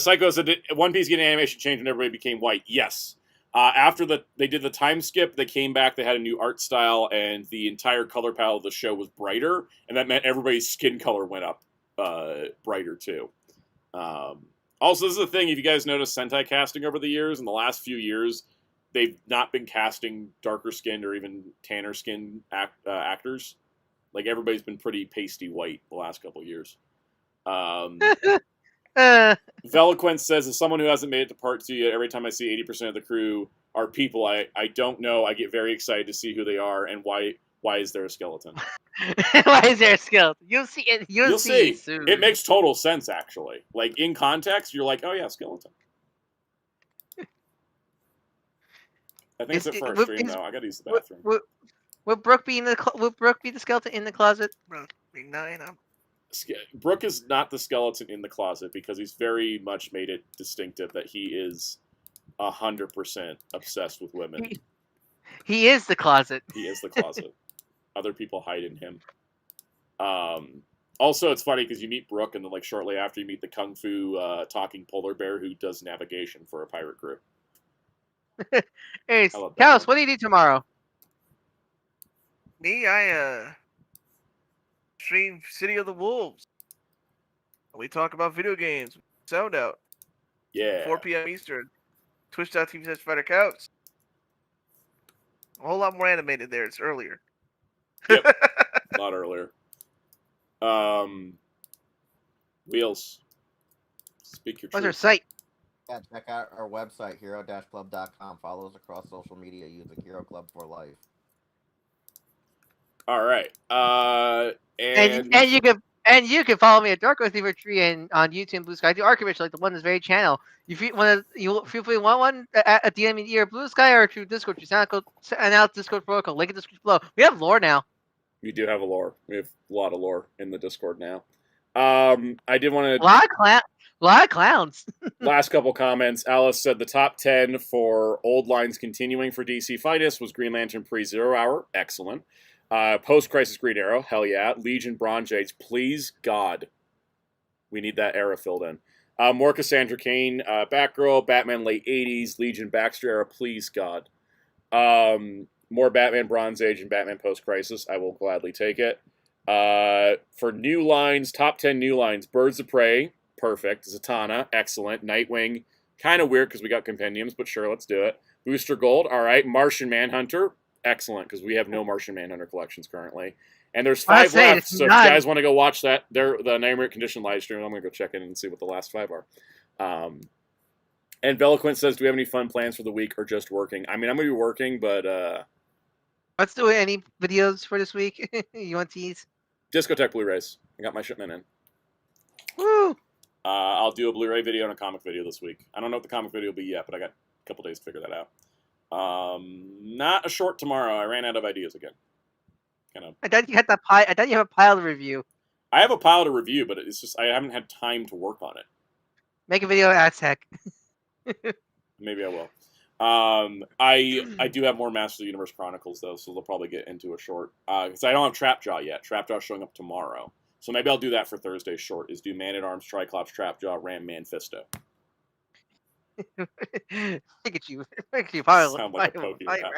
Psycho said, did One Piece get an animation change when everybody became white? Yes. After they did the time skip, they came back, they had a new art style, and the entire color palette of the show was brighter, and that meant everybody's skin color went up brighter, too. Also, this is the thing, if you guys notice Sentai casting over the years, in the last few years, they've not been casting darker-skinned or even tanner-skinned actors. Everybody's been pretty pasty white the last couple of years. Veloquence says, as someone who hasn't made it to Part 2 yet, every time I see 80% of the crew are people I don't know, I get very excited to see who they are and why is there a skeleton. Why is there a skeleton? You'll see it. You'll see soon. It makes total sense, actually. In context, you're like, oh yeah, skeleton. I think it's it for our stream, though. I gotta use the bathroom. Will Brooke be the skeleton in the closet? Brooke be 9. Brooke is not the skeleton in the closet because he's very much made it distinctive that he is 100% obsessed with women. He is the closet. He is the closet. Other people hide in him. Also, it's funny because you meet Brooke, and then shortly after you meet the kung fu talking polar bear who does navigation for a pirate crew. Hey, Kalos, what do you do tomorrow? Me, I stream City of the Wolves. We talk about video games. Sound out. Yeah. 4 p.m. Eastern. Twitch.tv/FighterCouch. A whole lot more animated there. It's earlier. Yep. A lot earlier. Wheels. Speak your truth. What's our site? Yeah, check out our website, hero-club.com. Follow us across social media using Hero Club for Life. All right. And you can follow me at Dark Earth Fever Tree and on YouTube and Blue Sky. I do Archivist the one this very channel. If you want one at the end of the year, Blue Sky or through Discord, and out Discord protocol. Link in the description below. We have lore now. We do have a lore. We have a lot of lore in the Discord now. I did want to... A lot of clowns. Last couple comments. Alice said the top 10 for old lines continuing for DC Fightus was Green Lantern pre-Zero Hour. Excellent. Post-Crisis Green Arrow. Hell yeah. Legion Bronze Age. Please, God. We need that era filled in. More Cassandra Cain. Batgirl. Batman late 80s. Legion Baxter era. Please, God. More Batman Bronze Age and Batman Post-Crisis. I will gladly take it. For new lines, top 10 new lines, Birds of Prey, perfect. Zatanna, excellent. Nightwing, kind of weird because we got compendiums, but sure, let's do it. Booster Gold, all right. Martian Manhunter, excellent because we have no Martian Manhunter collections currently. And there's 5 left, so if you guys want to go watch that, the Nightmare Condition live stream, I'm going to go check in and see what the last 5 are. And Veloquent says, do we have any fun plans for the week or just working? I mean, I'm going to be working, but... Let's do any videos for this week. You want to tease? Discotek Blu-rays. I got my shipment in. Woo! I'll do a Blu-ray video and a comic video this week. I don't know what the comic video will be yet, but I got a couple days to figure that out. Not a short tomorrow. I ran out of ideas again. I thought you had that pile. I thought you have a pile to review. I have a pile to review, but it's just I haven't had time to work on it. Make a video at Tech. Maybe I will. I do have more Masters of the Universe Chronicles though, so they'll probably get into a short. Because I don't have Trapjaw yet. Trapjaw's showing up tomorrow, so maybe I'll do that for Thursday's short. Is do Man at Arms, Triclops, Trapjaw, Ram, Manfisto. Look at you! Look at you! Sound like a Pokemon.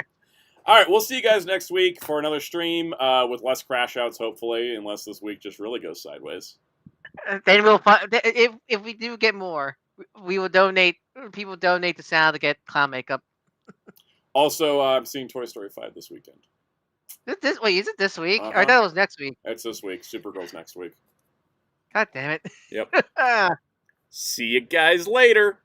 All right, we'll see you guys next week for another stream with less crash outs, hopefully, unless this week just really goes sideways. Then we'll find if we do get more, we will donate. People donate to Sound to get clown makeup. Also, I'm seeing Toy Story 5 this weekend. Wait, is it this week? Or I thought it was next week. It's this week. Supergirl's next week. God damn it. Yep. See you guys later.